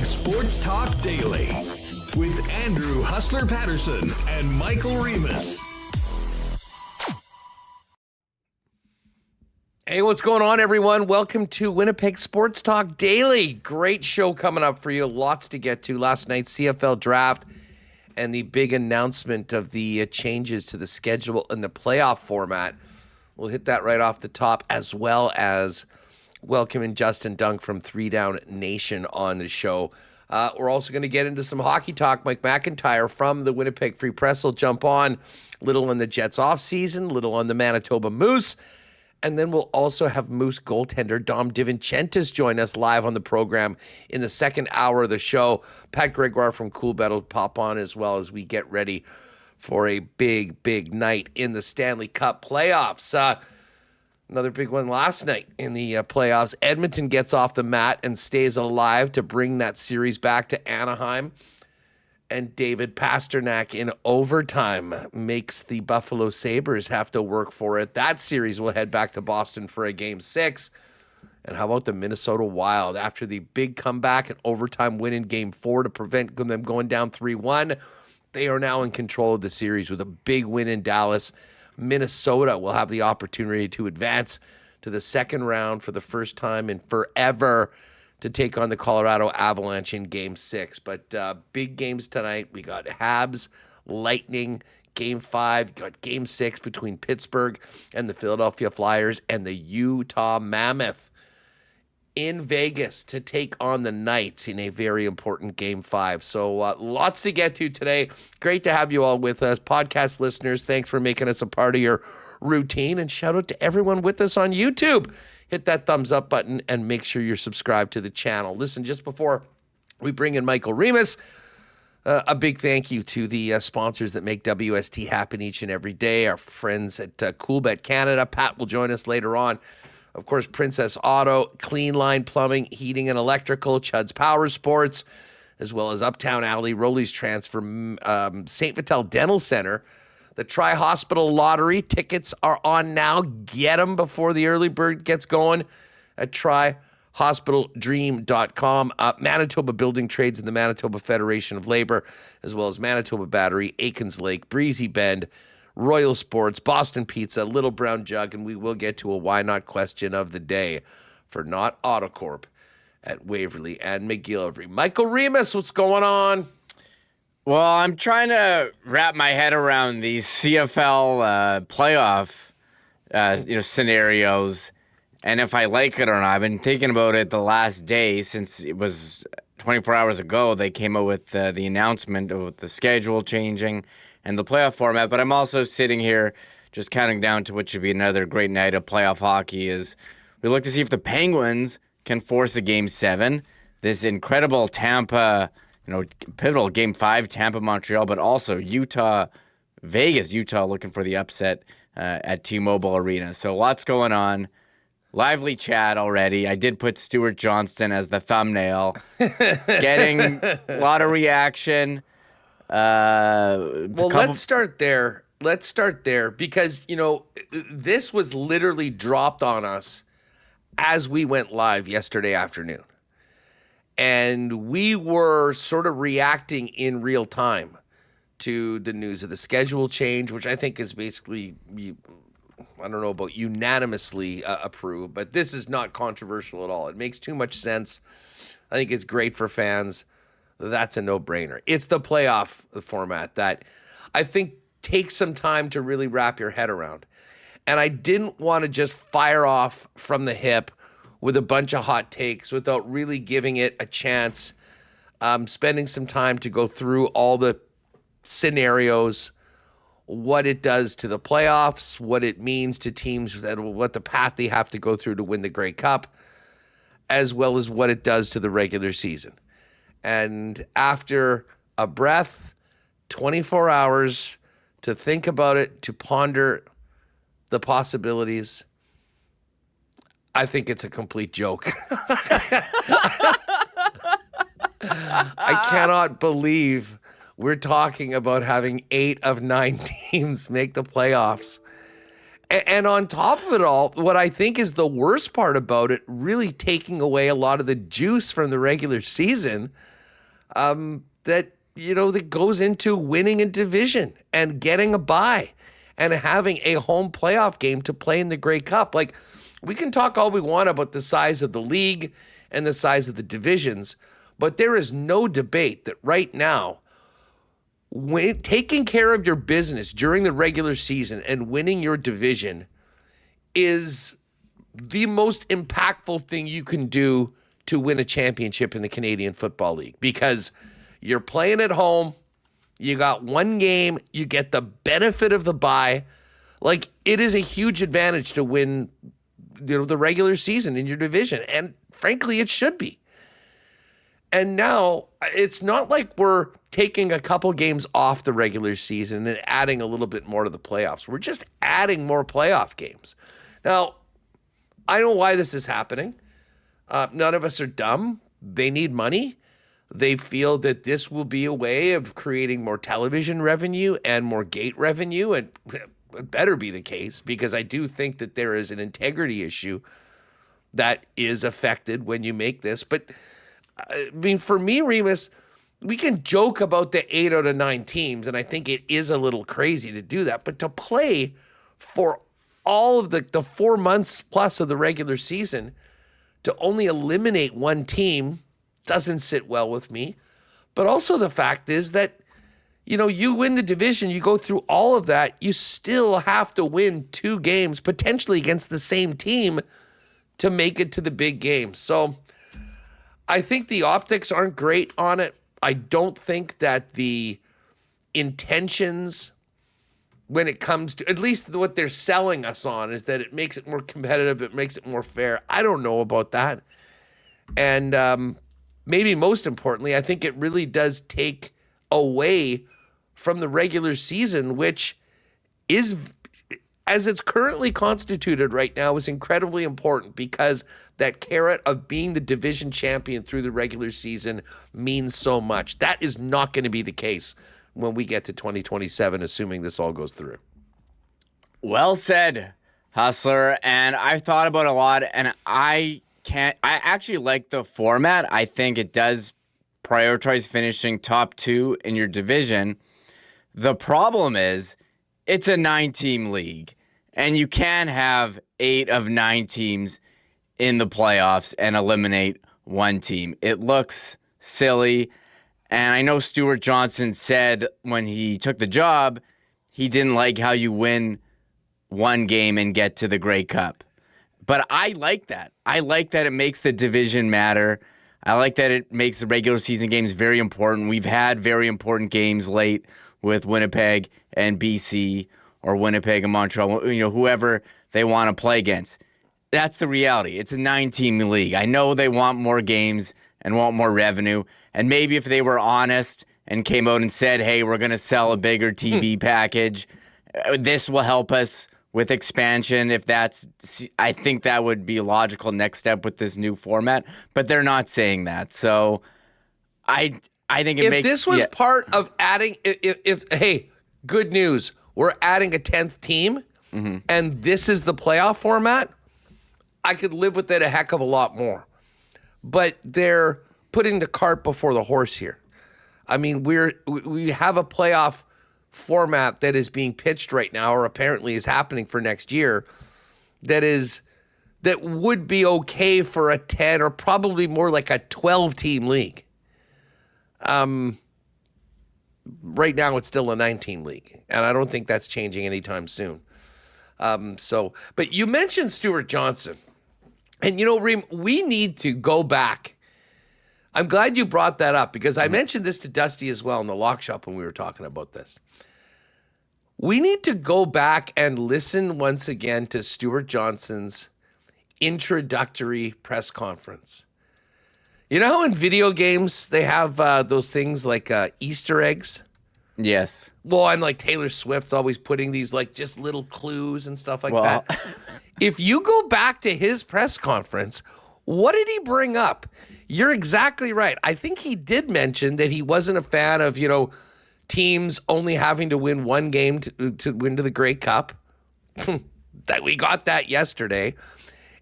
Sports Talk Daily with Andrew Hustler Paterson and Michael Remis. Hey, what's going on, everyone? Welcome to Winnipeg Sports Talk Daily. Great show coming up for you. Lots to get to. Last night's CFL draft and the big announcement of the changes to the schedule and the playoff format. We'll hit that right off the top, as well as welcoming Justin Dunk from 3 Down Nation on the show. We're also going to get into some hockey talk. Mike McIntyre from the Winnipeg Free Press will jump on. Little on the Jets offseason, little on the Manitoba Moose. And then we'll also have Moose goaltender Dom DiVincentiis join us live on the program in the second hour of the show. Pat Gregoire from Coolbet will pop on as well as we get ready for a big, big night in the Stanley Cup Playoffs. Another big one last night in the playoffs. Edmonton gets off the mat and stays alive to bring that series back to Anaheim. And David Pastrnak in overtime makes the Buffalo Sabres have to work for it. That series will head back to Boston for a Game 6. And how about the Minnesota Wild? After the big comeback and overtime win in Game 4 to prevent them going down 3-1, they are now in control of the series with a big win in Dallas. Minnesota will have the opportunity to advance to the second round for the first time in forever to take on the Colorado Avalanche in Game 6. But big games tonight. We got Habs, Lightning, Game 5. Got Game 6 between Pittsburgh and the Philadelphia Flyers and the Utah Mammoth in Vegas to take on the Knights in a very important Game 5. So lots to get to today. Great to have you all with us. Podcast listeners, thanks for making us a part of your routine. And shout out to everyone with us on YouTube. Hit that thumbs up button and make sure you're subscribed to the channel. Listen, just before we bring in Michael Remis, a big thank you to the sponsors that make WST happen each and every day. Our friends at Coolbet Canada. Pat will join us later on. Of course, Princess Auto, Clean Line Plumbing, Heating and Electrical, Chud's Power Sports, as well as Uptown Alley, Rolly's Transfer, St. Vital Dental Center. The Tri-Hospital Lottery tickets are on now. Get them before the early bird gets going at TriHospitalDream.com. Manitoba Building Trades and the Manitoba Federation of Labor, as well as Manitoba Battery, Aikens Lake, Breezy Bend, Royal Sports, Boston Pizza, Little Brown Jug, and we will get to a why not question of the day for Not Autocorp at Waverly and McGillivray. Michael Remis, what's going on? Well, I'm trying to wrap my head around these CFL playoff scenarios and if I like it or not. I've been thinking about it the last day since it was 24 hours ago. They came out with the announcement of the schedule changing and the playoff format. But I'm also sitting here just counting down to what should be another great night of playoff hockey as we look to see if the Penguins can force a Game 7. This incredible Tampa, pivotal Game 5, Tampa-Montreal, but also Vegas, Utah looking for the upset at T-Mobile Arena. So lots going on. Lively chat already. I did put Stuart Johnston as the thumbnail. Getting a lot of reaction. Let's start there. Because, this was literally dropped on us as we went live yesterday afternoon. And we were sort of reacting in real time to the news of the schedule change, which I think is basically, I don't know about unanimously approved, but this is not controversial at all. It makes too much sense. I think it's great for fans. That's a no-brainer. It's the playoff format that I think takes some time to really wrap your head around. And I didn't want to just fire off from the hip with a bunch of hot takes without really giving it a chance, spending some time to go through all the scenarios, what it does to the playoffs, what it means to teams, what the path they have to go through to win the Grey Cup, as well as what it does to the regular season. And after a breath, 24 hours to think about it, to ponder the possibilities, I think it's a complete joke. I cannot believe we're talking about having 8 of 9 teams make the playoffs. And on top of it all, what I think is the worst part about it, really taking away a lot of the juice from the regular season, that goes into winning a division and getting a bye and having a home playoff game to play in the Grey Cup. Like, we can talk all we want about the size of the league and the size of the divisions, but there is no debate that right now, taking care of your business during the regular season and winning your division is the most impactful thing you can do to win a championship in the Canadian Football League, because you're playing at home, you got one game, you get the benefit of the bye. Like, it is a huge advantage to win the regular season in your division, and frankly, it should be. And now it's not like we're taking a couple games off the regular season and adding a little bit more to the playoffs. We're just adding more playoff games. Now, I know why this is happening. None of us are dumb. They need money. They feel that this will be a way of creating more television revenue and more gate revenue, and it better be the case, because I do think that there is an integrity issue that is affected when you make this. But I mean, for me, Remis, we can joke about the 8 out of 9 teams, and I think it is a little crazy to do that. But to play for all of the 4 months plus of the regular season, to only eliminate one team doesn't sit well with me. But also the fact is that, you win the division, you go through all of that, you still have to win 2 games, potentially against the same team, to make it to the big game. So I think the optics aren't great on it. I don't think that the intentions, when it comes to, at least what they're selling us on, is that it makes it more competitive, it makes it more fair. I don't know about that. And maybe most importantly, I think it really does take away from the regular season, which is, as it's currently constituted right now, is incredibly important, because that carrot of being the division champion through the regular season means so much. That is not going to be the case when we get to 2027, assuming this all goes through. Well said, Hustler. And I've thought about it a lot, and I actually like the format. I think it does prioritize finishing top 2 in your division. The problem is it's a 9-team league, and you can't have 8 of 9 teams in the playoffs and eliminate one team. It looks silly. And I know Stuart Johnson said when he took the job, he didn't like how you win one game and get to the Grey Cup. But I like that. I like that it makes the division matter. I like that it makes the regular season games very important. We've had very important games late with Winnipeg and BC, or Winnipeg and Montreal, whoever they want to play against. That's the reality. It's a 9-team league. I know they want more games and want more revenue. And maybe if they were honest and came out and said, hey, we're going to sell a bigger TV package, this will help us with expansion. I think that would be a logical next step with this new format. But they're not saying that. So I think it makes... If this was part of adding... Hey, good news. We're adding a 10th team, and this is the playoff format, I could live with it a heck of a lot more. But they're putting the cart before the horse here. I mean, we have a playoff format that is being pitched right now, or apparently is happening for next year, that would be okay for a 10 or probably more like a 12-team league. Right now it's still a 9-team league, and I don't think that's changing anytime soon. But you mentioned Stuart Johnson. And, Reem, we need to go back. I'm glad you brought that up, because I mentioned this to Dusty as well in the lock shop when we were talking about this. We need to go back and listen once again to Stuart Johnson's introductory press conference. You know how in video games they have those things like Easter eggs? Yes. Well, and like Taylor Swift's always putting these like just little clues and stuff like that. If you go back to his press conference, what did he bring up? You're exactly right. I think he did mention that he wasn't a fan of, teams only having to win one game to win to the Grey Cup. That we got that yesterday.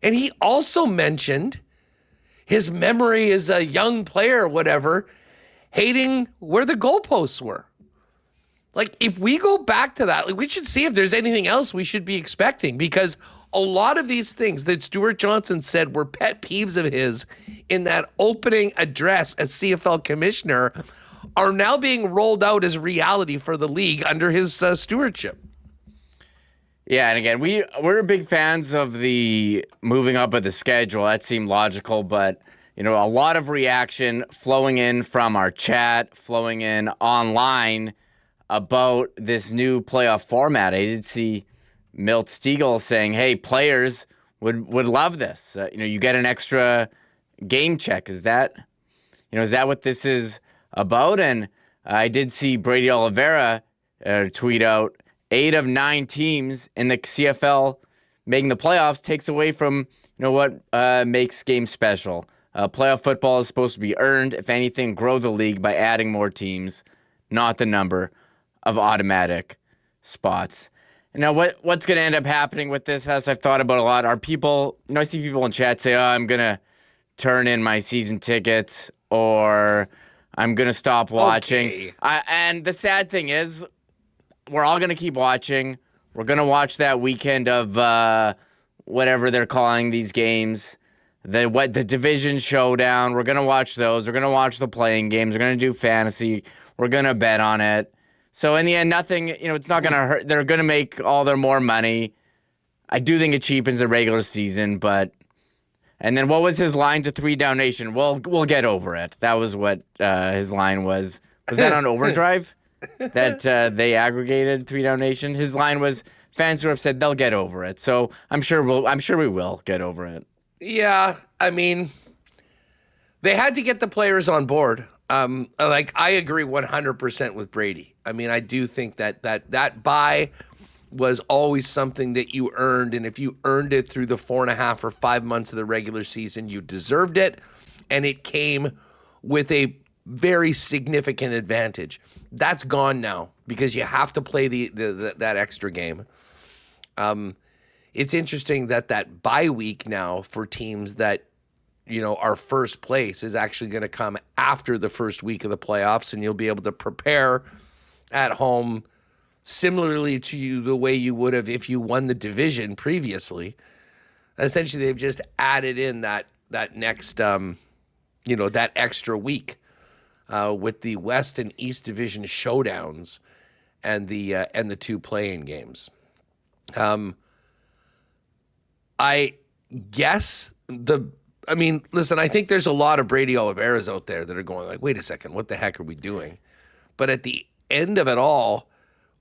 And he also mentioned his memory as a young player or whatever. hating where the goalposts were. Like, if we go back to that, like, we should see if there's anything else we should be expecting, because a lot of these things that Stuart Johnson said were pet peeves of his in that opening address as CFL commissioner are now being rolled out as reality for the league under his stewardship. Yeah, and again, we're big fans of the moving up of the schedule. That seemed logical, but a lot of reaction flowing in from our chat, flowing in online about this new playoff format. I did see Milt Stiegel saying, "Hey, players would love this. You get an extra game check. Is that what this is about?" And I did see Brady Oliveira tweet out, 8 of 9 teams in the CFL making the playoffs takes away from what makes games special. Playoff football is supposed to be earned. If anything, grow the league by adding more teams, not the number of automatic spots. Now, what's going to end up happening with this, as I've thought about a lot, are people, I see people in chat say, "Oh, I'm going to turn in my season tickets," or "I'm going to stop watching." Okay. And the sad thing is, we're all going to keep watching. We're going to watch that weekend of whatever they're calling these games, the division showdown. We're going to watch those. We're going to watch the playing games. We're going to do fantasy. We're going to bet on it. So in the end, nothing, it's not going to hurt. They're going to make all their more money. I do think it cheapens the regular season, but... And then what was his line to 3 Down Nation? We'll get over it. That was what his line was. Was that on Overdrive? That they aggregated 3 Down Nation? His line was, fans who are upset, they'll get over it. So I'm sure we will get over it. Yeah, I mean, they had to get the players on board. I agree 100% with Brady. I mean, I do think that bye was always something that you earned, and if you earned it through the 4.5 or 5 months of the regular season, you deserved it, and it came with a very significant advantage. That's gone now because you have to play that extra game. It's interesting that bye week now for teams that our first place is actually going to come after the first week of the playoffs, and you'll be able to prepare at home similarly to the way you would have if you won the division previously. Essentially, they've just added in that next, that extra week with the West and East Division showdowns and the 2 play-in games. I guess listen, I think there's a lot of Brady Oliveras out there that are going like, wait a second, what the heck are we doing? But at the end of it all,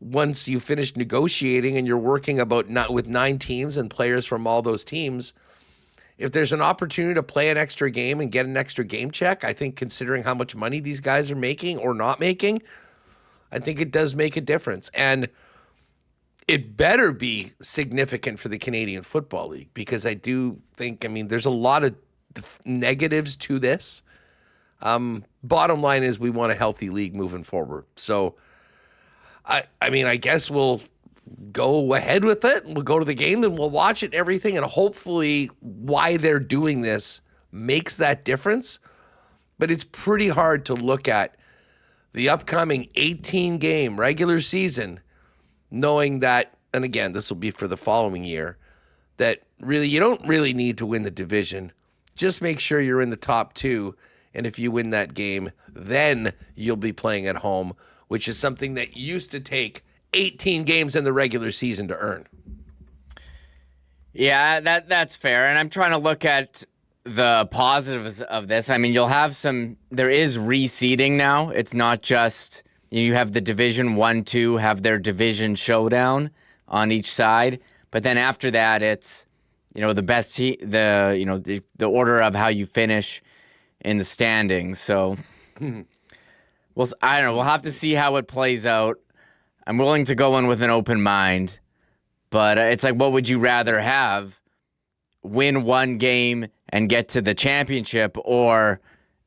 once you finish negotiating and you're working with 9 teams and players from all those teams, if there's an opportunity to play an extra game and get an extra game check, I think considering how much money these guys are making or not making, I think it does make a difference. And it better be significant for the Canadian Football League, because I do think, there's a lot of negatives to this. Bottom line is we want a healthy league moving forward. So, I guess we'll go ahead with it. We'll go to the game and we'll watch it and everything. And hopefully why they're doing this makes that difference. But it's pretty hard to look at the upcoming 18-game regular season knowing that, and again, this will be for the following year, that really you don't really need to win the division. Just make sure you're in the top 2. And if you win that game, then you'll be playing at home, which is something that used to take 18 games in the regular season to earn. Yeah, that's fair. And I'm trying to look at the positives of this. You'll have there is reseeding now. It's not just, you have the Division 1, 2 have their division showdown on each side. But then after that, it's, the best team, the order of how you finish in the standings. So, I don't know. We'll have to see how it plays out. I'm willing to go in with an open mind, but it's like, what would you rather have? Win 1 game and get to the championship, or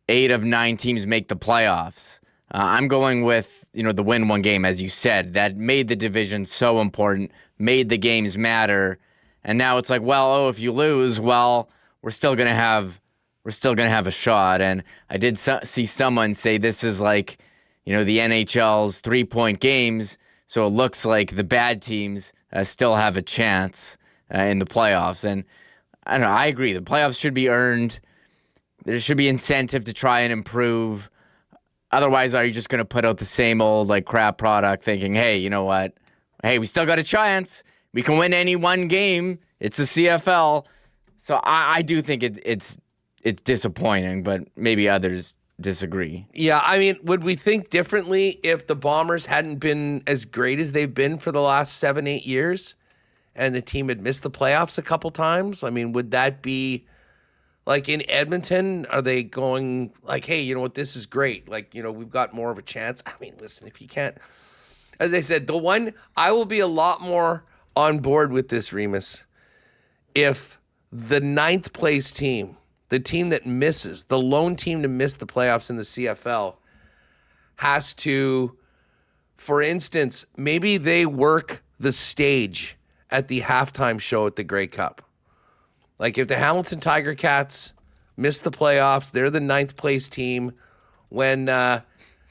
8 of 9 teams make the playoffs? I'm going with, the win 1 game, as you said. That made the division so important, made the games matter. And now it's like, if you lose, we're still going to have we're still going to have a shot. And I did see someone say this is like, the NHL's 3-point games. So it looks like the bad teams still have a chance in the playoffs. And I don't know, I agree. The playoffs should be earned. There should be incentive to try and improve. Otherwise, are you just going to put out the same old crap product thinking, hey, you know what? Hey, we still got a chance. We can win any one game. It's the CFL. So I do think it's disappointing, but maybe others disagree. Yeah, I mean, would we think differently if the Bombers hadn't been as great as they've been for the last 7-8 years and the team had missed the playoffs a couple times? I mean, would that be like in Edmonton? Are they going like, hey, you know what, this is great. We've got more of a chance. I mean, listen, if you can't, as I said, I will be a lot more on board with this, Remis, if the 9th place team, the team that misses, the lone team to miss the playoffs in the CFL, has to, for instance, maybe they work the stage at the halftime show at the Grey Cup. Like if the Hamilton Tiger Cats miss the playoffs, they're the 9th place team. When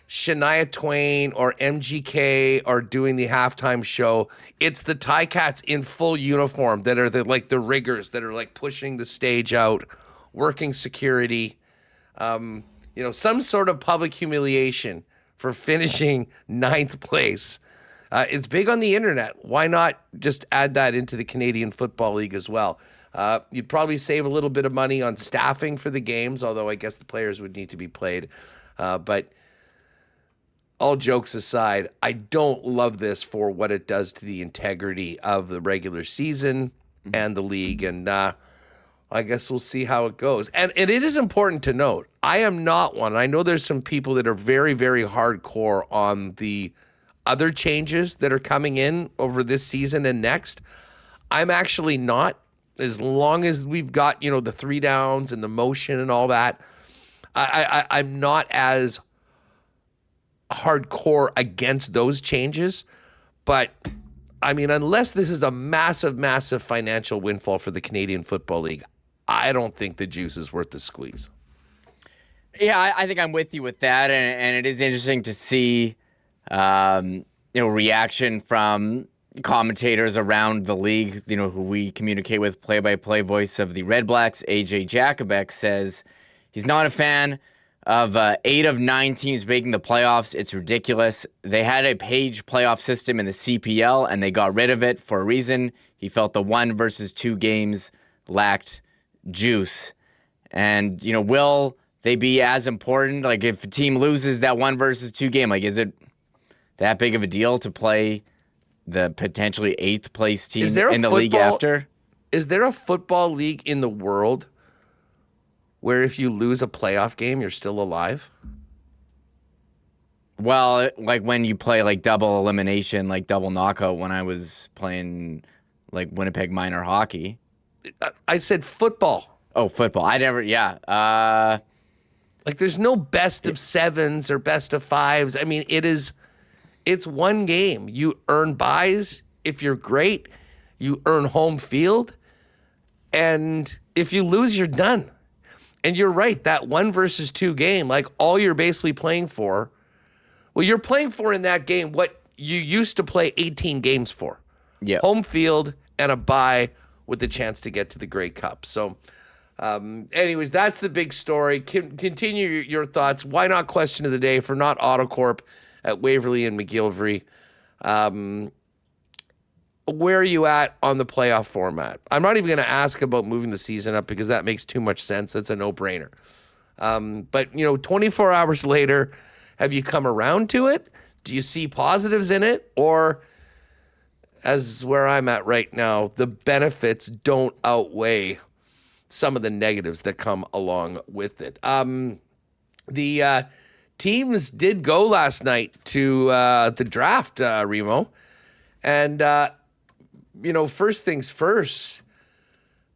Shania Twain or MGK are doing the halftime show, it's the Ticats in full uniform that are the riggers that are pushing the stage out, working security, some sort of public humiliation for finishing 9th place. It's big on the internet. Why not just add that into the Canadian Football League as well? You'd probably save a little bit of money on staffing for the games, although I guess the players would need to be played. But all jokes aside, I don't love this for what it does to the integrity of the regular season and the league. And I guess we'll see how it goes. And it is important to note, I am not one. I know there's some people that are very, very hardcore on the other changes that are coming in over this season and next. I'm actually not. As long as we've got, the 3 downs and the motion and all that, I'm not as hardcore against those changes. But, I mean, unless this is a massive, massive financial windfall for the Canadian Football League, I don't think the juice is worth the squeeze. Yeah, I think I'm with you with that. And it is interesting to see, reaction from commentators around the league, who we communicate with. Play-by-play voice of the Red Blacks, AJ Jakubek, says he's not a fan of 8 of 9 teams making the playoffs. It's ridiculous. They had a page playoff system in the CPL, and they got rid of it for a reason. He felt the 1 versus 2 games lacked juice. And, will they be as important? Like, if a team loses that 1 versus 2 game, is it that big of a deal to play the potentially 8th place team in the league after? Is there a football league in the world where if you lose a playoff game, you're still alive? Well, when you play double elimination, double knockout when I was playing Winnipeg minor hockey. I said football. Oh, football. Yeah. There's no best of 7s or best of 5s. I mean, it's one game. You earn buys if you're great. You earn home field. And if you lose, you're done. And you're right, that 1 versus 2 game, all you're basically playing for, you're playing for in that game what you used to play 18 games for. Yeah. Home field and a bye with the chance to get to the Grey Cup. So, anyways, that's the big story. Continue your thoughts. Why not question of the day for not Autocorp at Waverly and McGillivray. Where are you at on the playoff format? I'm not even going to ask about moving the season up because that makes too much sense. That's a no-brainer. But 24 hours later, have you come around to it? Do you see positives in it? Or, as where I'm at right now, the benefits don't outweigh some of the negatives that come along with it. The teams did go last night to the draft, Remo. And, first things first,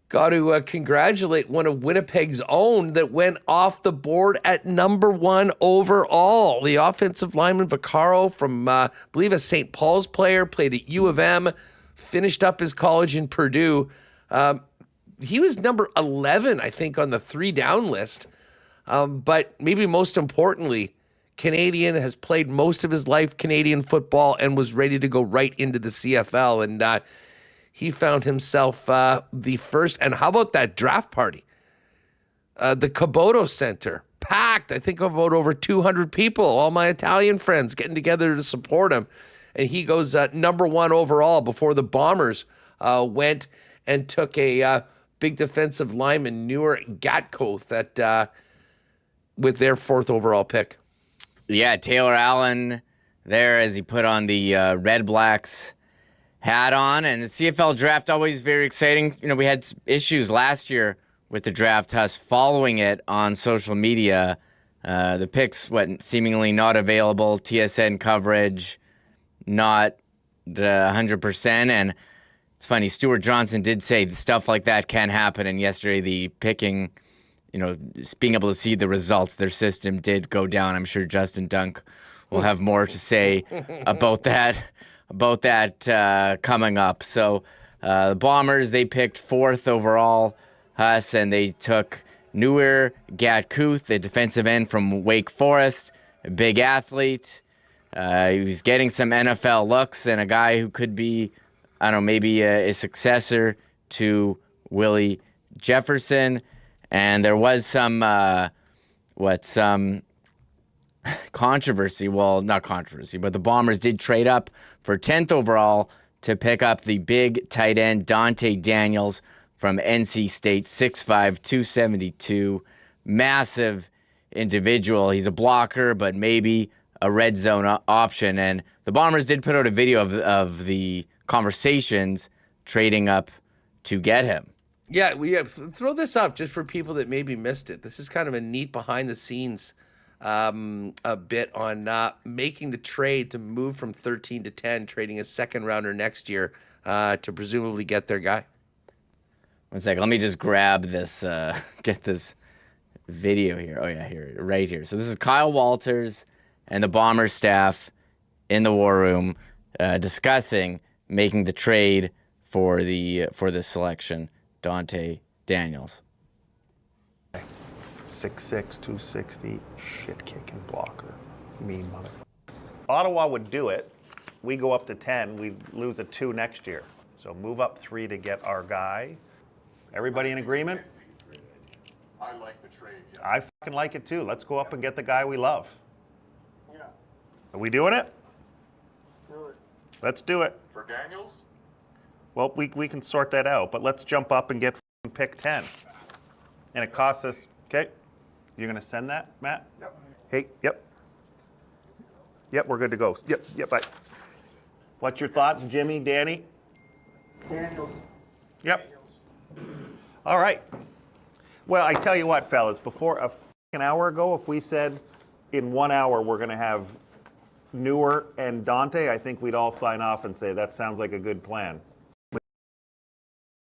got to congratulate one of Winnipeg's own that went off the board at number 1 overall. The offensive lineman Vaccaro from, I believe, a St. Paul's player, played at U of M, finished up his college in Purdue. he was number 11, I think, on the 3-down list. But maybe most importantly, Canadian, has played most of his life Canadian football and was ready to go right into the CFL. And he found himself the first. And how about that draft party? The Caboto Center, packed. I think about over 200 people, all my Italian friends getting together to support him. And he goes number 1 overall before the Bombers went and took a big defensive lineman, Newer Gatkoth, with their 4th overall pick. Yeah, Taylor Allen there as he put on the Red Blacks hat on. And the CFL draft, always very exciting. You know, we had issues last year with the draft, us following it on social media. The picks went seemingly not available, TSN coverage not the 100%. And it's funny, Stuart Johnson did say stuff like that can happen. And yesterday the picking, you know, being able to see the results, their system did go down. I'm sure Justin Dunk will have more to say about that coming up. So the Bombers, they picked 4th overall, us, and they took Newer Gatkoth, the defensive end from Wake Forest, a big athlete. He was getting some NFL looks, and a guy who could be, I don't know, maybe a successor to Willie Jefferson. And there was some controversy. Well, not controversy, but the Bombers did trade up for 10th overall to pick up the big tight end Dante Daniels from NC State, 6'5", 272. Massive individual. He's a blocker, but maybe a red zone option. And the Bombers did put out a video of the conversations trading up to get him. Yeah, we have, throw this up just for people that maybe missed it. This is kind of a neat behind the scenes a bit on making the trade to move from 13 to 10, trading a second rounder next year to presumably get their guy. One second, let me just grab this, get this video here. Oh yeah, here, right here. So this is Kyle Walters and the Bombers staff in the war room discussing making the trade for this selection. Dante Daniels. 6'6", 260, shit-kicking blocker. Mean motherfucker. Ottawa would do it. We go up to 10. We lose a 2 next year. So move up 3 to get our guy. Everybody in agreement? I like the trade, yeah. I fucking like it too. Let's go up and get the guy we love. Yeah. Are we doing it? Do it. Let's do it. For Daniels? Well, we can sort that out, but let's jump up and get pick 10. And it costs us, okay? You're going to send that, Matt? Yep. Hey, yep. Yep, we're good to go. Yep, bye. What's your thoughts, Jimmy, Danny? Daniels. Yep. All right. Well, I tell you what, fellas, before an hour ago, if we said in 1 hour we're going to have Newer and Dante, I think we'd all sign off and say that sounds like a good plan.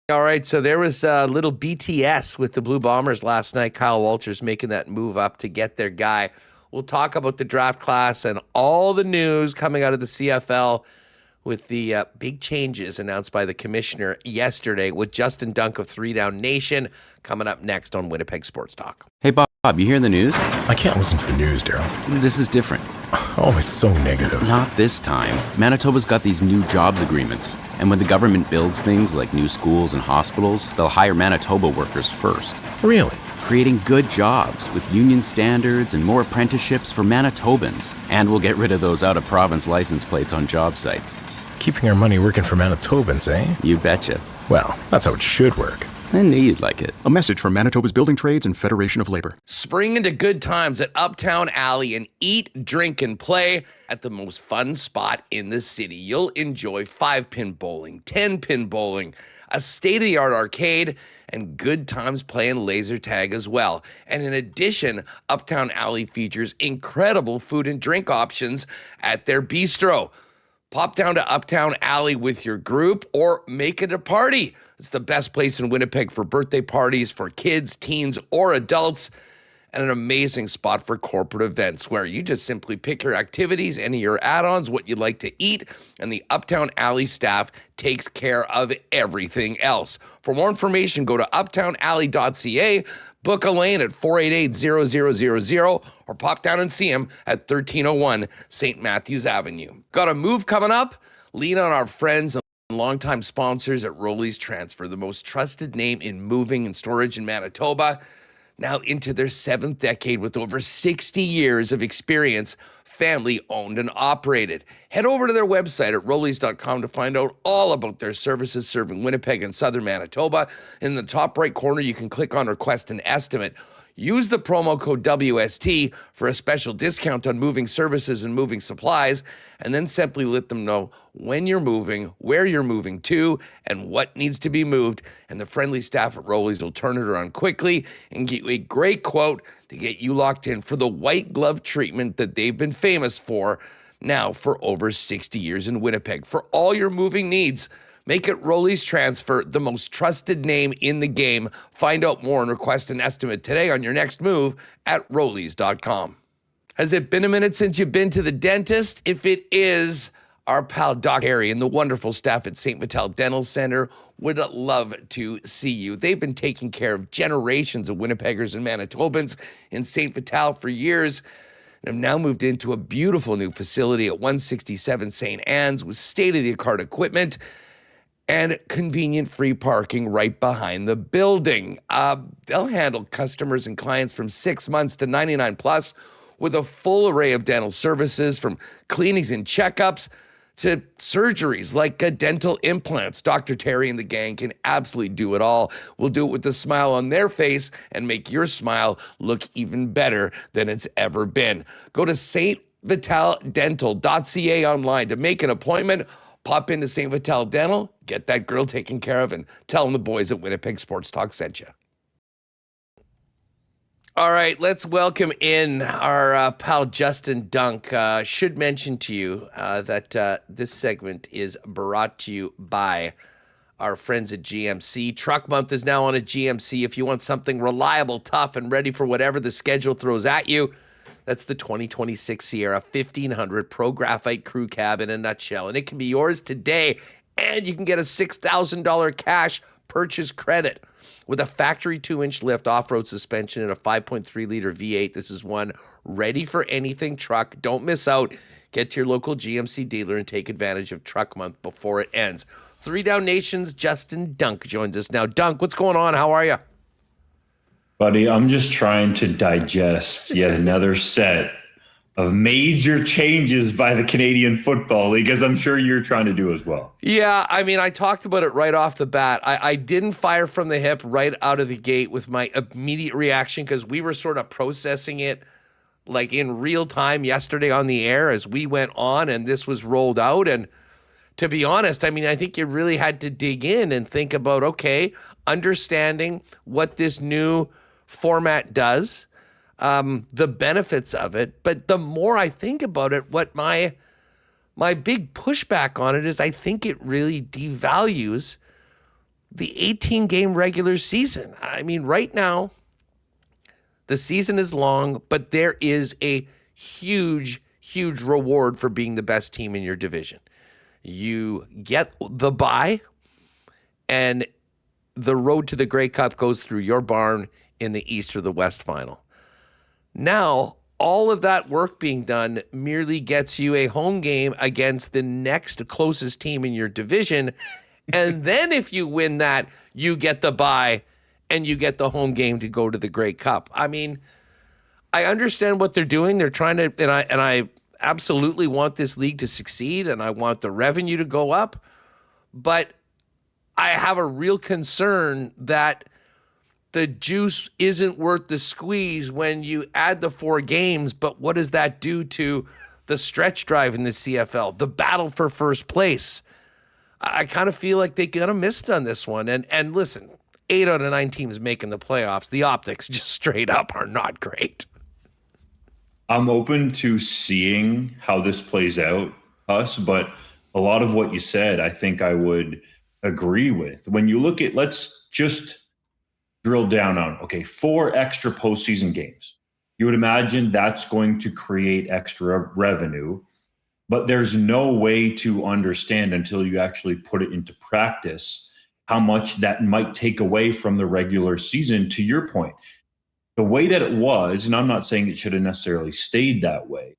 All right, so there was a little BTS with the Blue Bombers last night. Kyle Walters making that move up to get their guy. We'll talk about the draft class and all the news coming out of the CFL with the big changes announced by the commissioner yesterday with Justin Dunk of 3 Down Nation coming up next on Winnipeg Sports Talk. Hey, Bob, you hearing the news? I can't listen to the news, Daryl. This is different. Oh, it's so negative. Not this time. Manitoba's got these new jobs agreements. And when the government builds things like new schools and hospitals, they'll hire Manitoba workers first. Really? Creating good jobs with union standards and more apprenticeships for Manitobans. And we'll get rid of those out-of-province license plates on job sites. Keeping our money working for Manitobans, eh? You betcha. Well, that's how it should work. I knew you'd like it. A message from Manitoba's Building Trades and Federation of Labor. Spring into good times at Uptown Alley and eat, drink, and play at the most fun spot in the city. You'll enjoy 5-pin bowling, 10-pin bowling, a state-of-the-art arcade, and good times playing laser tag as well. And in addition, Uptown Alley features incredible food and drink options at their bistro. Pop down to Uptown Alley with your group or make it a party. It's the best place in Winnipeg for birthday parties for kids, teens, or adults. and an amazing spot for corporate events where you just simply pick your activities, any of your add-ons, what you'd like to eat, and the Uptown Alley staff takes care of everything else. For more information, go to uptownalley.ca, book a lane at 488-0000, or pop down and see him at 1301 St. Matthews Avenue. Got a move coming up? Lean on our friends and longtime sponsors at Rolly's Transfer, the most trusted name in moving and storage in Manitoba. Now into their 7th decade with over 60 years of experience, family owned and operated. Head over to their website at rollies.com to find out all about their services serving Winnipeg and southern Manitoba. In the top right corner, you can click on Request an Estimate. Use the promo code WST for a special discount on moving services and moving supplies, and then simply let them know when you're moving, where you're moving to, and what needs to be moved. And the friendly staff at Rollies will turn it around quickly and get you a great quote to get you locked in for the white glove treatment that they've been famous for now for over 60 years in Winnipeg. For all your moving needs, make it Rolly's Transfer, the most trusted name in the game. Find out more and request an estimate today on your next move at rollies.com. Has it been a minute since you've been to the dentist? If it is, our pal Doc Harry and the wonderful staff at St. Vital Dental Center would love to see you. They've been taking care of generations of Winnipeggers and Manitobans in St. Vital for years, and have now moved into a beautiful new facility at 167 St. Anne's with state-of-the-art equipment and convenient free parking right behind the building. They'll handle customers and clients from 6 months to 99 plus with a full array of dental services, from cleanings and checkups to surgeries like dental implants. Dr. Terry and the gang can absolutely do it all. We'll do it with a smile on their face and make your smile look even better than it's ever been. Go to stvitaldental.ca online to make an appointment. Pop into St. Vital Dental, get that girl taken care of, and tell them the boys at Winnipeg Sports Talk sent you. All right, let's welcome in our pal Justin Dunk. Should mention to you that this segment is brought to you by our friends at GMC. Truck Month is now on at GMC. If you want something reliable, tough, and ready for whatever the schedule throws at you, that's the 2026 Sierra 1500 Pro Graphite Crew Cab in a nutshell. And it can be yours today, and you can get a $6,000 cash purchase credit with a factory 2-inch lift off-road suspension and a 5.3-liter V8. This is one ready for anything truck. Don't miss out. Get to your local GMC dealer and take advantage of Truck Month before it ends. Three Down Nation's Justin Dunk joins us now. Dunk, what's going on? How are you? Buddy, I'm just trying to digest yet another set of major changes by the Canadian Football League, as I'm sure you're trying to do as well. Yeah, I mean, I talked about it right off the bat. I didn't fire from the hip right out of the gate with my immediate reaction because we were sort of processing it like in real time yesterday on the air as we went on and this was rolled out. And to be honest, I mean, I think you really had to dig in and think about, okay, understanding what this new format does, the benefits of it. But the more I think about it, what my big pushback on it is I think it really devalues the 18-game regular season. I mean, right now, the season is long, but there is a huge, huge reward for being the best team in your division. You get the bye, and the road to the Grey Cup goes through your barn in the East or the West final. Now, all of that work being done merely gets you a home game against the next closest team in your division. And then if you win that, you get the bye and you get the home game to go to the Grey Cup. I mean, I understand what they're doing. They're trying to, and I absolutely want this league to succeed and I want the revenue to go up. But I have a real concern that the juice isn't worth the squeeze when you add the 4 games, but what does that do to the stretch drive in the CFL, the battle for first place? I kind of feel like they got to miss it on this one. And listen, 8 out of 9 teams making the playoffs, the optics just straight up are not great. I'm open to seeing how this plays out, but a lot of what you said, I think I would agree with. When you look at, let's just drill down on, okay, 4 extra postseason games. You would imagine that's going to create extra revenue, but there's no way to understand until you actually put it into practice how much that might take away from the regular season. To your point, the way that it was, and I'm not saying it should have necessarily stayed that way,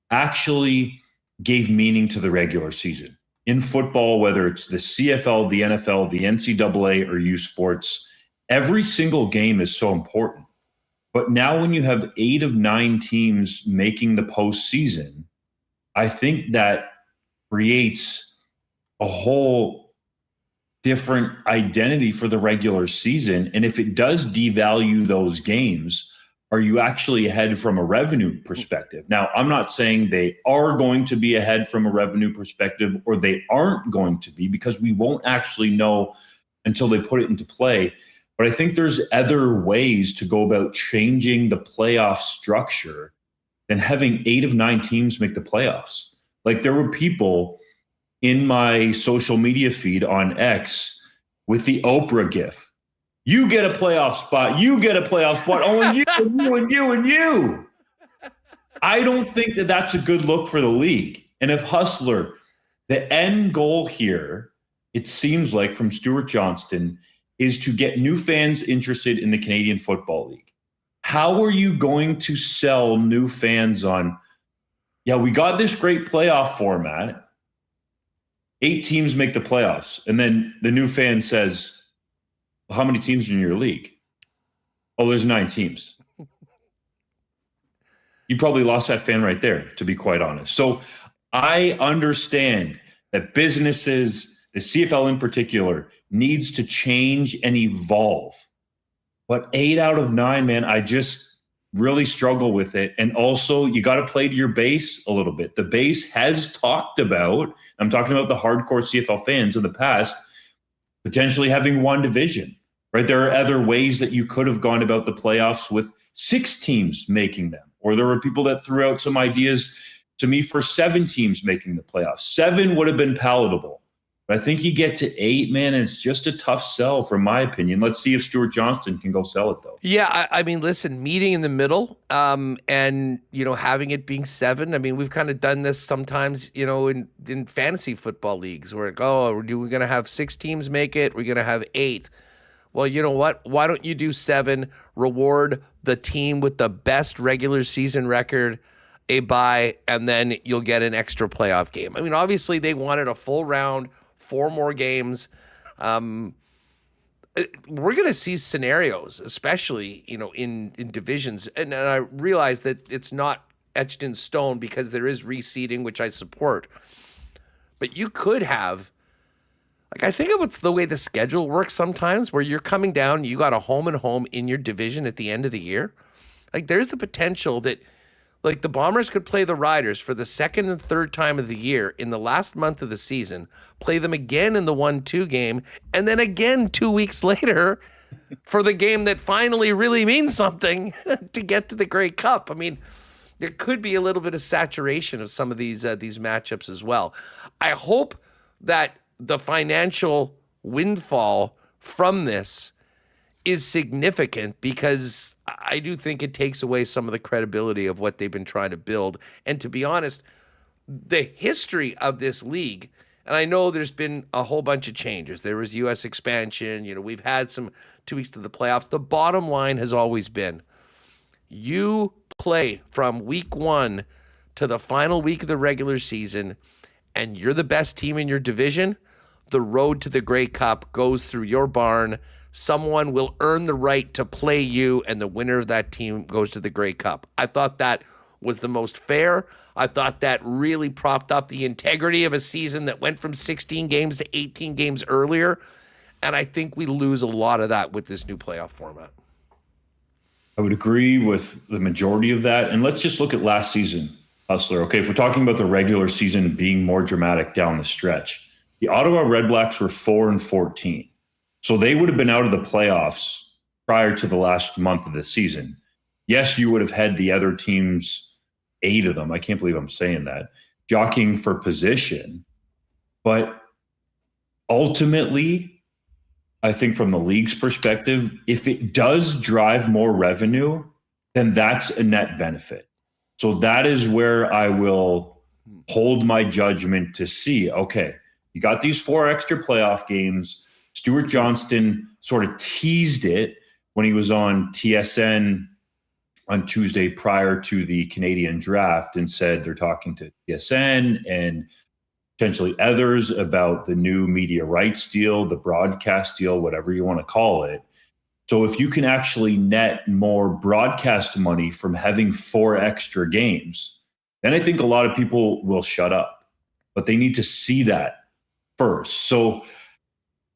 actually gave meaning to the regular season. In football, whether it's the CFL, the NFL, the NCAA, or U Sports, every single game is so important. But now when you have 8 of 9 teams making the postseason, I think that creates a whole different identity for the regular season. And if it does devalue those games, are you actually ahead from a revenue perspective? Now, I'm not saying they are going to be ahead from a revenue perspective or they aren't going to be, because we won't actually know until they put it into play. But I think there's other ways to go about changing the playoff structure than having 8 of 9 teams make the playoffs. Like, there were people in my social media feed on X with the Oprah gif. You get a playoff spot. You get a playoff spot. Oh, and you, and you, and you, and you. I don't think that that's a good look for the league. And if Hustler, the end goal here, it seems like from Stuart Johnston, is to get new fans interested in the Canadian Football League. How are you going to sell new fans on, yeah, we got this great playoff format, 8 teams make the playoffs, and then the new fan says, well, how many teams are in your league? Oh, there's 9 teams. You probably lost that fan right there, to be quite honest. So I understand that businesses, the CFL in particular, needs to change and evolve. But 8 out of 9, man, I just really struggle with it. And also, you got to play to your base a little bit. The base has talked about, I'm talking about the hardcore CFL fans in the past, potentially having one division, right? There are other ways that you could have gone about the playoffs with 6 teams making them. Or there were people that threw out some ideas to me for 7 teams making the playoffs. 7 would have been palatable. But I think you get to 8, man, and it's just a tough sell, from my opinion. Let's see if Stuart Johnston can go sell it, though. Yeah, I mean, listen, meeting in the middle, and, you know, having it being 7. I mean, we've kind of done this sometimes, you know, in fantasy football we're like, oh, we're going to have 6 teams make it. We're going to have 8. Well, you know what? Why don't you do 7, reward the team with the best regular season record, a bye, and then you'll get an extra playoff game. I mean, obviously, they wanted a full round, 4 more games. We're going to see scenarios, especially, you know, in divisions. And I realize that it's not etched in stone because there is reseeding, which I support. But you could have, like, I think it's the way the schedule works sometimes, where you're coming down, you got a home and home in your division at the end of the year. Like, there's the potential that, like, the Bombers could play the Riders for the 2nd and 3rd time of the year in the last month of the season, play them again in the 1-2 game, and then again 2 weeks later for the game that finally really means something to get to the Grey Cup. I mean, there could be a little bit of saturation of some of these matchups as well. I hope that the financial windfall from this is significant, because I do think it takes away some of the credibility of what they've been trying to build. And to be honest, the history of this league, and I know there's been a whole bunch of changes. There was U.S. expansion. You know, we've had some 2 weeks to the playoffs. The bottom line has always been, you play from week 1 to the final week of the regular season, and you're the best team in your division, the road to the Grey Cup goes through your barn. Someone will earn the right to play you, and the winner of that team goes to the Grey Cup. I thought that was the most fair. I thought that really propped up the integrity of a season that went from 16 games to 18 games earlier. And I think we lose a lot of that with this new playoff format. I would agree with the majority of that. And let's just look at last season, Hustler. Okay, if we're talking about the regular season being more dramatic down the stretch, the Ottawa Redblacks were 4-14. So they would have been out of the playoffs prior to the last month of the season. Yes, you would have had the other teams, 8 of them, I can't believe I'm saying that, jockeying for position. But ultimately, I think from the league's perspective, if it does drive more revenue, then that's a net benefit. So that is where I will hold my judgment to see, okay, you got these 4 extra playoff games. Stuart Johnston sort of teased it when he was on TSN on Tuesday prior to the Canadian draft and said they're talking to TSN and potentially others about the new media rights deal, the broadcast deal, whatever you want to call it. So if you can actually net more broadcast money from having 4 extra games, then I think a lot of people will shut up. But they need to see that first. So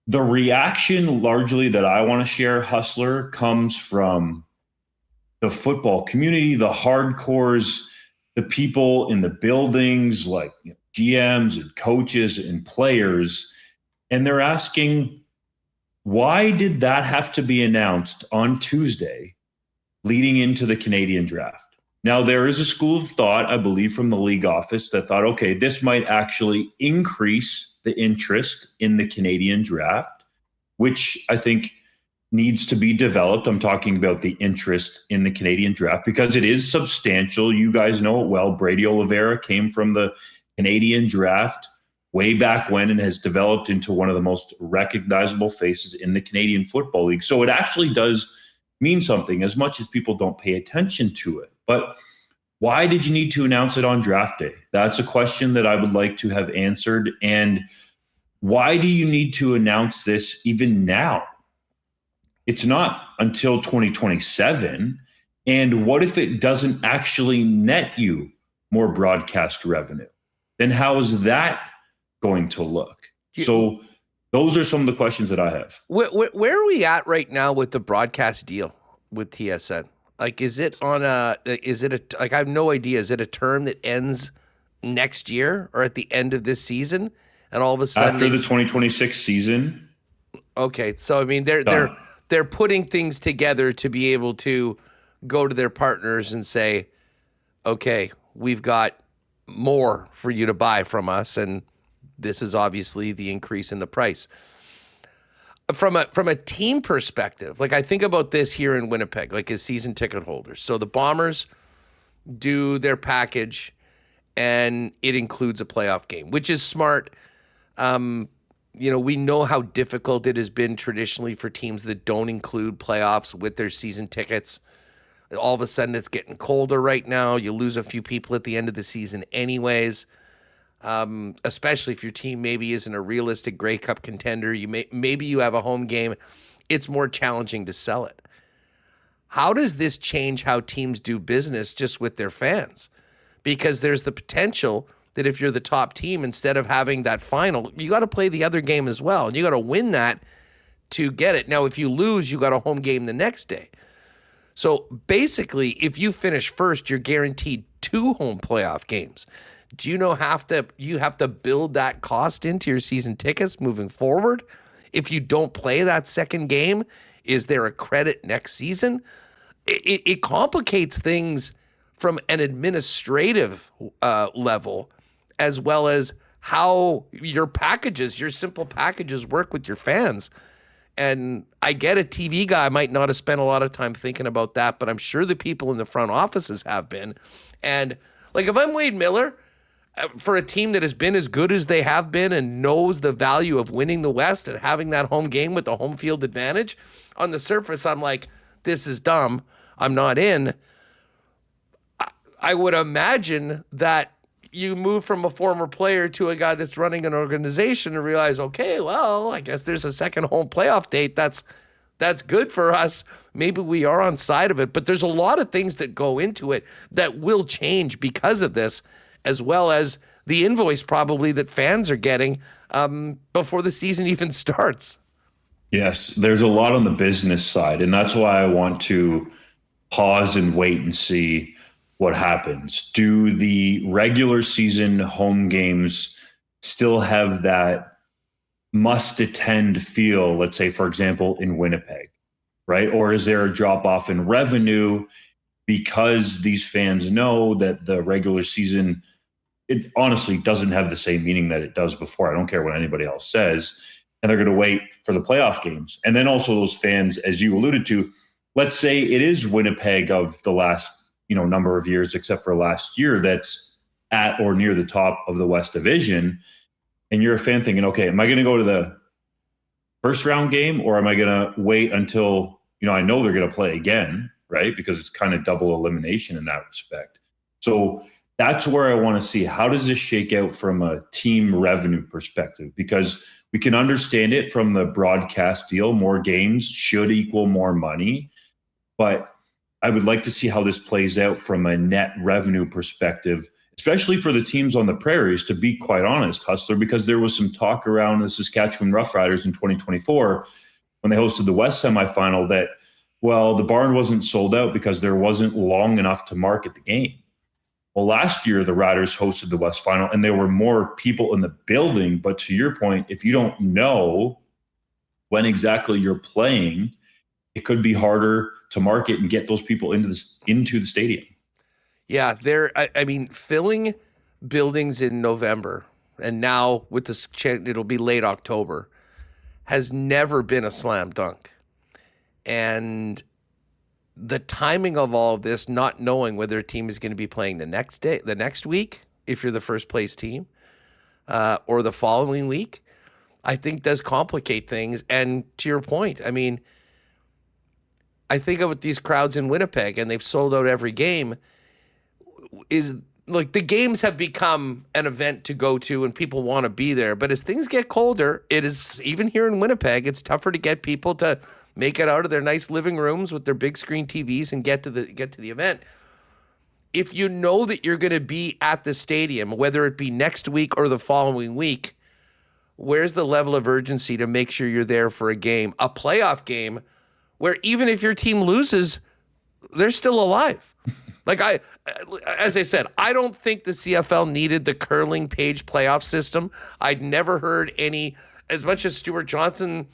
the reaction largely that I want to share, Hustler, comes from the football community, the hardcores, the people in the buildings, like GMs and coaches and players. And they're asking, why did that have to be announced on Tuesday leading into the Canadian draft? Now, there is a school of thought, I believe, from the league office that thought, okay, this might actually increase the interest in the Canadian draft, which I think needs to be developed. I'm talking about the interest in the Canadian draft because it is substantial. You guys know it well. Brady Oliveira came from the Canadian draft way back when and has developed into one of the most recognizable faces in the Canadian Football League. So it actually does mean something as much as people don't pay attention to it. But why did you need to announce it on draft day? That's a question that I would like to have answered. And why do you need to announce this even now? It's not until 2027. And what if it doesn't actually net you more broadcast revenue? Then how is that going to look? So those are some of the questions that I have. Where are we at right now with the broadcast deal with TSN? Like, is it I have no idea. Is it a term that ends next year or at the end of this season? And all of a sudden after the 2026 season. Okay. So, I mean, they're putting things together to be able to go to their partners and say, okay, we've got more for you to buy from us. And this is obviously the increase in the price. From a team perspective, like I think about this here in Winnipeg, like as season ticket holders. So the Bombers do their package and it includes a playoff game, which is smart. We know how difficult it has been traditionally for teams that don't include playoffs with their season tickets. All of a sudden it's getting colder right now. You lose a few people at the end of the season anyways. Especially if your team maybe isn't a realistic Grey Cup contender, maybe you have a home game, it's more challenging to sell it. How does this change how teams do business just with their fans? Because there's the potential that if you're the top team, instead of having that final, you got to play the other game as well, and you got to win that to get it. Now, if you lose, you got a home game the next day. So basically, if you finish first, you're guaranteed 2 home playoff games. Do you have to build that cost into your season tickets moving forward? If you don't play that second game, is there a credit next season? It complicates things from an administrative level, as well as how your simple packages work with your fans. And I get a TV guy might not have spent a lot of time thinking about that, but I'm sure the people in the front offices have been. And like if I'm Wade Miller, for a team that has been as good as they have been and knows the value of winning the West and having that home game with the home field advantage, on the surface, I'm like, this is dumb. I'm not in. I would imagine that you move from a former player to a guy that's running an organization and realize, okay, well, I guess there's a second home playoff date. That's good for us. Maybe we are on side of it, but there's a lot of things that go into it that will change because of this, as well as the invoice probably that fans are getting before the season even starts. Yes, there's a lot on the business side, and that's why I want to pause and wait and see what happens. Do the regular season home games still have that must-attend feel, let's say, for example, in Winnipeg, right? Or is there a drop-off in revenue because these fans know that the regular season, it honestly doesn't have the same meaning that it does before. I don't care what anybody else says. And they're going to wait for the playoff games. And then also those fans, as you alluded to, let's say it is Winnipeg of the last, number of years, except for last year, that's at or near the top of the West Division. And you're a fan thinking, okay, am I going to go to the first round game, or am I going to wait until, I know they're going to play again, right? Because it's kind of double elimination in that respect. So that's where I want to see, how does this shake out from a team revenue perspective? Because we can understand it from the broadcast deal. More games should equal more money. But I would like to see how this plays out from a net revenue perspective, especially for the teams on the prairies, to be quite honest, Hustler, because there was some talk around the Saskatchewan Roughriders in 2024 when they hosted the West semifinal that, well, the barn wasn't sold out because there wasn't long enough to market the game. Well, last year, the Riders hosted the West final, and there were more people in the building. But to your point, if you don't know when exactly you're playing, it could be harder to market and get those people into the stadium. Yeah, filling buildings in November, and now with this, it'll be late October, has never been a slam dunk. And the timing of all of this, not knowing whether a team is going to be playing the next week, if you're the first place team, or the following week, I think does complicate things. And to your point, I think of these crowds in Winnipeg, and they've sold out every game. Is like the games have become an event to go to, and people want to be there. But as things get colder, it is, even here in Winnipeg, it's tougher to get people to make it out of their nice living rooms with their big screen TVs and get to the event. If you know that you're going to be at the stadium, whether it be next week or the following week, where's the level of urgency to make sure you're there for a game, a playoff game, where even if your team loses, they're still alive? As I said, I don't think the CFL needed the curling page playoff system. I'd never heard as much as Stuart Johnson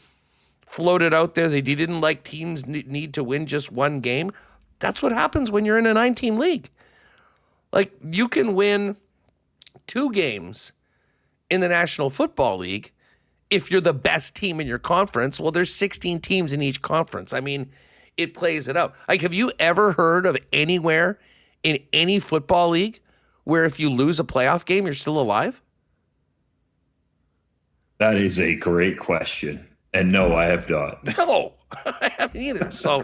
floated out there that he didn't like teams need to win just one game. That's what happens when you're in a 9-team league. You can win 2 games in the National Football League if you're the best team in your conference. Well, there's 16 teams in each conference. It plays it out. Have you ever heard of anywhere in any football league where if you lose a playoff game, you're still alive? That is a great question. And no, I have not. No, I haven't either. So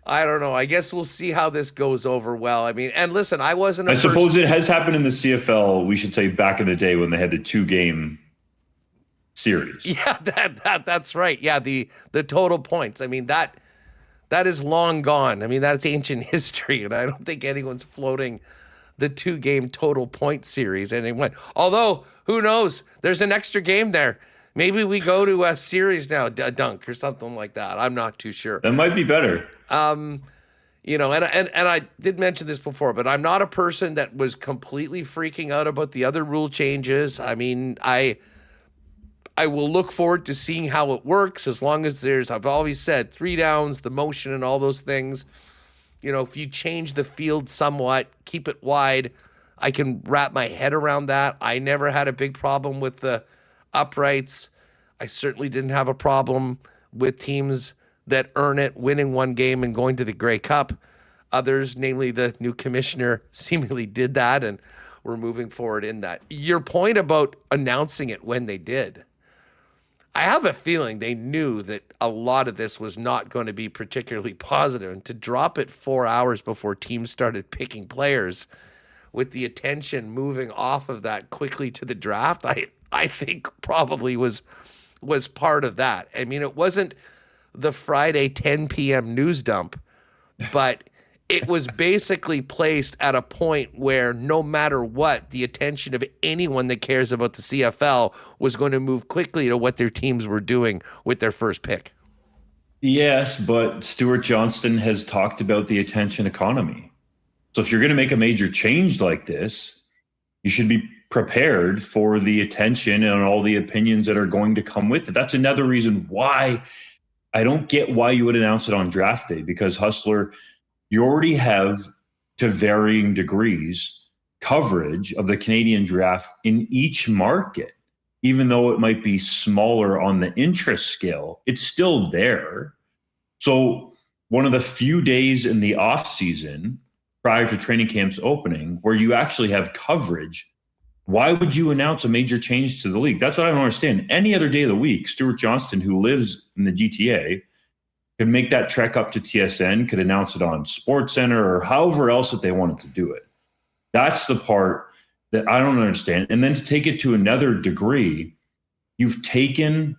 I don't know. I guess we'll see how this goes over well. And listen, I suppose it has happened in the CFL, we should say, back in the day when they had the 2-game series. Yeah, that's right. Yeah, the total points. That is long gone. That's ancient history, and I don't think anyone's floating the 2-game total point series anymore. Although, who knows? There's an extra game there. Maybe we go to a series now, a dunk or something like that. I'm not too sure. That might be better. And I did mention this before, but I'm not a person that was completely freaking out about the other rule changes. I will look forward to seeing how it works, as long as I've always said, 3 downs, the motion and all those things. If you change the field somewhat, keep it wide, I can wrap my head around that. I never had a big problem with the uprights. I certainly didn't have a problem with teams that earn it winning one game and going to the Grey Cup. Others, namely the new commissioner, seemingly did that, and we're moving forward in that. Your point about announcing it when they did, I have a feeling they knew that a lot of this was not going to be particularly positive, and to drop it 4 hours before teams started picking players, with the attention moving off of that quickly to the draft, I think probably was part of that. It wasn't the Friday 10 p.m. news dump, but it was basically placed at a point where no matter what, the attention of anyone that cares about the CFL was going to move quickly to what their teams were doing with their first pick. Yes, but Stuart Johnston has talked about the attention economy. So if you're going to make a major change like this, you should be prepared for the attention and all the opinions that are going to come with it. That's another reason why I don't get why you would announce it on draft day, because Hustler, you already have, to varying degrees, coverage of the Canadian draft in each market. Even though it might be smaller on the interest scale, it's still there. So one of the few days in the off season prior to training camp's opening where you actually have coverage. Why would you announce a major change to the league? That's what I don't understand. Any other day of the week, Stuart Johnston, who lives in the GTA, could make that trek up to TSN, could announce it on SportsCenter or however else that they wanted to do it. That's the part that I don't understand. And then to take it to another degree, you've taken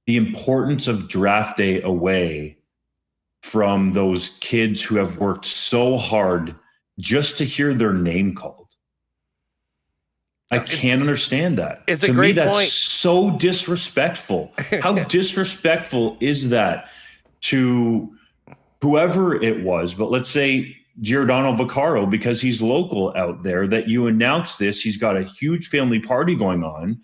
the importance of draft day away from those kids who have worked so hard just to hear their name called. I can't understand that. It's to a great me, that's point. so disrespectful. How disrespectful is that to whoever it was? But let's say Giordano Vaccaro, because he's local out there, that you announce this. He's got a huge family party going on.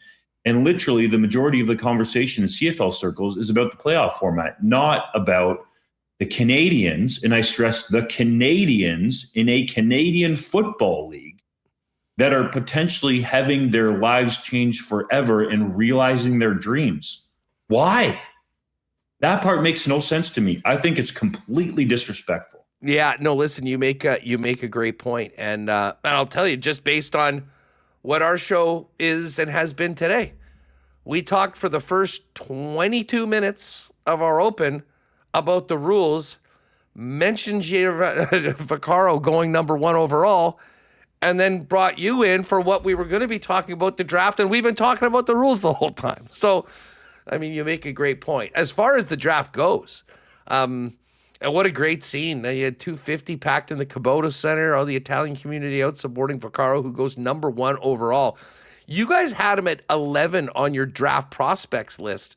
And literally the majority of the conversation in CFL circles is about the playoff format, not about the Canadians. And I stress the Canadians in a Canadian football league that are potentially having their lives changed forever and realizing their dreams. Why? That part makes no sense to me. I think it's completely disrespectful. Yeah, no, listen, you make a great point. And I'll tell you, just based on what our show is and has been today, we talked for the first 22 minutes of our open about the rules, mentioned Vaccaro going number 1 overall, and then brought you in for what we were going to be talking about, the draft, and we've been talking about the rules the whole time. So, I mean, you make a great point. As far as the draft goes, and what a great scene. You had 250 packed in the Kubota Center, all the Italian community out supporting Vaccaro, who goes number 1 overall. You guys had him at 11 on your draft prospects list,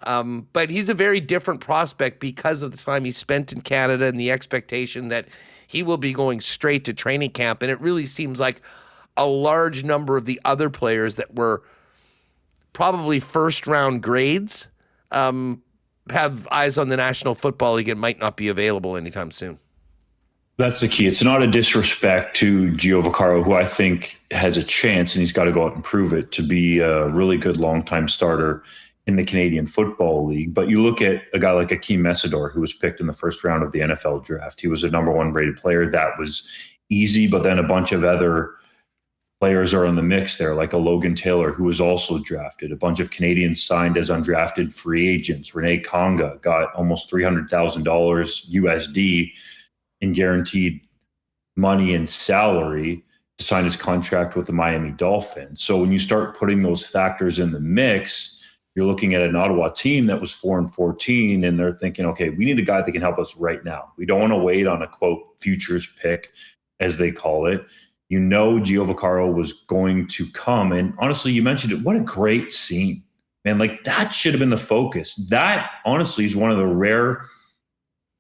but he's a very different prospect because of the time he spent in Canada and the expectation that he will be going straight to training camp. And it really seems like a large number of the other players that were probably first-round grades have eyes on the National Football League and might not be available anytime soon. That's the key. It's not a disrespect to Gio Vaccaro, who I think has a chance, and he's got to go out and prove it, to be a really good long-time starter in the Canadian Football League. But you look at a guy like Akeem Messidor, who was picked in the first round of the NFL draft. He was a number 1 rated player. That was easy, but then a bunch of other players are in the mix there, like a Logan Taylor, who was also drafted. A bunch of Canadians signed as undrafted free agents. Rene Conga got almost $300,000 USD in guaranteed money and salary to sign his contract with the Miami Dolphins. So when you start putting those factors in the mix, you're looking at an Ottawa team that was 4-14, and they're thinking, okay, we need a guy that can help us right now. We don't want to wait on a, quote, futures pick, as they call it. You know Gio Vaccaro was going to come. And honestly, you mentioned it. What a great scene. Man, like that should have been the focus. That, honestly, is one of the rare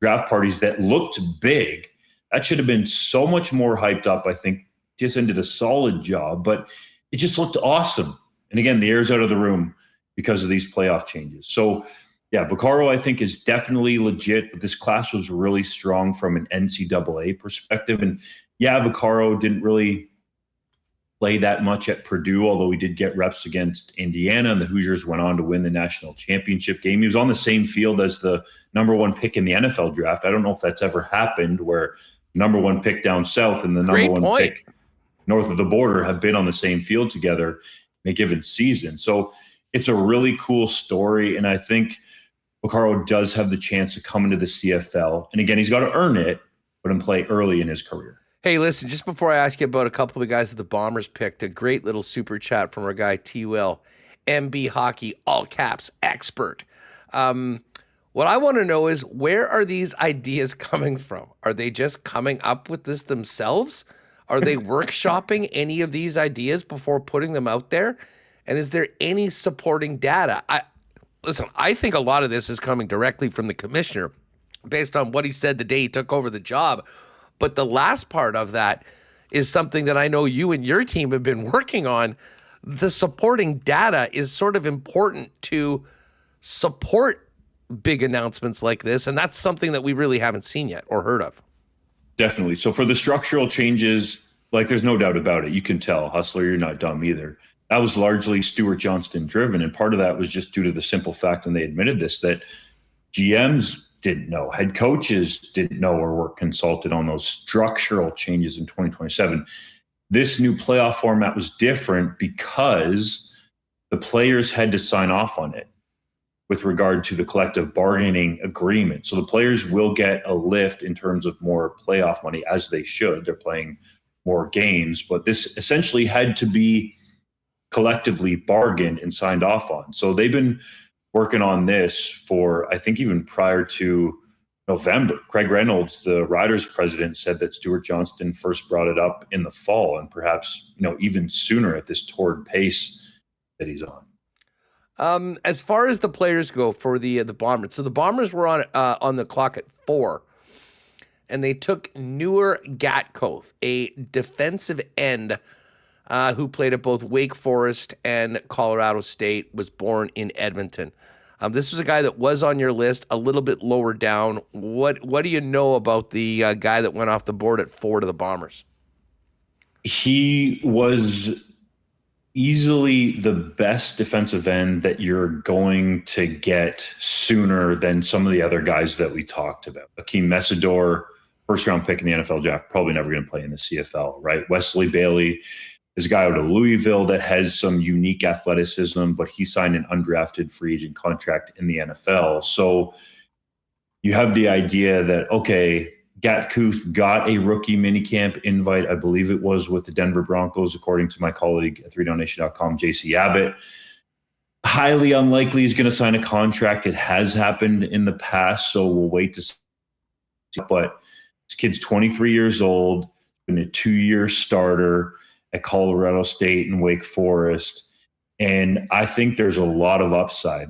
draft parties that looked big. That should have been so much more hyped up. I think TSN did a solid job, but it just looked awesome. And again, the air's out of the room because of these playoff changes. So, yeah, Vaccaro, I think, is definitely legit, but this class was really strong from an NCAA perspective. And, yeah, Vaccaro didn't really play that much at Purdue, although he did get reps against Indiana, and the Hoosiers went on to win the national championship game. He was on the same field as the number 1 pick in the NFL draft. I don't know if that's ever happened, where number 1 pick down south and the number 1 pick north of the border have been on the same field together in a given season. So it's a really cool story, and I think Vaccaro does have the chance to come into the CFL. And again, he's got to earn it, but and play early in his career. Hey, listen, just before I ask you about a couple of the guys that the Bombers picked, a great little super chat from our guy T-Will, MB Hockey, all caps, expert. What I want to know is, where are these ideas coming from? Are they just coming up with this themselves? Are they workshopping any of these ideas before putting them out there? And is there any supporting data? I think a lot of this is coming directly from the commissioner based on what he said the day he took over the job. But the last part of that is something that I know you and your team have been working on. The supporting data is sort of important to support big announcements like this. And that's something that we really haven't seen yet or heard of. Definitely. So for the structural changes, like there's no doubt about it. You can tell, Hustler, you're not dumb either. That was largely Stuart Johnston driven. And part of that was just due to the simple fact, and they admitted this, that GMs didn't know. Head coaches didn't know or were consulted on those structural changes in 2027. This new playoff format was different because the players had to sign off on it with regard to the collective bargaining agreement. So the players will get a lift in terms of more playoff money, as they should. They're playing more games, but this essentially had to be collectively bargained and signed off on. So they've been working on this for, I think, even prior to November. Craig Reynolds, the Riders president, said that Stuart Johnston first brought it up in the fall, and perhaps, even sooner at this torrid pace that he's on. As far as the players go for the Bombers, so the Bombers were on the clock at 4, and they took Newer Gatkoff, a defensive end who played at both Wake Forest and Colorado State, was born in Edmonton. This was a guy that was on your list a little bit lower down. What do you know about the guy that went off the board at 4 to the Bombers? He was easily the best defensive end that you're going to get sooner than some of the other guys that we talked about. Akeem Messidor, first-round pick in the NFL draft, probably never going to play in the CFL, right? Wesley Bailey is a guy out of Louisville that has some unique athleticism, but he signed an undrafted free agent contract in the NFL. So you have the idea that, okay, Gatkoff got a rookie minicamp invite, I believe it was with the Denver Broncos, according to my colleague at 3downnation.com, JC Abbott. Highly unlikely he's going to sign a contract. It has happened in the past, so we'll wait to see. But this kid's 23 years old, been a 2-year starter at Colorado State and Wake Forest. And I think there's a lot of upside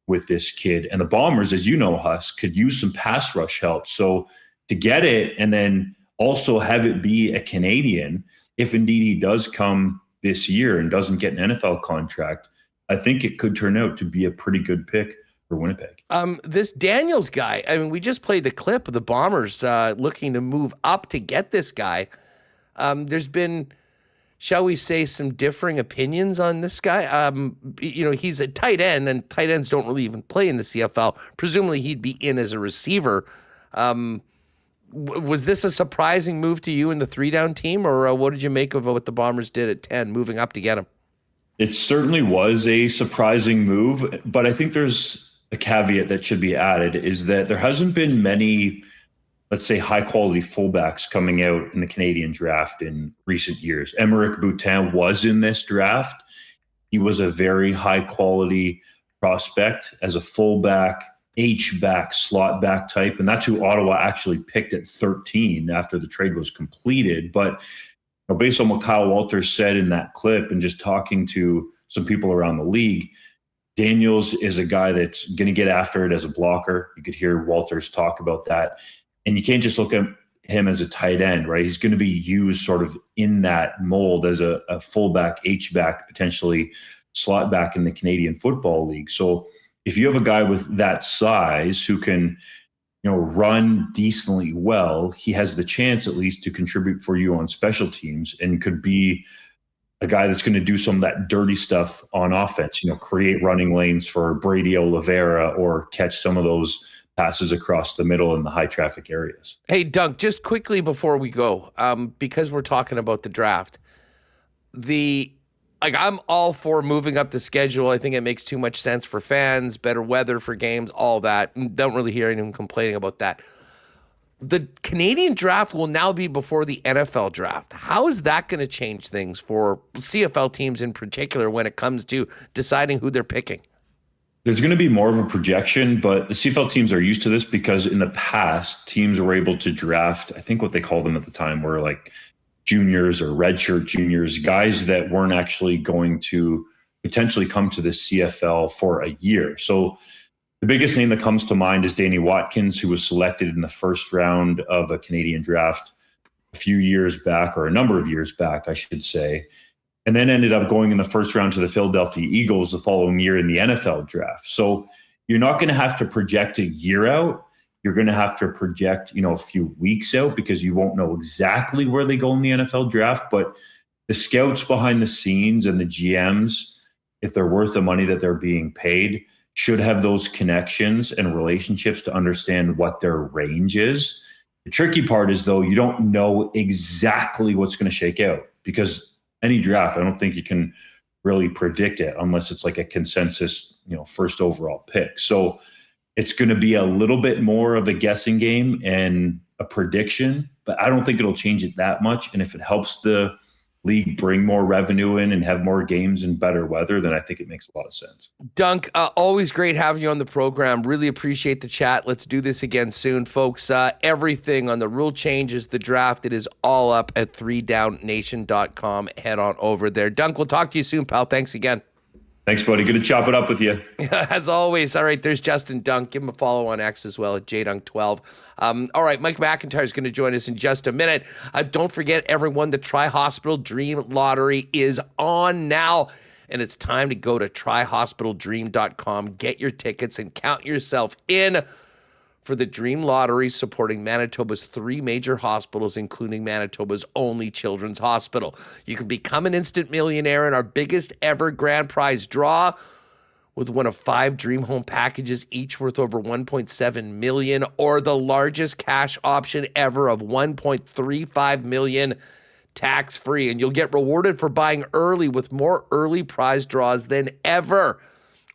with this kid. And the Bombers, as you know, Huss, could use some pass rush help. So to get it and then also have it be a Canadian, if indeed he does come this year and doesn't get an NFL contract, I think it could turn out to be a pretty good pick for Winnipeg. This Daniels guy, I mean, we just played the clip of the Bombers looking to move up to get this guy. There's been, shall we say, some differing opinions on this guy. He's a tight end, and tight ends don't really even play in the CFL. Presumably he'd be in as a receiver. Was this a surprising move to you in the 3-down team, or what did you make of what the Bombers did at 10, moving up to get him? It certainly was a surprising move, but I think there's a caveat that should be added, is that there hasn't been many, let's say, high-quality fullbacks coming out in the Canadian draft in recent years. Emerick Boutin was in this draft. He was a very high-quality prospect as a fullback, H-back, slot-back type, and that's who Ottawa actually picked at 13 after the trade was completed. But based on what Kyle Walters said in that clip and just talking to some people around the league, Daniels is a guy that's going to get after it as a blocker. You could hear Walters talk about that. And you can't just look at him as a tight end, right? He's going to be used sort of in that mold as a fullback, H-back, potentially slot back in the Canadian Football League. So if you have a guy with that size who can, run decently well, he has the chance at least to contribute for you on special teams and could be a guy that's going to do some of that dirty stuff on offense, create running lanes for Brady Oliveira or catch some of those passes across the middle in the high traffic areas. Hey, Doug, just quickly before we go, because we're talking about the draft, I'm all for moving up the schedule. I think it makes too much sense for fans, better weather for games, all that. Don't really hear anyone complaining about that. The Canadian draft will now be before the NFL draft. How is that going to change things for CFL teams in particular when it comes to deciding who they're picking? There's going to be more of a projection, but the CFL teams are used to this because in the past, teams were able to draft, I think what they called them at the time were like juniors or redshirt juniors, guys that weren't actually going to potentially come to the CFL for a year. So the biggest name that comes to mind is Danny Watkins, who was selected in the first round of a Canadian draft a few years back, or a number of years back, I should say, and then ended up going in the first round to the Philadelphia Eagles the following year in the NFL draft. So you're not going to have to project a year out. You're going to have to project, a few weeks out because you won't know exactly where they go in the NFL draft. But the scouts behind the scenes and the GMs, if they're worth the money that they're being paid, should have those connections and relationships to understand what their range is. The tricky part is, though, you don't know exactly what's going to shake out, because any draft, I don't think you can really predict it unless it's like a consensus, first overall pick. So it's going to be a little bit more of a guessing game and a prediction, but I don't think it'll change it that much. And if it helps the league bring more revenue in and have more games in better weather, then I think it makes a lot of sense. Dunk, always great having you on the program. Really appreciate the chat. Let's do this again soon, folks. Everything on the rule changes, the draft, it is all up at 3downnation.com. Head on over there. Dunk, we'll talk to you soon, pal. Thanks again. Thanks, buddy. Good to chop it up with you. As always. All right, there's Justin Dunk. Give him a follow on X as well at JDunk12. All right, Mike McIntyre is going to join us in just a minute. Don't forget, everyone, the Tri-Hospital Dream Lottery is on now, and it's time to go to tryhospitaldream.com, get your tickets, and count yourself in for the Dream Lottery, supporting Manitoba's 3 major hospitals, including Manitoba's only children's hospital. You can become an instant millionaire in our biggest ever grand prize draw with one of 5 Dream Home packages, each worth over $1.7 million, or the largest cash option ever of $1.35 million tax-free. And you'll get rewarded for buying early with more early prize draws than ever.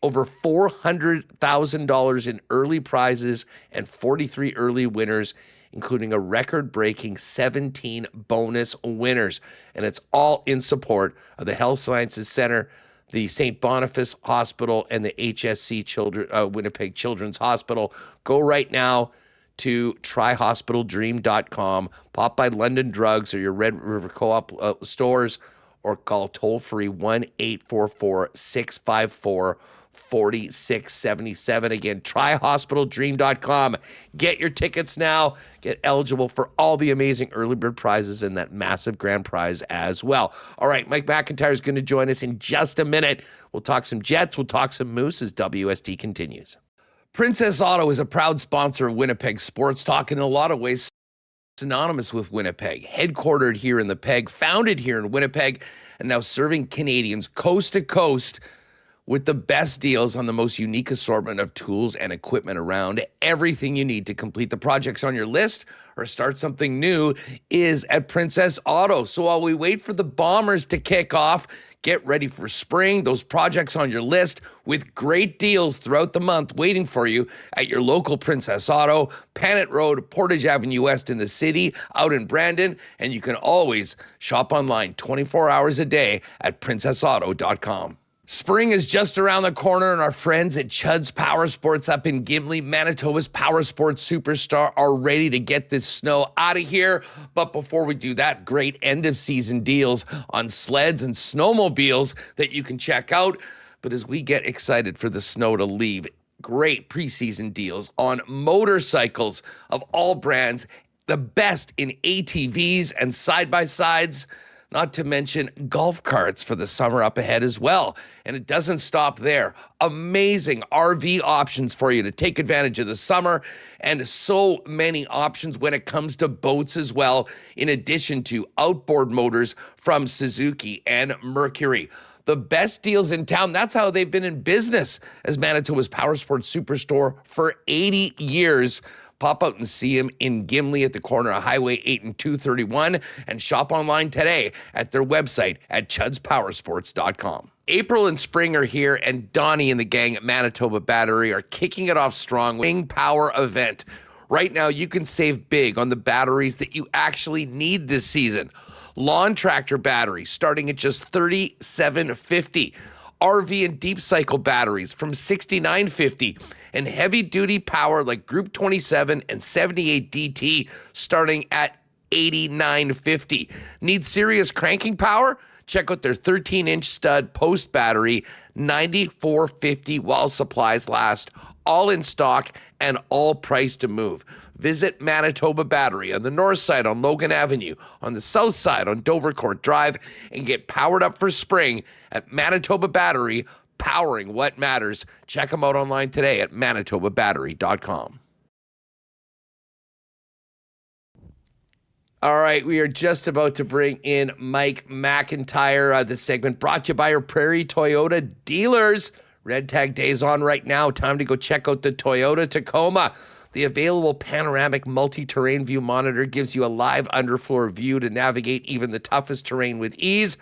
Over $400,000 in early prizes and 43 early winners, including a record-breaking 17 bonus winners. And it's all in support of the Health Sciences Center, the St. Boniface Hospital, and the HSC Winnipeg Children's Hospital. Go right now to tryhospitaldream.com. Pop by London Drugs or your Red River Co-op stores, or call toll-free 1-844-654-4677. Again, tryhospitaldream.com. Get your tickets now. Get eligible for all the amazing early bird prizes and that massive grand prize as well. All right, Mike McIntyre is going to join us in just a minute. We'll talk some Jets. We'll talk some Moose as WST continues. Princess Auto is a proud sponsor of Winnipeg Sports Talk, in a lot of ways synonymous with Winnipeg. Headquartered here in the Peg, founded here in Winnipeg, and now serving Canadians coast to coast with the best deals on the most unique assortment of tools and equipment around. Everything you need to complete the projects on your list or start something new is at Princess Auto. So while we wait for the Bombers to kick off, get ready for spring. Those projects on your list with great deals throughout the month waiting for you at your local Princess Auto, Panet Road, Portage Avenue West in the city, out in Brandon. And you can always shop online 24 hours a day at princessauto.com. Spring is just around the corner, and our friends at Chud's Power Sports up in Gimli, Manitoba's power sports superstar, are ready to get this snow out of here. But before we do that, great end-of-season deals on sleds and snowmobiles that you can check out. But as we get excited for the snow to leave, great preseason deals on motorcycles of all brands, the best in ATVs and side-by-sides, not to mention golf carts for the summer up ahead as well. And it doesn't stop there. Amazing RV options for you to take advantage of the summer, and so many options when it comes to boats as well, in addition to outboard motors from Suzuki and Mercury. The best deals in town. That's how they've been in business as Manitoba's power sports superstore for 80 years. Pop out and see him in Gimli at the corner of Highway 8 and 231, and shop online today at their website at chudspowersports.com. April and spring are here, and Donnie and the gang at Manitoba Battery are kicking it off strong with a power event. Right now, you can save big on the batteries that you actually need this season. Lawn tractor batteries starting at just $37.50. RV and deep cycle batteries from $69.50, and heavy duty power like Group 27 and 78 DT starting at $89.50. Need serious cranking power? Check out their 13-inch stud post battery, $94.50 while supplies last. All in stock and all priced to move. Visit Manitoba Battery on the north side on Logan Avenue, on the south side on Dovercourt Drive, and get powered up for spring at Manitoba Battery, powering what matters. Check them out online today at manitobabattery.com. All right, we are just about to bring in Mike McIntyre. This segment brought to you by our Prairie Toyota dealers. Red Tag Day's on right now. Time to go check out the Toyota Tacoma. The available panoramic multi-terrain view monitor gives you a live underfloor view to navigate even the toughest terrain with ease.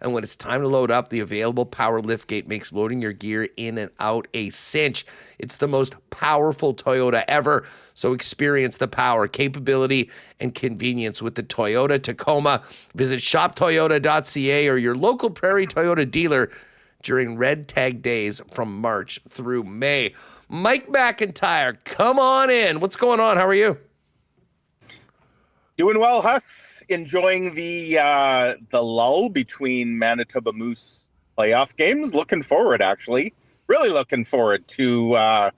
And when it's time to load up, the available power liftgate makes loading your gear in and out a cinch. It's the most powerful Toyota ever. So experience the power, capability, and convenience with the Toyota Tacoma. Visit shoptoyota.ca or your local Prairie Toyota dealer during Red Tag Days from March through May. Mike McIntyre, come on in. What's going on? How are you? Doing well, Huss. Enjoying the lull between Manitoba Moose playoff games. Looking forward, actually. Really looking forward to the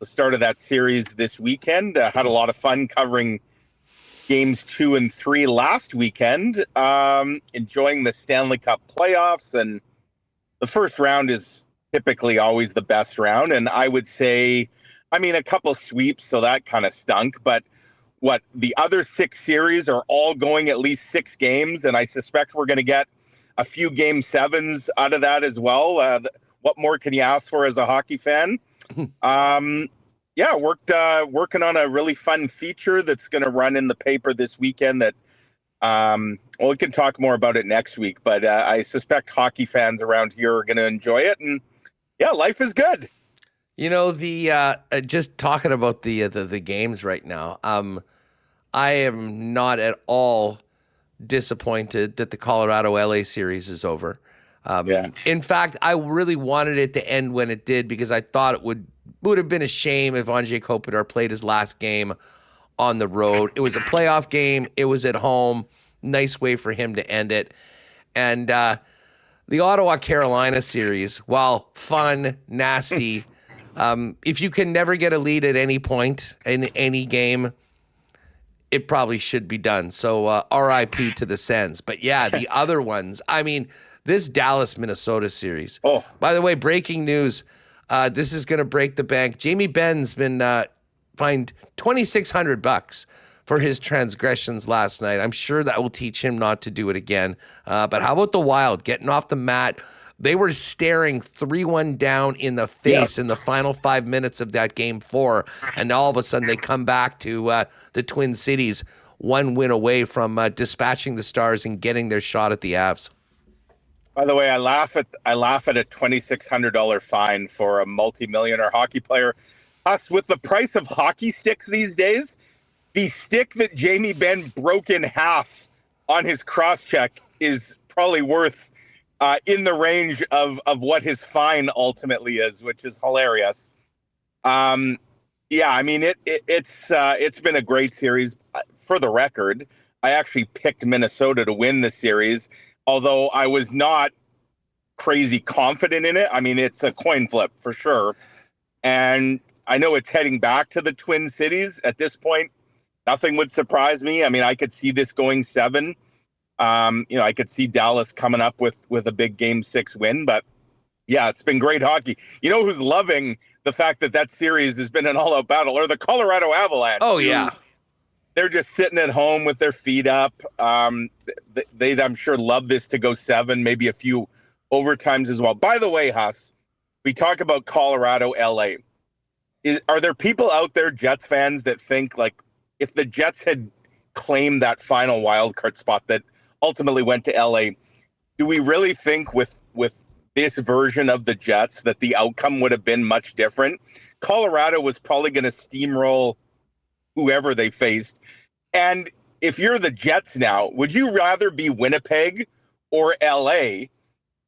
start of that series this weekend. Had a lot of fun covering games 2 and 3 last weekend. Enjoying the Stanley Cup playoffs, and the first round is typically always the best round. And I would say, a couple sweeps, so that kind of stunk. But the other 6 series are all going at least 6 games. And I suspect we're going to get a few game 7s out of that as well. What more can you ask for as a hockey fan? Working on a really fun feature that's going to run in the paper this weekend that, we can talk more about it next week, but I suspect hockey fans around here are going to enjoy it. And yeah, life is good. Just talking about the games right now, I am not at all disappointed that the Colorado LA series is over. In fact, I really wanted it to end when it did, because I thought it would have been a shame if Anze Kopitar played his last game on the road. It was a playoff game. It was at home. Nice way for him to end it. And the Ottawa-Carolina series, while fun, nasty, if you can never get a lead at any point in any game, it probably should be done. So RIP to the Sens. But yeah, the other ones, this Dallas-Minnesota series. Oh, by the way, breaking news. This is going to break the bank. Jamie Benn's been fined $2,600 for his transgressions last night. I'm sure that will teach him not to do it again. But how about the Wild getting off the mat? They were staring 3-1 down in the face in the final 5 minutes of that game 4. And all of a sudden they come back to the Twin Cities, 1 win away from dispatching the Stars and getting their shot at the Avs. By the way, I laugh at a $2,600 fine for a multimillionaire hockey player. Us, with the price of hockey sticks these days, the stick that Jamie Benn broke in half on his cross-check is probably worth in the range of what his fine ultimately is, which is hilarious. It's been a great series. For the record, I actually picked Minnesota to win the series, although I was not crazy confident in it. It's a coin flip for sure. And I know it's heading back to the Twin Cities at this point. Nothing would surprise me. I could see this going 7. I could see Dallas coming up with a big Game 6 win. But yeah, it's been great hockey. You know who's loving the fact that series has been an all-out battle? Or the Colorado Avalanche. Oh, yeah. They're just sitting at home with their feet up. They'd, I'm sure, love this to go 7, maybe a few overtimes as well. By the way, Huss, we talk about Colorado, LA. Are there people out there, Jets fans, that think, like, if the Jets had claimed that final wildcard spot that ultimately went to LA, do we really think with this version of the Jets that the outcome would have been much different? Colorado was probably going to steamroll whoever they faced. And if you're the Jets now, would you rather be Winnipeg or LA?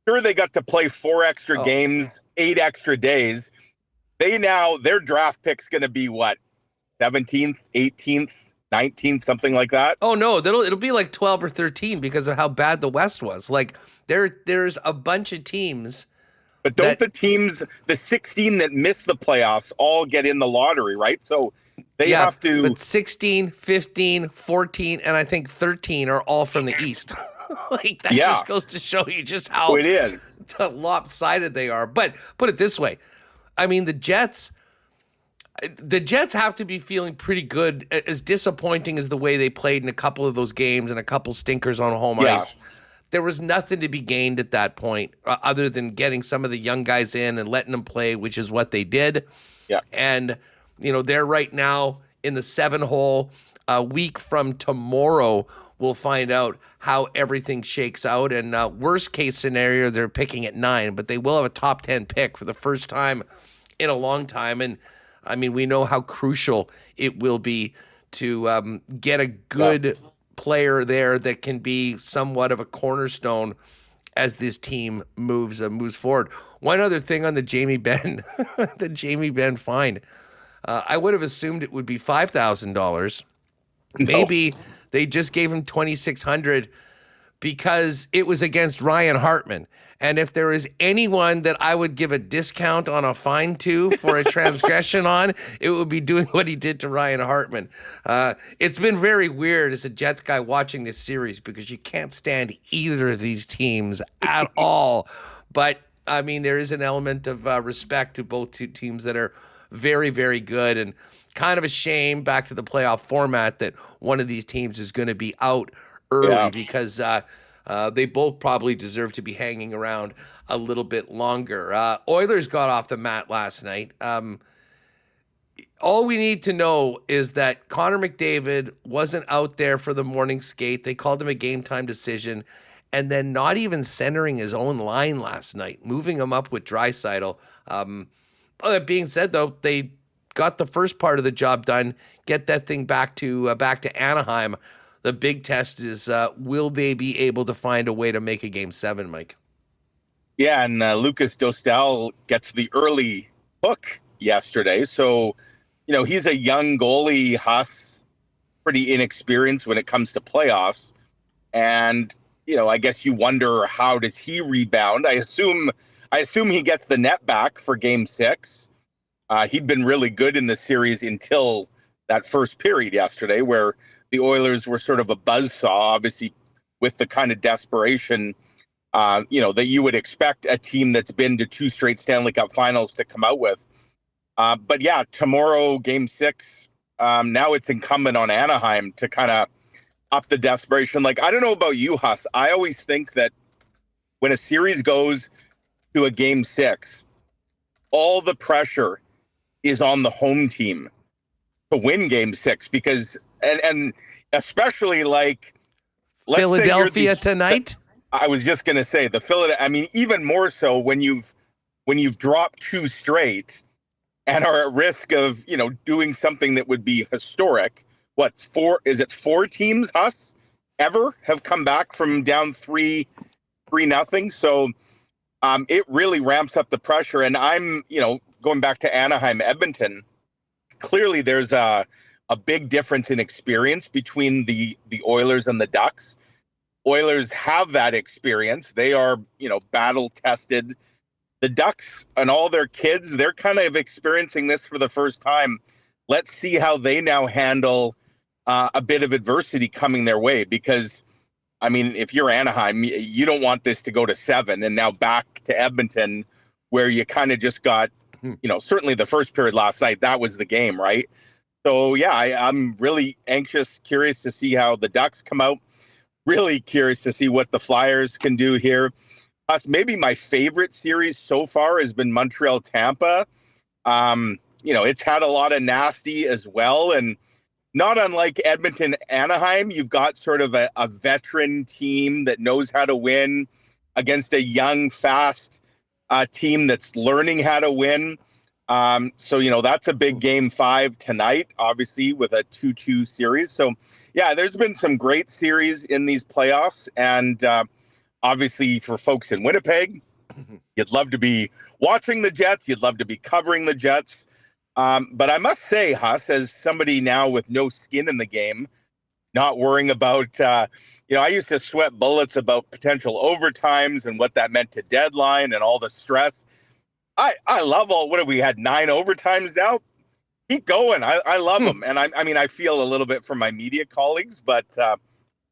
Sure, they got to play 4 extra games, 8 extra days. Their draft pick's going to be what? 17th, 18th, 19th, something like that? Oh, no, it'll be like 12 or 13 because of how bad the West was. Like, there's a bunch of teams. But don't the teams, the 16 that miss the playoffs, all get in the lottery, right? So they have to. But 16, 15, 14, and I think 13 are all from the East. Like, that just goes to show you just how it is lopsided they are. But put it this way. The Jets have to be feeling pretty good, as disappointing as the way they played in a couple of those games and a couple stinkers on home ice. there was nothing to be gained at that point other than getting some of the young guys in and letting them play, which is what they did. Yeah. And, they're right now in the 7-hole. A week from tomorrow, we'll find out how everything shakes out. And worst case scenario, they're picking at 9, but they will have a top 10 pick for the first time in a long time. And I mean, we know how crucial it will be to get a good player there that can be somewhat of a cornerstone as this team moves forward. One other thing on the Jamie Benn, the Jamie Benn fine. I would have assumed it would be $5,000. Maybe they just gave him $2,600 because it was against Ryan Hartman. And if there is anyone that I would give a discount on a fine to for a transgression on, it would be doing what he did to Ryan Hartman. It's been very weird as a Jets guy watching this series because you can't stand either of these teams at all. But, I mean, there is an element of respect to both two teams that are very, very good, and kind of a shame back to the playoff format that one of these teams is going to be out early because they both probably deserve to be hanging around a little bit longer. Oilers got off the mat last night. All we need to know is that Connor McDavid wasn't out there for the morning skate. They called him a game time decision, and then not even centering his own line last night, moving him up with Draisaitl. That being said, though, they got the first part of the job done. Get that thing back to Anaheim. The big test is, will they be able to find a way to make a Game 7, Mike? Yeah, and Lucas Dostal gets the early hook yesterday. So, he's a young goalie, Huss, pretty inexperienced when it comes to playoffs. And, I guess you wonder, how does he rebound? I assume he gets the net back for Game 6. He'd been really good in the series until that first period yesterday, where the Oilers were sort of a buzzsaw, obviously, with the kind of desperation, that you would expect a team that's been to 2 straight Stanley Cup finals to come out with. But yeah, tomorrow, Game 6, now it's incumbent on Anaheim to kind of up the desperation. Like, I don't know about you, Huss. I always think that when a series goes to a Game 6, all the pressure is on the home team to win Game 6 because, and especially like, let's Philadelphia tonight. I was just going to say the Philadelphia. I mean, even more so when you've dropped 2 straight and are at risk of doing something that would be historic. What, 4 teams, Huss, ever have come back from down 3-0? So it really ramps up the pressure. And I'm going back to Anaheim, Edmonton. Clearly, there's a big difference in experience between the Oilers and the Ducks. Oilers have that experience. They are, battle tested. The Ducks and all their kids, they're kind of experiencing this for the first time. Let's see how they now handle a bit of adversity coming their way. Because, I mean, if you're Anaheim, you don't want this to go to 7 and now back to Edmonton, where you kind of just got, certainly the first period last night, that was the game, right? So, yeah, I'm really anxious, curious to see how the Ducks come out. Really curious to see what the Flyers can do here. Maybe my favorite series so far has been Montreal-Tampa. It's had a lot of nasty as well. And not unlike Edmonton-Anaheim, you've got sort of a veteran team that knows how to win against a young, fast team that's learning how to win. So, that's a big Game 5 tonight, obviously, with a 2-2 series. So, yeah, there's been some great series in these playoffs. And obviously, for folks in Winnipeg, you'd love to be watching the Jets. You'd love to be covering the Jets. But I must say, Huss, as somebody now with no skin in the game, not worrying about, I used to sweat bullets about potential overtimes and what that meant to deadline and all the stress. I love what have we had, 9 overtimes now? Keep going. I love them. And I feel a little bit for my media colleagues, but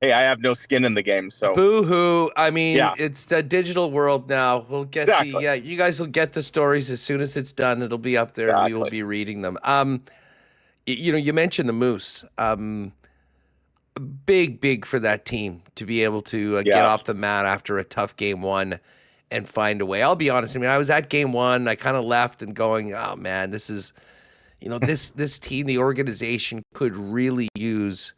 hey, I have no skin in the game. So boo-hoo. I mean, It's the digital world now. We'll get you guys will get the stories as soon as it's done. It'll be up there. And we will be reading them. You mentioned the Moose. big for that team to be able to get off the mat after a tough game one and find a way. I'll be honest. I mean, I was at game one. I kind of left and going, oh man, this is, this team, the organization could really use,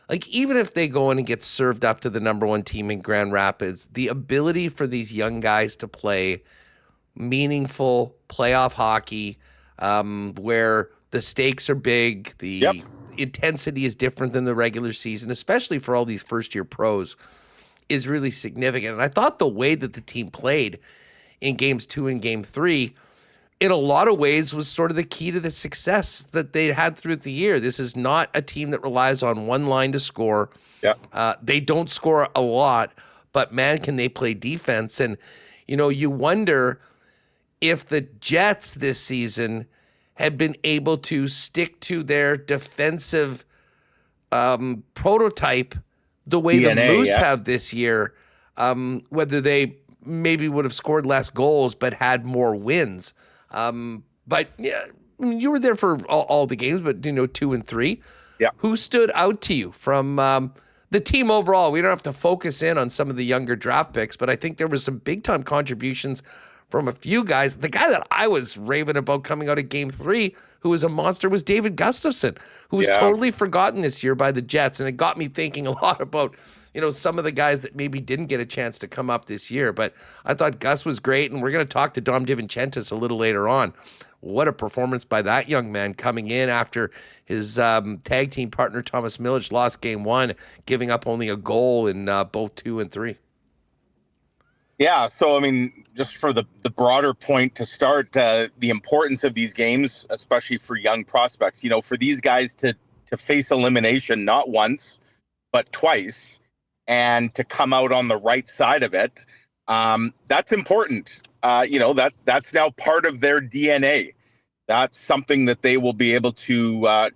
like, even if they go in and get served up to the number one team in Grand Rapids, the ability for these young guys to play meaningful playoff hockey, where the stakes are big, the intensity is different than the regular season, especially for all these first-year pros, is really significant. And I thought the way that the team played in games 2 and game 3, in a lot of ways, was sort of the key to the success that they had throughout the year. This is not a team that relies on one line to score. They don't score a lot, but man, can they play defense. And, you wonder if the Jets this season had been able to stick to their defensive prototype the way the Moose have this year, whether they maybe would have scored less goals but had more wins. But yeah, I mean, you were there for all the games, but 2 and 3. Yeah. Who stood out to you from the team overall? We don't have to focus in on some of the younger draft picks, but I think there was some big time contributions from a few guys. The guy that I was raving about coming out of game 3, who was a monster, was David Gustafsson, who was totally forgotten this year by the Jets. And it got me thinking a lot about, some of the guys that maybe didn't get a chance to come up this year. But I thought Gus was great. And we're going to talk to Dom DiVincentiis a little later on. What a performance by that young man coming in after his tag team partner, Thomas Milic, lost game 1, giving up only a goal in both 2 and 3. Yeah, so I mean, just for the broader point to start, the importance of these games, especially for young prospects, for these guys to face elimination not once, but twice, and to come out on the right side of it, that's important. That's now part of their DNA. That's something that they will be able to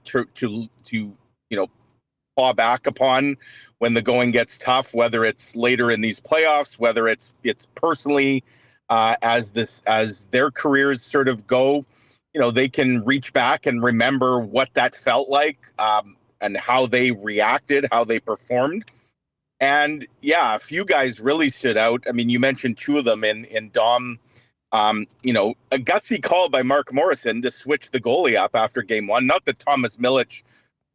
fall back upon when the going gets tough, whether it's later in these playoffs, whether it's personally as their careers sort of go, they can reach back and remember what that felt like, and how they reacted, how they performed. And yeah, a few guys really stood out. I mean, you mentioned 2 of them in Dom. A gutsy call by Mark Morrison to switch the goalie up after game 1. Not that Thomas Milic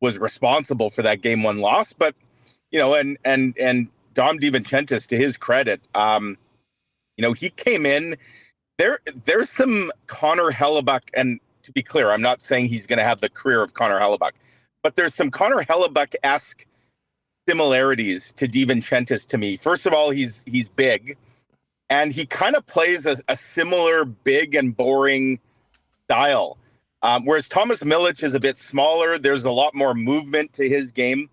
was responsible for that game 1 loss, but and Dom DiVincentiis, to his credit, he came in. There's some Connor Hellebuck, and to be clear, I'm not saying he's going to have the career of Connor Hellebuck, but there's some Connor Hellebuck-esque similarities to DiVincentiis to me. First of all, he's big, and he kind of plays a similar big and boring style. Whereas Thomas Milic is a bit smaller, there's a lot more movement to his game.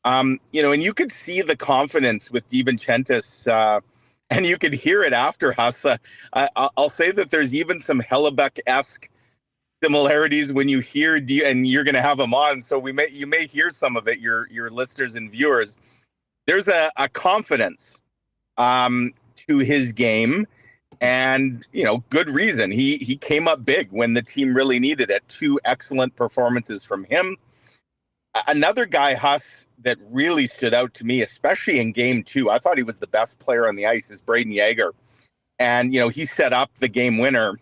And you could see the confidence with DiVincentiis, and you could hear it after us. I'll say that there's even some Hellebuck-esque similarities when you hear and you're going to have him on, so you may hear some of it, your listeners and viewers. There's a confidence to his game. And, good reason. He came up big when the team really needed it. 2 excellent performances from him. Another guy, Huss, that really stood out to me, especially in game 2, I thought he was the best player on the ice, is Braden Yager. And, he set up the game winner.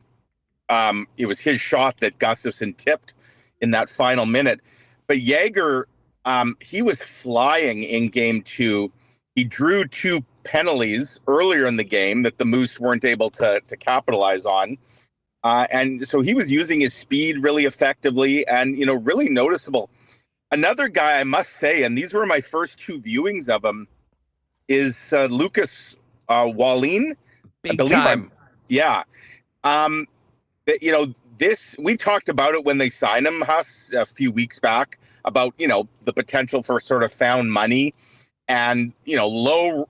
It was his shot that Gustafsson tipped in that final minute. But Yager, he was flying in game 2. He drew 2 penalties earlier in the game that the Moose weren't able to capitalize on. And so he was using his speed really effectively and, really noticeable. Another guy I must say, and these were my first 2 viewings of him, is Lucas Wallin. Big time. We talked about it when they signed him, Huss, a few weeks back, about, the potential for sort of found money. And, low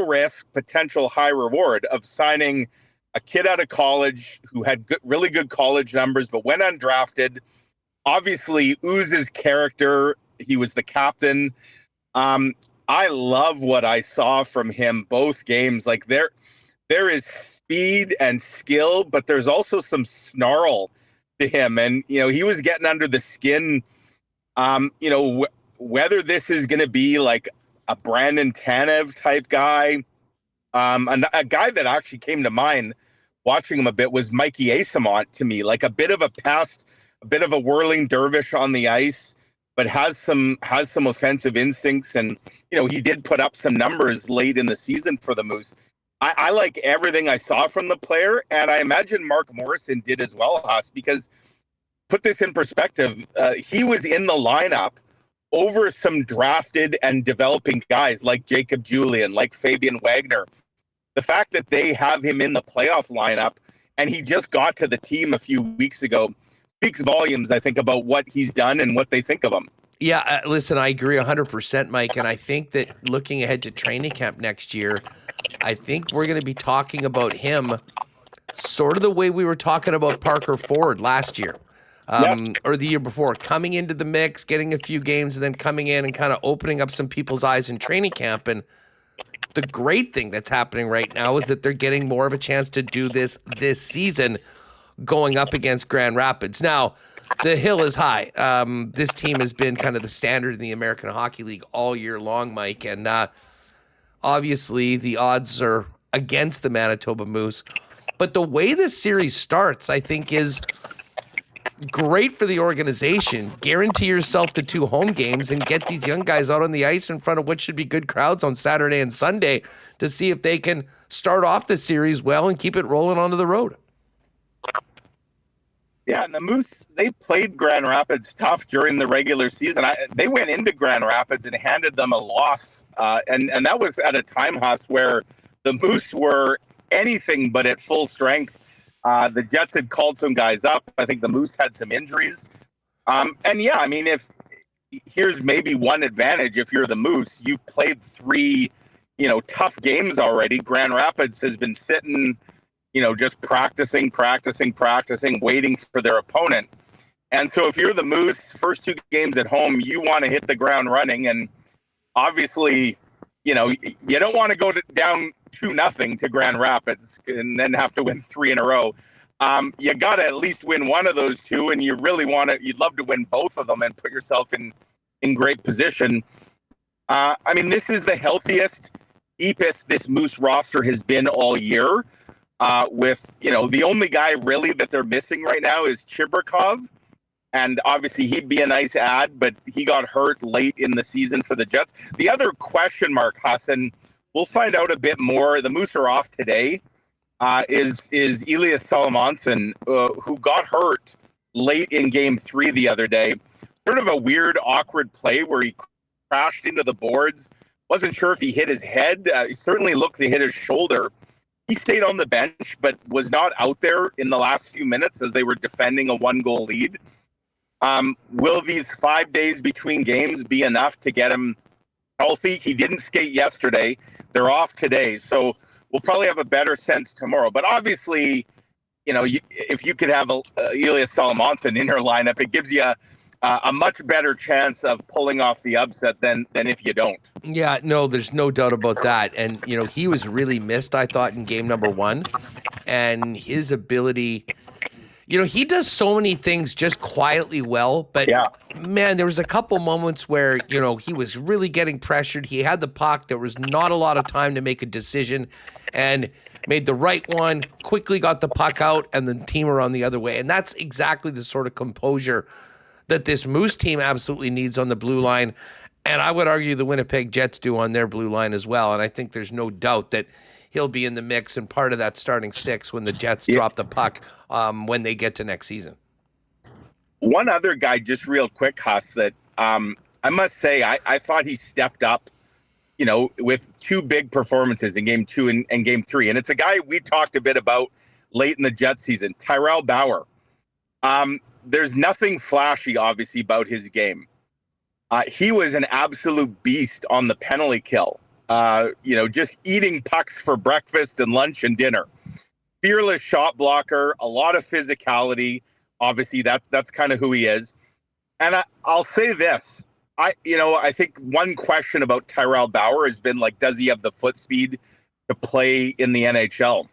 risk, potential high reward of signing a kid out of college who had really good college numbers, but went undrafted. Obviously, oozes character. He was the captain. I love what I saw from him both games. Like there is speed and skill, but there's also some snarl to him. And, he was getting under the skin, whether this is going to be like a Brandon Tanev type guy, a guy that actually came to mind watching him a bit was Mikey Asamont to me, like a bit of a pest, a bit of a whirling dervish on the ice, but has some offensive instincts. And, he did put up some numbers late in the season for the Moose. I like everything I saw from the player, and I imagine Mark Morrison did as well, Huss, because put this in perspective, he was in the lineup over some drafted and developing guys like Jacob Julian, like Fabian Wagner. The fact that they have him in the playoff lineup and he just got to the team a few weeks ago speaks volumes, I think, about what he's done and what they think of him. Yeah, listen, I agree 100%, Mike. And I think that looking ahead to training camp next year, I think we're going to be talking about him sort of the way we were talking about Parker Ford last year. Or the year before, coming into the mix, getting a few games, and then coming in and kind of opening up some people's eyes in training camp. And the great thing that's happening right now is that they're getting more of a chance to do this season going up against Grand Rapids. Now, the hill is high. This team has been kind of the standard in the American Hockey League all year long, Mike. And obviously, the odds are against the Manitoba Moose. But the way this series starts, I think, is great for the organization. Guarantee yourself the 2 home games and get these young guys out on the ice in front of what should be good crowds on Saturday and Sunday to see if they can start off the series well and keep it rolling onto the road. Yeah, and the Moose, they played Grand Rapids tough during the regular season. They went into Grand Rapids and handed them a loss. And that was at a time, Huss, where the Moose were anything but at full strength. The Jets had called some guys up. I think the Moose had some injuries. And yeah, I mean, here's maybe one advantage if you're the Moose. You've played 3, tough games already. Grand Rapids has been sitting, just practicing, waiting for their opponent. And so if you're the Moose, first 2 games at home, you want to hit the ground running. And obviously, you don't want to go down 2-0 to Grand Rapids and then have to win 3 in a row. You got to at least win one of those 2, and you really you'd love to win both of them and put yourself in great position. I mean, this is the healthiest, deepest this Moose roster has been all year. With, the only guy really that they're missing right now is Chibrikov. And obviously he'd be a nice add, but he got hurt late in the season for the Jets. The other question mark, Hassan, we'll find out a bit more. The Moose are off today. Is Elias Salomonsson, who got hurt late in Game 3 the other day. Sort of a weird, awkward play where he crashed into the boards. Wasn't sure if he hit his head. He certainly looked to hit his shoulder. He stayed on the bench, but was not out there in the last few minutes as they were defending a 1-goal lead. Will these 5 days between games be enough to get him healthy? He didn't skate yesterday. They're off today. So we'll probably have a better sense tomorrow. But obviously, if you could have Elias Salomonsson in your lineup, it gives you a much better chance of pulling off the upset than if you don't. Yeah, no, there's no doubt about that. And, he was really missed, I thought, in game number 1. And his ability, he does so many things just quietly well. But, man, there was a couple moments where, he was really getting pressured. He had the puck. There was not a lot of time to make a decision. And made the right one, quickly got the puck out, and the team are on the other way. And that's exactly the sort of composure that this Moose team absolutely needs on the blue line. And I would argue the Winnipeg Jets do on their blue line as well. And I think there's no doubt that he'll be in the mix and part of that starting 6 when the Jets drop the puck when they get to next season. One other guy, just real quick, Huss, that I must say I thought he stepped up, with 2 big performances in Game 2 and Game 3. And it's a guy we talked a bit about late in the Jets season, Tyrell Bauer. There's nothing flashy, obviously, about his game. He was an absolute beast on the penalty kill. Just eating pucks for breakfast and lunch and dinner. Fearless shot blocker, a lot of physicality. Obviously, that's kind of who he is. And I'll say this. I think one question about Tyrell Bauer has been, does he have the foot speed to play in the NHL?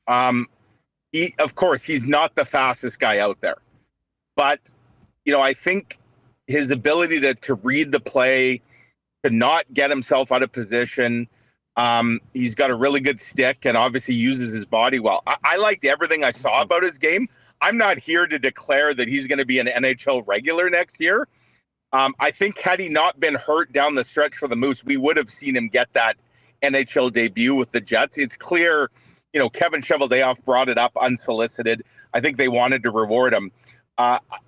Of course, he's not the fastest guy out there. But, I think his ability to read the play, to not get himself out of position. He's got a really good stick and obviously uses his body well. I liked everything I saw about his game. I'm not here to declare that he's going to be an NHL regular next year. I think had he not been hurt down the stretch for the Moose, we would have seen him get that NHL debut with the Jets. It's clear, Kevin Cheveldayoff brought it up unsolicited. I think they wanted to reward him.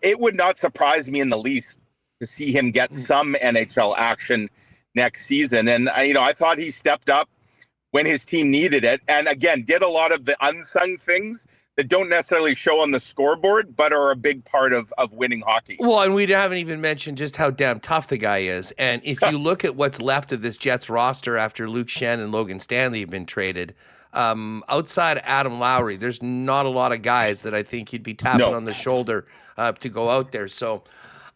It would not surprise me in the least to see him get some NHL action next season. And, I thought he stepped up when his team needed it. And again, did a lot of the unsung things that don't necessarily show on the scoreboard, but are a big part of winning hockey. Well, and we haven't even mentioned just how damn tough the guy is. And if you look at what's left of this Jets roster after Luke Schenn and Logan Stanley have been traded, outside Adam Lowry, there's not a lot of guys that I think you'd be tapping on the shoulder to go out there. So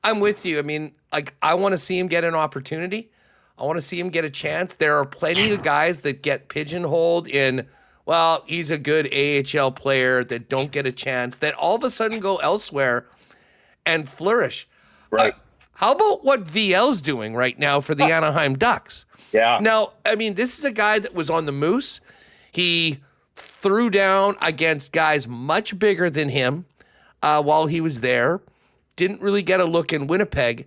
I'm with you. I mean, I want to see him get an opportunity. I want to see him get a chance. There are plenty of guys that get pigeonholed in, well, he's a good AHL player, that don't get a chance, that all of a sudden go elsewhere and flourish. Right. How about what VL's doing right now for the Anaheim Ducks? Yeah. Now, I mean, this is a guy that was on the Moose. He threw down against guys much bigger than him while he was there. Didn't really get a look in Winnipeg.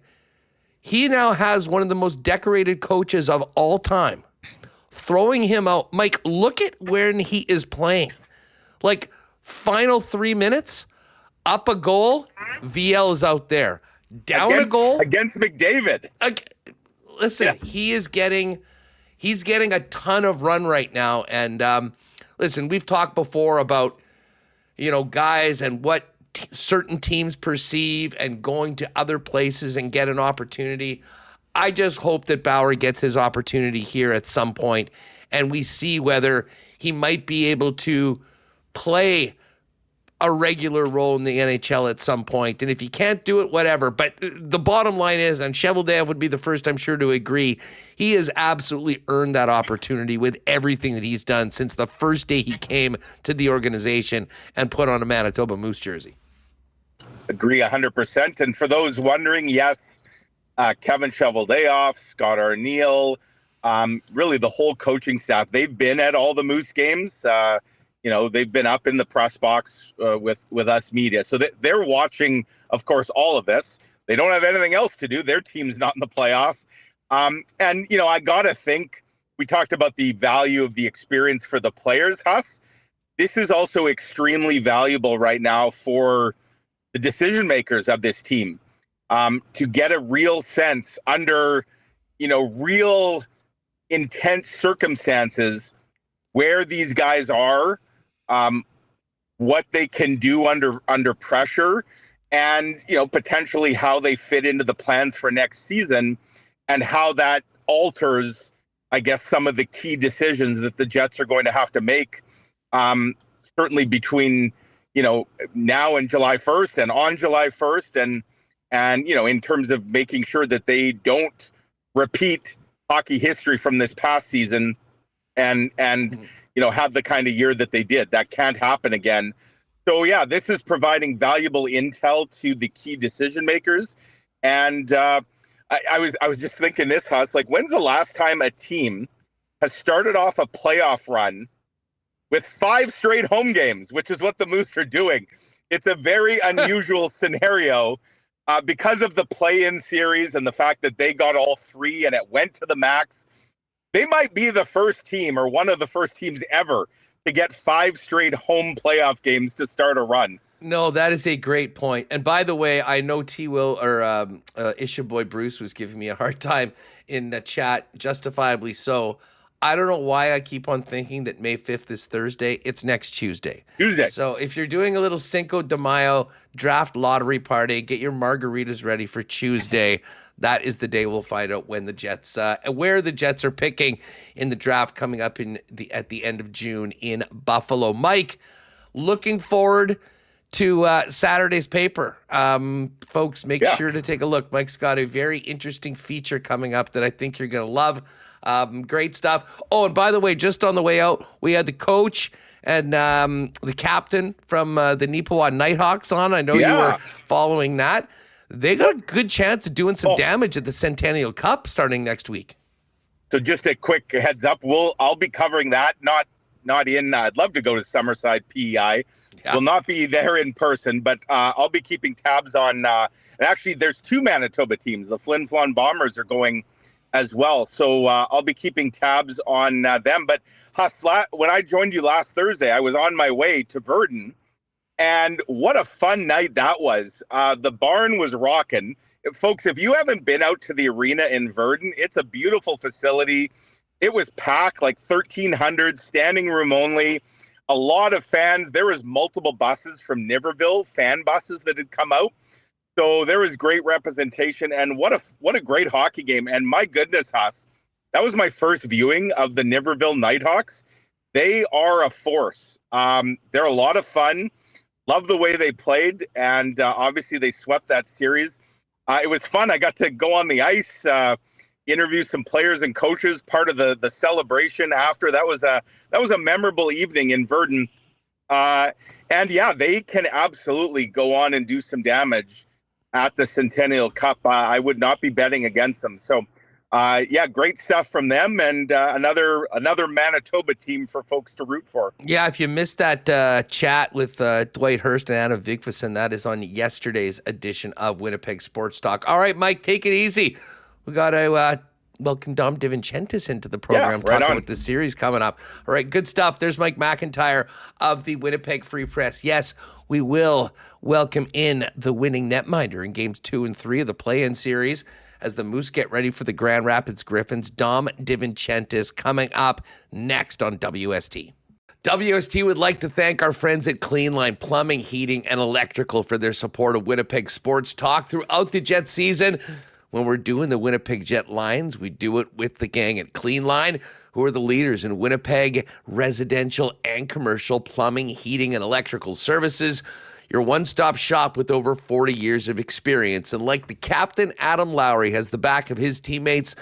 He now has one of the most decorated coaches of all time throwing him out. Mike, look at when he is playing. Final 3 minutes, up a goal, VL is out there. Down a goal. Against McDavid. Listen, he's getting a ton of run right now. And listen, we've talked before about, guys and what certain teams perceive and going to other places and get an opportunity. I just hope that Bauer gets his opportunity here at some point and we see whether he might be able to play a regular role in the NHL at some point. And if he can't do it, whatever. But the bottom line is, and Cheveldayoff would be the first, I'm sure, to agree, he has absolutely earned that opportunity with everything that he's done since the first day he came to the organization and put on a Manitoba Moose jersey. Agree 100%. And for those wondering, yes, Kevin Cheveldayoff, Scott Arniel, really the whole coaching staff, they've been at all the Moose games. They've been up in the press box with us media. So they're watching, of course, all of this. They don't have anything else to do. Their team's not in the playoffs. I got to think, we talked about the value of the experience for the players, Huss. This is also extremely valuable right now for the decision makers of this team, to get a real sense under, real intense circumstances where these guys are, what they can do under pressure, and potentially how they fit into the plans for next season, and how that alters, I guess, some of the key decisions that the Jets are going to have to make, certainly between now and July 1st and on July 1st, and in terms of making sure that they don't repeat hockey history from this past season and have the kind of year that they did. That can't happen again. So yeah, this is providing valuable intel to the key decision makers. And I was just thinking this, Huss, when's the last time a team has started off a playoff run with 5 straight home games, which is what the Moose are doing? It's a very unusual scenario because of the play-in series and the fact that they got all 3 and it went to the max. They might be the first team, or one of the first teams ever, to get 5 straight home playoff games to start a run. No, that is a great point. And by the way, I know T-Will or Issue Boy Bruce was giving me a hard time in the chat, justifiably so. I don't know why I keep on thinking that May 5th is Thursday. It's next Tuesday. So if you're doing a little Cinco de Mayo draft lottery party, get your margaritas ready for Tuesday. That is the day we'll find out when the Jets, where the Jets are picking in the draft coming up at the end of June in Buffalo. Mike, looking forward to Saturday's paper. Folks, make sure to take a look. Mike's got a very interesting feature coming up that I think you're going to love. Great stuff. Oh, and by the way, just on the way out, we had the coach and the captain from the Nippon Nighthawks on. I know you were following that. they got a good chance of doing some damage at the Centennial Cup starting next week. So just a quick heads up, I'll be covering that. Not in. I'd love to go to Summerside PEI. Yeah. Will not be there in person, but I'll be keeping tabs on. And actually, there's 2 Manitoba teams. The Flin Flon Bombers are going as well, so I'll be keeping tabs on them. But Huss, when I joined you last Thursday, I was on my way to Virden, and what a fun night that was. The barn was rocking. Folks, if you haven't been out to the arena in Virden, it's a beautiful facility. It was packed, like 1,300, standing room only. A lot of fans. There was multiple buses from Niverville, fan buses that had come out. So there was great representation, and what a great hockey game. And my goodness, Huss, that was my first viewing of the Niverville Nighthawks. They are a force. They're a lot of fun. Love the way they played, and obviously they swept that series. It was fun. I got to go on the ice, interview some players and coaches, part of the celebration after. That was a memorable evening in Virden. And yeah, they can absolutely go on and do some damage at the Centennial Cup. I would not be betting against them. So yeah, great stuff from them, and another Manitoba team for folks to root for. Yeah, if you missed that chat with Dwight Hurst and Anna Vigfuson, that is on yesterday's edition of Winnipeg Sports Talk. All right, Mike, take it easy. We got to welcome Dom DiVincentiis into the program, talking about the series coming up. All right, good stuff. There's Mike McIntyre of the Winnipeg Free Press. Yes, we will welcome in the winning netminder in games 2 and 3 of the play-in series as the Moose get ready for the Grand Rapids Griffins. Dom DiVincentiis coming up next on WST. WST would like to thank our friends at Cleanline Plumbing, Heating, and Electrical for their support of Winnipeg Sports Talk throughout the Jet season. When we're doing the Winnipeg Jet lines, we do it with the gang at Cleanline, who are the leaders in Winnipeg residential and commercial plumbing, heating, and electrical services. Your one-stop shop with over 40 years of experience. And like the captain, Adam Lowry, has the back of his teammates,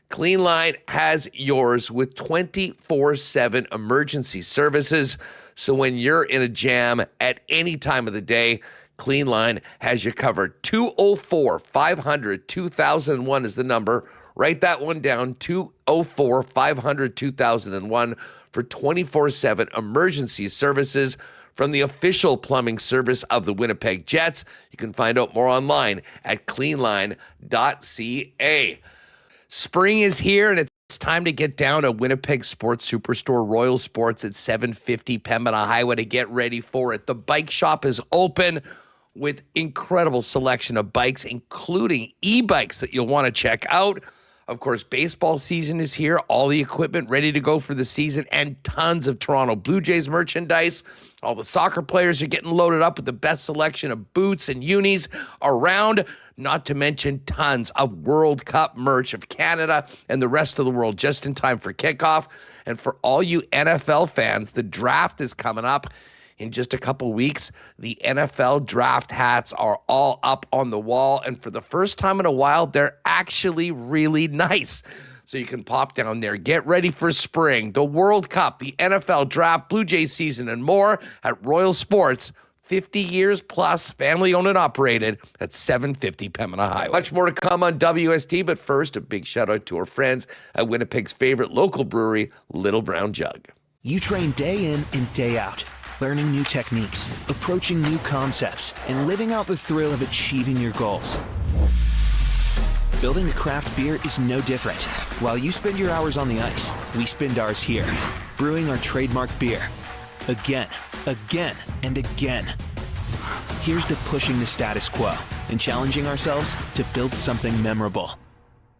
Cleanline has yours with 24/7 emergency services. So when you're in a jam at any time of the day, Cleanline has you covered. 204-500-2001 is the number. Write that one down, 204-500-2001 for 24/7 emergency services from the official plumbing service of the Winnipeg Jets. You can find out more online at cleanline.ca. Spring is here, and it's time to get down to Winnipeg Sports Superstore Royal Sports at 750 Pembina Highway to get ready for it. The bike shop is open with incredible selection of bikes, including e-bikes that you'll want to check out. Of course, baseball season is here, all the equipment ready to go for the season, and tons of Toronto Blue Jays merchandise. All the soccer players are getting loaded up with the best selection of boots and unis around, not to mention tons of World Cup merch of Canada and the rest of the world just in time for kickoff. And for all you NFL fans, the draft is coming up in just a couple weeks. The NFL draft hats are all up on the wall, and for the first time in a while, they're actually really nice. So you can pop down there, get ready for spring, the World Cup, the NFL draft, Blue Jays season, and more at Royal Sports. 50 years plus, family owned and operated at 750 Pembina Highway. Much more to come on WST, but first, a big shout out to our friends at Winnipeg's favorite local brewery, Little Brown Jug. You train day in and day out, learning new techniques, approaching new concepts, and living out the thrill of achieving your goals. Building a craft beer is no different. While you spend your hours on the ice, we spend ours here, brewing our trademark beer. Again, and again. Here's to pushing the status quo and challenging ourselves to build something memorable.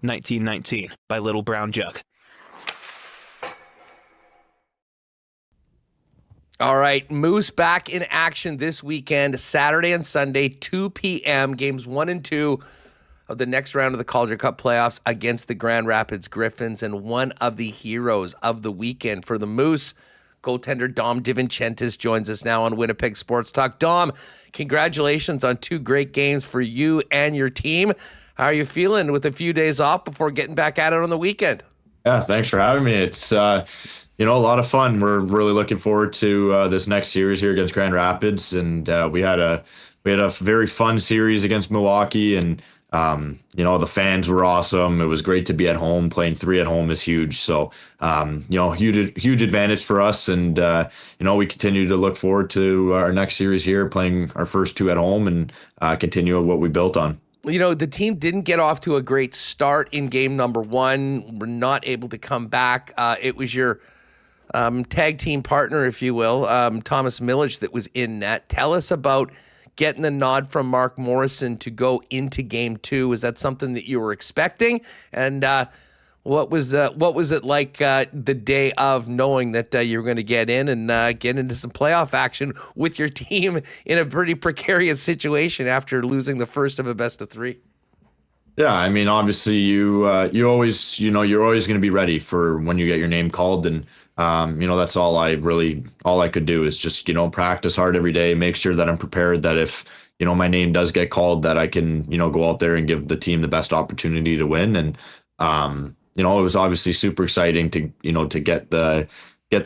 1919 by Little Brown Jug. All right, Moose back in action this weekend, Saturday and Sunday, 2 p.m., games 1 and 2 of the next round of the Calder Cup playoffs against the Grand Rapids Griffins, and one of the heroes of the weekend for the Moose, goaltender Dom DiVincentiis, joins us now on Winnipeg Sports Talk. Dom, congratulations on 2 great games for you and your team. How are you feeling with a few days off before getting back at it on the weekend? Yeah, thanks for having me. It's a lot of fun. We're really looking forward to this next series here against Grand Rapids, and we had a we had a very fun series against Milwaukee, and the fans were awesome. It was great to be at home. Playing 3 at home is huge. So, huge advantage for us. And, we continue to look forward to our next series here, playing our first 2 at home and continue what we built on. The team didn't get off to a great start in game number 1. We're not able to come back. It was your tag team partner, if you will, Thomas Milic, that was in net. Tell us about getting the nod from Mark Morrison to go into game 2. Was that something that you were expecting? And what was it like the day of knowing that you were going to get in and get into some playoff action with your team in a pretty precarious situation after losing the first of a best of 3? Yeah, I mean, obviously you're always going to be ready for when you get your name called, and that's all I could do is just practice hard every day, make sure that I'm prepared, that if my name does get called, that I can go out there and give the team the best opportunity to win. And it was obviously super exciting to get the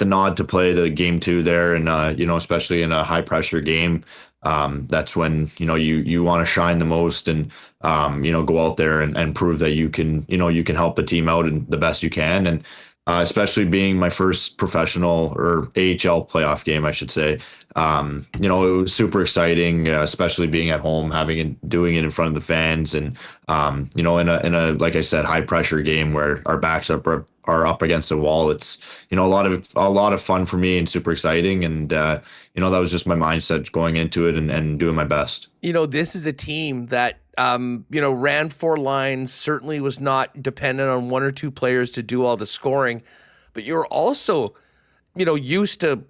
nod to play the game 2 there, and especially in a high pressure game. That's when you want to shine the most and go out there and prove that you can help the team out and the best you can. And especially being my first professional or AHL playoff game, I should say. It was super exciting, especially being at home, doing it in front of the fans, and in a like I said, high pressure game where our backs are up against the wall. It's a lot of fun for me and super exciting, and that was just my mindset going into it and doing my best. This is a team that ran 4 lines, certainly was not dependent on 1 or 2 players to do all the scoring, but you're also used to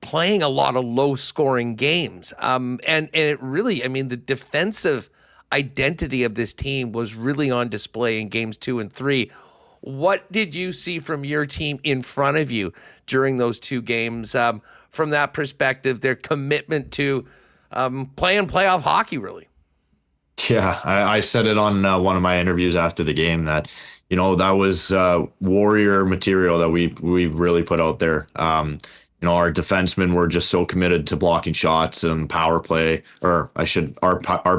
playing a lot of low scoring games, and it really, the defensive identity of this team was really on display in games 2 and 3. What did you see from your team in front of you during those 2 games? From that perspective, their commitment to playing playoff hockey, really. Yeah, I said it on one of my interviews after the game that, that was warrior material that we really put out there. Our defensemen were just so committed to blocking shots and power play, our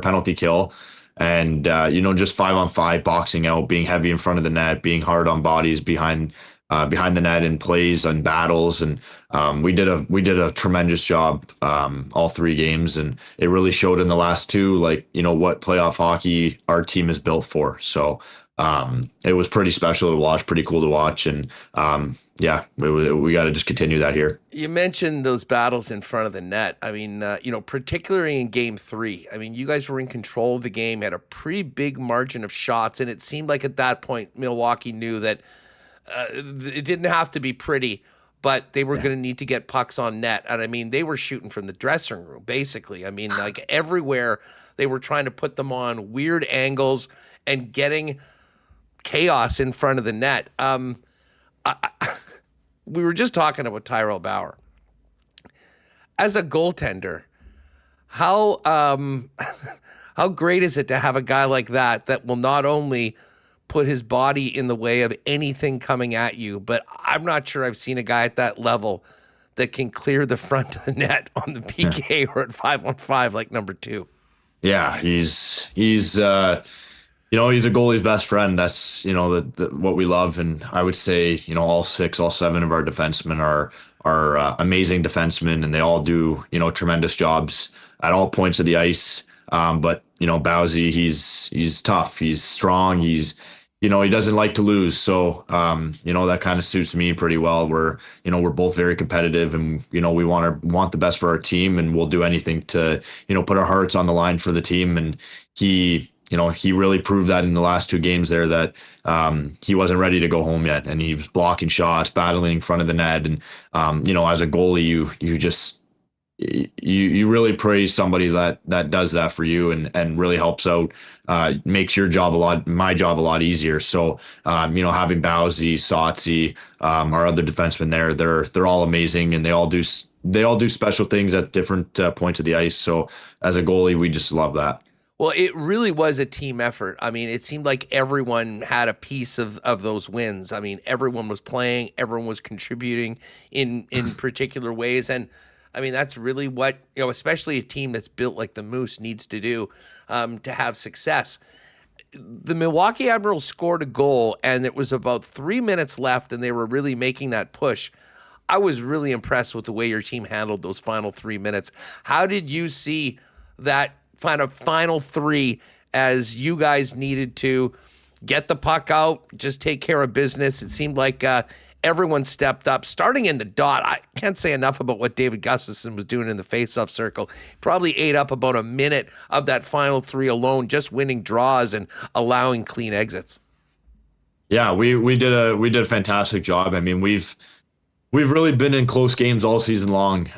penalty kill. And, just 5-on-5 boxing out, being heavy in front of the net, being hard on bodies behind the net in plays and battles. And we did a tremendous job all 3 games. And it really showed in the last 2, what playoff hockey our team is built for. So it was pretty special to watch, pretty cool to watch. And we got to just continue that here. You mentioned those battles in front of the net. Particularly in game 3, you guys were in control of the game, had a pretty big margin of shots. And it seemed like at that point, Milwaukee knew that it didn't have to be pretty, but they were going to need to get pucks on net. And they were shooting from the dressing room, basically. Everywhere they were trying to put them on weird angles and getting chaos in front of the net. We were just talking about Tyrell Bauer. As a goaltender, how great is it to have a guy like that will not only put his body in the way of anything coming at you, but I'm not sure I've seen a guy at that level that can clear the front of the net on the PK or at 5-on-5 like number 2. Yeah, he's a goalie's best friend. That's, what we love. And I would say, all 7 of our defensemen are amazing defensemen, and they all do, tremendous jobs at all points of the ice. But, Bowsy, he's tough. He's strong. He doesn't like to lose. So, that kind of suits me pretty well. We're both very competitive, and, we want the best for our team, and we'll do anything to, put our hearts on the line for the team. And he really proved that in the last 2 games there that he wasn't ready to go home yet, and he was blocking shots, battling in front of the net. And, as a goalie, you really praise somebody that does that for you and really helps out, makes my job a lot easier. So, having Bowsy, Sotsy, our other defensemen there, they're all amazing, and they all do special things at different points of the ice. So as a goalie, we just love that. Well, it really was a team effort. It seemed like everyone had a piece of those wins. Everyone was playing, everyone was contributing in particular ways. And I mean, that's really what, especially a team that's built like the Moose needs to do to have success. The Milwaukee Admirals scored a goal, and it was about 3 minutes left, and they were really making that push. I was really impressed with the way your team handled those final 3 minutes. How did you see that final three as you guys needed to get the puck out, just take care of business? It seemed like everyone stepped up. Starting in the dot, I can't say enough about what David Gustafson was doing in the faceoff circle. Probably ate up about a minute of that final three alone, just winning draws and allowing clean exits. Yeah, we did a fantastic job. I mean, we've really been in close games all season long.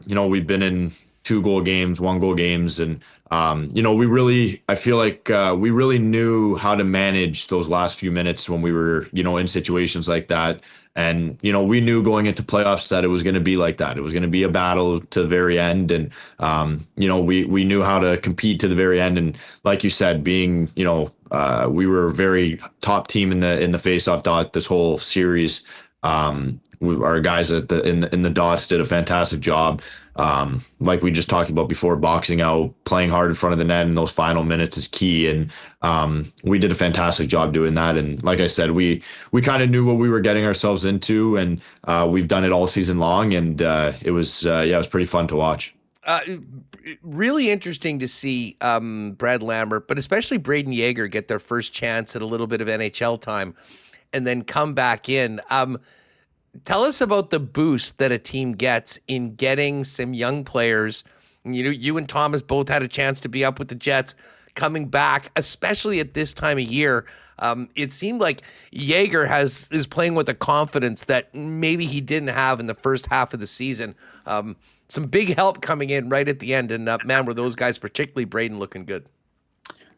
We've been in 2-goal games, 1-goal games, and I feel like we really knew how to manage those last few minutes when we were, in situations like that. And, we knew going into playoffs that it was going to be like that. It was going to be a battle to the very end. And, we knew how to compete to the very end. And like you said, being, we were a very top team in the faceoff dot this whole series. Our guys in the dots did a fantastic job. Like we just talked about before, boxing out, playing hard in front of the net in those final minutes is key. And we did a fantastic job doing that. And like I said, we kind of knew what we were getting ourselves into, and we've done it all season long. And it was pretty fun to watch. Really interesting to see Brad Lambert, but especially Braden Yeager get their first chance at a little bit of NHL time and then come back in. Tell us about the boost that a team gets in getting some young players. You and Thomas both had a chance to be up with the Jets coming back, especially at this time of year. It seemed like Yeager is playing with a confidence that maybe he didn't have in the first half of the season. Some big help coming in right at the end. And man, were those guys, particularly Braden, looking good.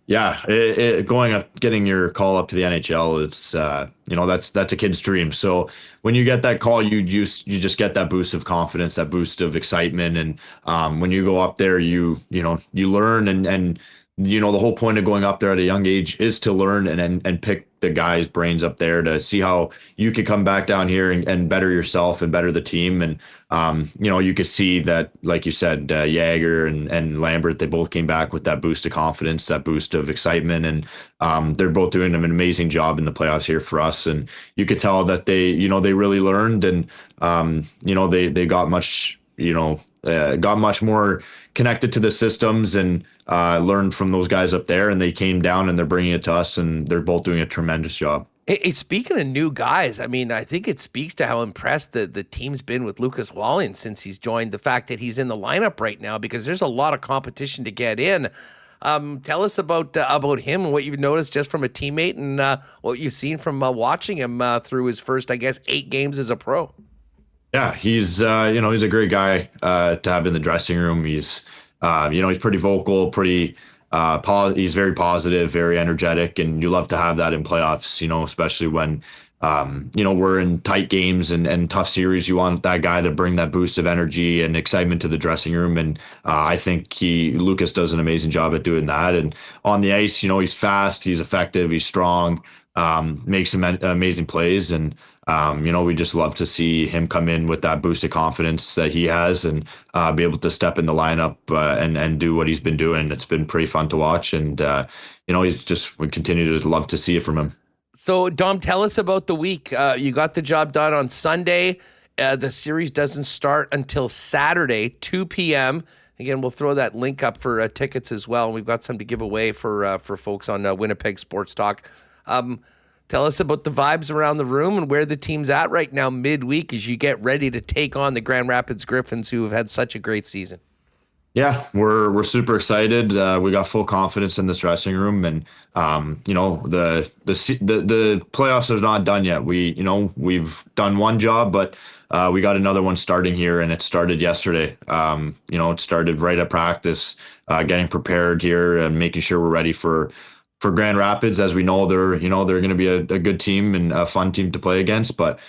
Yeah, getting your call up to the NHL, it's that's a kid's dream. So when you get that call, you just get that boost of confidence, that boost of excitement, and when you go up there, you learn, and the whole point of going up there at a young age is to learn and pick the guys' brains up there to see how you could come back down here and better yourself and better the team. And, you could see that, like you said, Yeager and Lambert, they both came back with that boost of confidence, that boost of excitement. And they're both doing an amazing job in the playoffs here for us. And you could tell that they really learned, and, they got much, got much more connected to the systems and learned from those guys up there, and they came down and they're bringing it to us, and they're both doing a tremendous job. Hey, speaking of new guys, I mean, I think it speaks to how impressed the team's been with Lucas Wallin since he's joined, the fact that he's in the lineup right now, because there's a lot of competition to get in. Tell us about him and what you've noticed just from a teammate, and what you've seen from watching him through his first, I guess, 8 games as a pro. Yeah, he's a great guy to have in the dressing room. He's he's pretty vocal, he's very positive, very energetic, and you love to have that in playoffs, especially when we're in tight games and tough series. You want that guy to bring that boost of energy and excitement to the dressing room, and I think Lucas does an amazing job at doing that. And on the ice, he's fast, he's effective, he's strong, makes some amazing plays, and we just love to see him come in with that boost of confidence that he has, and be able to step in the lineup and do what he's been doing. It's been pretty fun to watch, and we continue to love to see it from him. So, Dom, tell us about the week. You got the job done on Sunday. The series doesn't start until Saturday, 2 p.m. Again, we'll throw that link up for tickets as well. We've got some to give away for folks on Winnipeg Sports Talk. Tell us about the vibes around the room and where the team's at right now midweek as you get ready to take on the Grand Rapids Griffins, who have had such a great season. Yeah, we're super excited. We got full confidence in this dressing room, and the playoffs are not done yet. We've done one job, but we got another one starting here, and it started yesterday. It started right at practice, getting prepared here and making sure we're ready for Grand Rapids. As we know, they're going to be a good team and a fun team to play against. But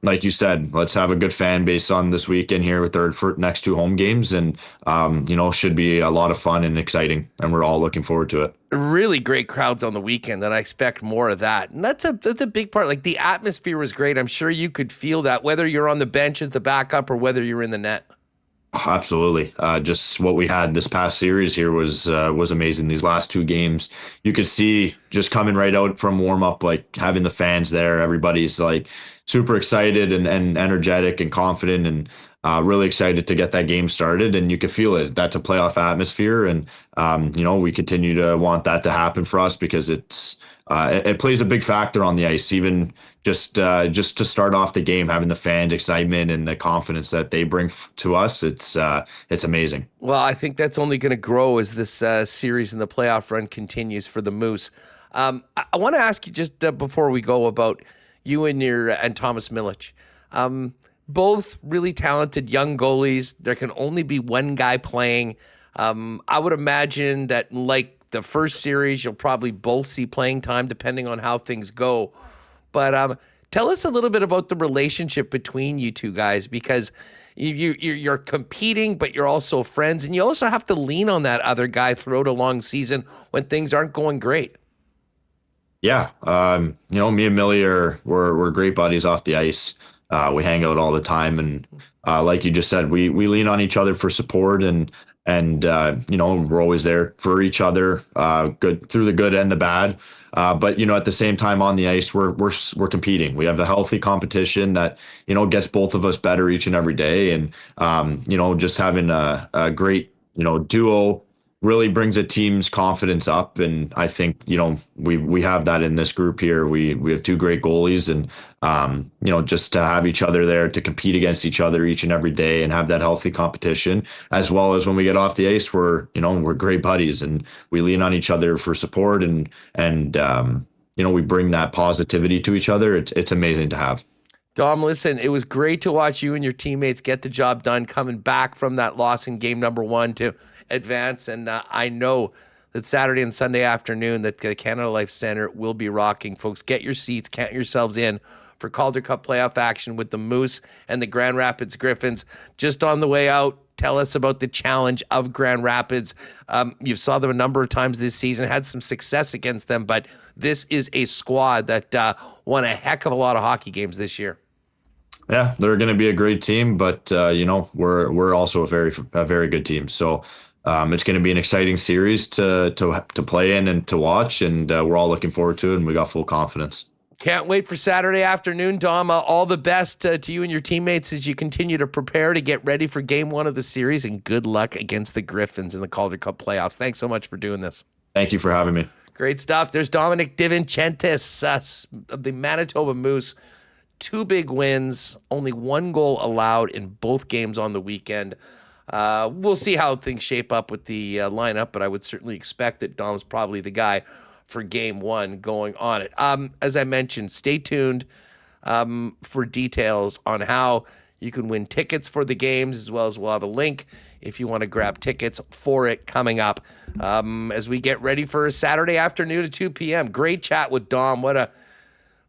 like you said, let's have a good fan base on this weekend here with their next 2 home games, and should be a lot of fun and exciting, and we're all looking forward to it. Really great crowds on the weekend, and I expect more of that. And that's a big part. Like, the atmosphere was great. I'm sure you could feel that, whether you're on the bench as the backup or whether you're in the net. Absolutely. Just what we had this past series here was amazing. These last two games, you could see just coming right out from warm up, like having the fans there. Everybody's like super excited and energetic and confident and really excited to get that game started. And you could feel it. That's a playoff atmosphere, and we continue to want that to happen for us because it plays a big factor on the ice. Even just to start off the game, having the fans' excitement and the confidence that they bring to us, it's amazing. Well, I think that's only going to grow as this series in the playoff run continues for the Moose. I want to ask you just before we go about you and Thomas Milic. Both really talented young goalies. There can only be one guy playing. I would imagine that, like the first series, you'll probably both see playing time depending on how things go. But tell us a little bit about the relationship between you two guys, because you're competing, but you're also friends, and you also have to lean on that other guy throughout a long season when things aren't going great. Yeah, me and Millie we're great buddies off the ice. We hang out all the time, and like you just said, we lean on each other for support, and we're always there for each other, good through the good and the bad. But at the same time on the ice, we're competing. We have a healthy competition that gets both of us better each and every day, and just having a great duo really brings a team's confidence up. And I think, we have that in this group here. We have two great goalies, and, just to have each other there to compete against each other each and every day and have that healthy competition, as well as when we get off the ice, we're great buddies and we lean on each other for support, and we bring that positivity to each other. It's amazing to have. Dom, listen, it was great to watch you and your teammates get the job done, coming back from that loss in game number 1 to advance, and I know that Saturday and Sunday afternoon that the Canada Life Center will be rocking. Folks, get your seats, count yourselves in for Calder Cup playoff action with the Moose and the Grand Rapids Griffins. Just on the way out, tell us about the challenge of Grand Rapids. You saw them a number of times this season, had some success against them, but this is a squad that won a heck of a lot of hockey games this year. Yeah, they're going to be a great team, but we're also a very good team. So it's going to be an exciting series to play in and to watch, and we're all looking forward to it, and we got full confidence. Can't wait for Saturday afternoon, Dom. All the best to you and your teammates as you continue to prepare to get ready for game 1 of the series, and good luck against the Griffins in the Calder Cup playoffs. Thanks so much for doing this. Thank you for having me. Great stuff. There's Dom DiVincentiis of the Manitoba Moose. 2 big wins, only 1 goal allowed in both games on the weekend. We'll see how things shape up with the lineup, but I would certainly expect that Dom's probably the guy for game 1 going on it. As I mentioned, stay tuned for details on how you can win tickets for the games, as well as we'll have a link if you want to grab tickets for it coming up as we get ready for a Saturday afternoon at 2 p.m. Great chat with Dom. What a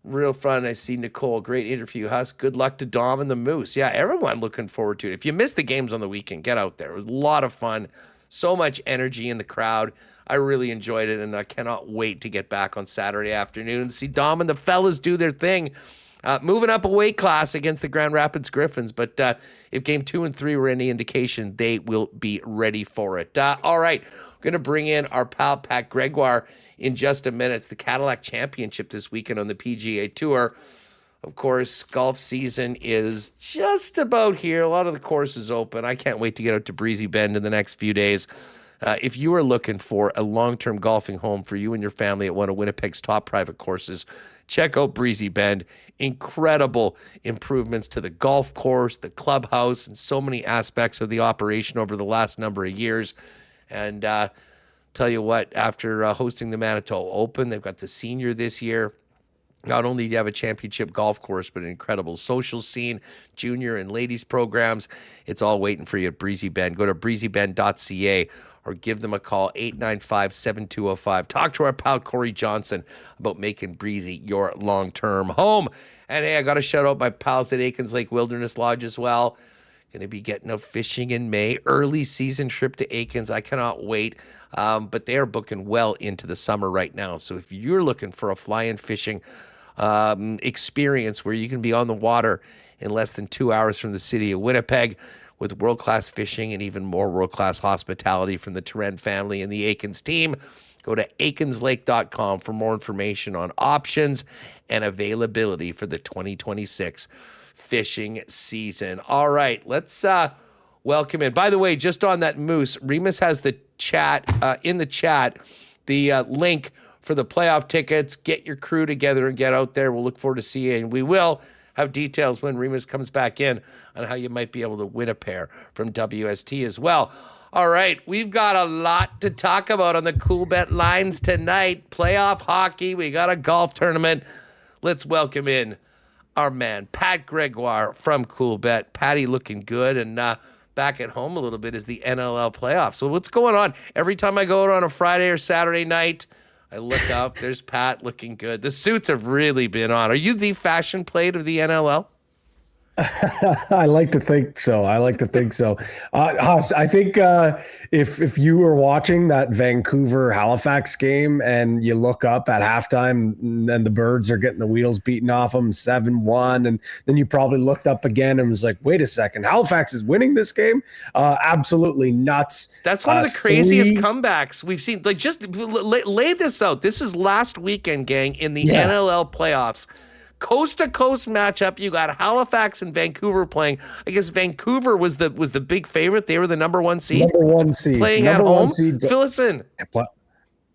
real fun. I see Nicole. Great interview, Huss. Good luck to Dom and the Moose. Yeah, everyone looking forward to it. If you missed the games on the weekend, get out there. It was a lot of fun. So much energy in the crowd. I really enjoyed it, and I cannot wait to get back on Saturday afternoon and see Dom and the fellas do their thing. Moving up a weight class against the Grand Rapids Griffins, but if game 2 and 3 were any indication, they will be ready for it. All right, we're going to bring in our pal Pat Gregoire in just a minute. It's the Cadillac Championship this weekend on the PGA Tour. Of course, golf season is just about here. A lot of the courses open. I can't wait to get out to Breezy Bend in the next few days. If you are looking for a long-term golfing home for you and your family at one of Winnipeg's top private courses, check out Breezy Bend. Incredible improvements to the golf course, the clubhouse, and so many aspects of the operation over the last number of years. And tell you what, after hosting the Manitoba Open, they've got the senior this year. Not only do you have a championship golf course, but an incredible social scene, junior and ladies programs. It's all waiting for you at Breezy Bend. Go to breezybend.ca or give them a call, 895-7205. Talk to our pal Corey Johnson about making Breezy your long-term home. And hey, I got to shout out my pals at Aikens Lake Wilderness Lodge as well. Going to be getting out fishing in May. Early season trip to Aikens. I cannot wait. But they are booking well into the summer right now. So if you're looking for a fly-in fishing experience where you can be on the water in less than 2 hours from the city of Winnipeg, with world-class fishing and even more world-class hospitality from the Turenne family and the Aikens team. Go to aikenslake.com for more information on options and availability for the 2026 fishing season. All right, let's welcome in. By the way, just on that Moose, Remis has the chat in the chat, the link for the playoff tickets. Get your crew together and get out there. We'll look forward to seeing you, and we will have details when Remis comes back in on how you might be able to win a pair from WST as well. All right, we've got a lot to talk about on the Coolbet lines tonight. Playoff hockey, we got a golf tournament. Let's welcome in our man, Pat Gregoire from Coolbet. Patty looking good, and back at home a little bit is the NLL playoffs. So what's going on? Every time I go out on a Friday or Saturday night, I look up, there's Pat looking good. The suits have really been on. Are you the fashion plate of the NLL? I like to think so. Huss, I think if you were watching that Vancouver Halifax game and you look up at halftime and the Birds are getting the wheels beaten off them 7-1, and then you probably looked up again and was like, wait a second, Halifax is winning this game? Absolutely nuts. That's one of the craziest comebacks we've seen. Like, just lay this out. This is last weekend, gang, in the NLL playoffs. Coast-to-coast matchup. You got Halifax and Vancouver playing. I guess Vancouver was the big favorite. They were the number one seed. Playing at home. Fill us in.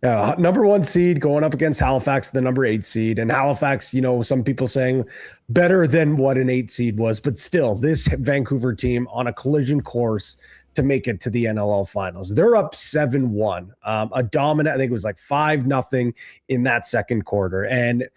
Number one seed going up against Halifax, the number 8 seed. And Halifax, some people saying better than what an 8 seed was. But still, this Vancouver team on a collision course to make it to the NLL finals. They're up 7-1. A dominant, I think it was like 5-0 in that second quarter. And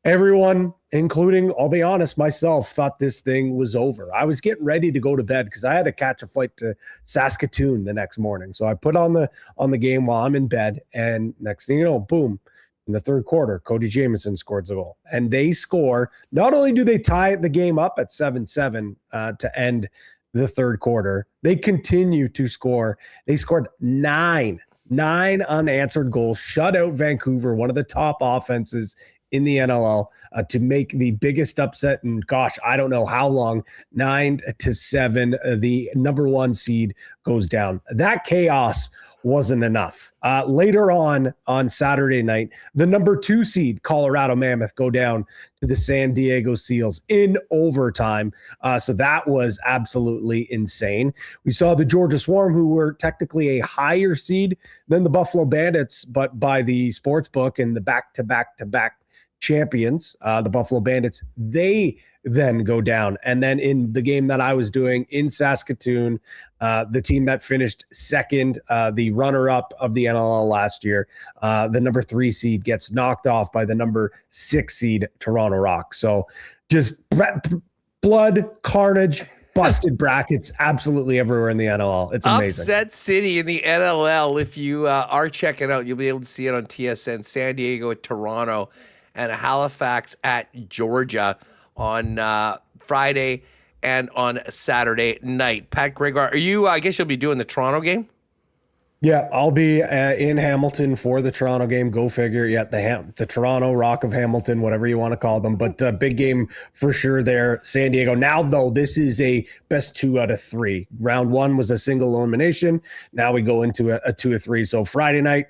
everyone, including, I'll be honest, myself, thought this thing was over. I was getting ready to go to bed because I had to catch a flight to Saskatoon the next morning. So I put on the game while I'm in bed, and next thing you know, boom, in the third quarter, Cody Jamieson scores a goal. And they score. Not only do they tie the game up at 7-7 to end the third quarter, they continue to score. They scored nine unanswered goals, shut out Vancouver, one of the top offenses in the NLL, to make the biggest upset in, gosh, I don't know how long, 9-7, the number one seed goes down. That chaos wasn't enough. Later on Saturday night, the number 2 seed, Colorado Mammoth, go down to the San Diego Seals in overtime. So that was absolutely insane. We saw the Georgia Swarm, who were technically a higher seed than the Buffalo Bandits, but by the sports book and the back-to-back champions, the Buffalo Bandits, they then go down. And then in the game that I was doing in Saskatoon, the team that finished second, the runner-up of the NLL last year, the number 3 seed gets knocked off by the number 6 seed Toronto Rock. So just blood, carnage, busted brackets absolutely everywhere in the NLL. It's amazing. Upset City in the NLL. If you are checking out, you'll be able to see it on TSN. San Diego at Toronto, and Halifax at Georgia on Friday and on Saturday night. Pat Gregoire, are you? I guess you'll be doing the Toronto game. Yeah, I'll be in Hamilton for the Toronto game. Go figure. Yeah, the Toronto Rock of Hamilton, whatever you want to call them. But big game for sure there, San Diego. Now, though, this is a best 2 out of 3. Round 1 was a single elimination. Now we go into a 2 of 3. So Friday night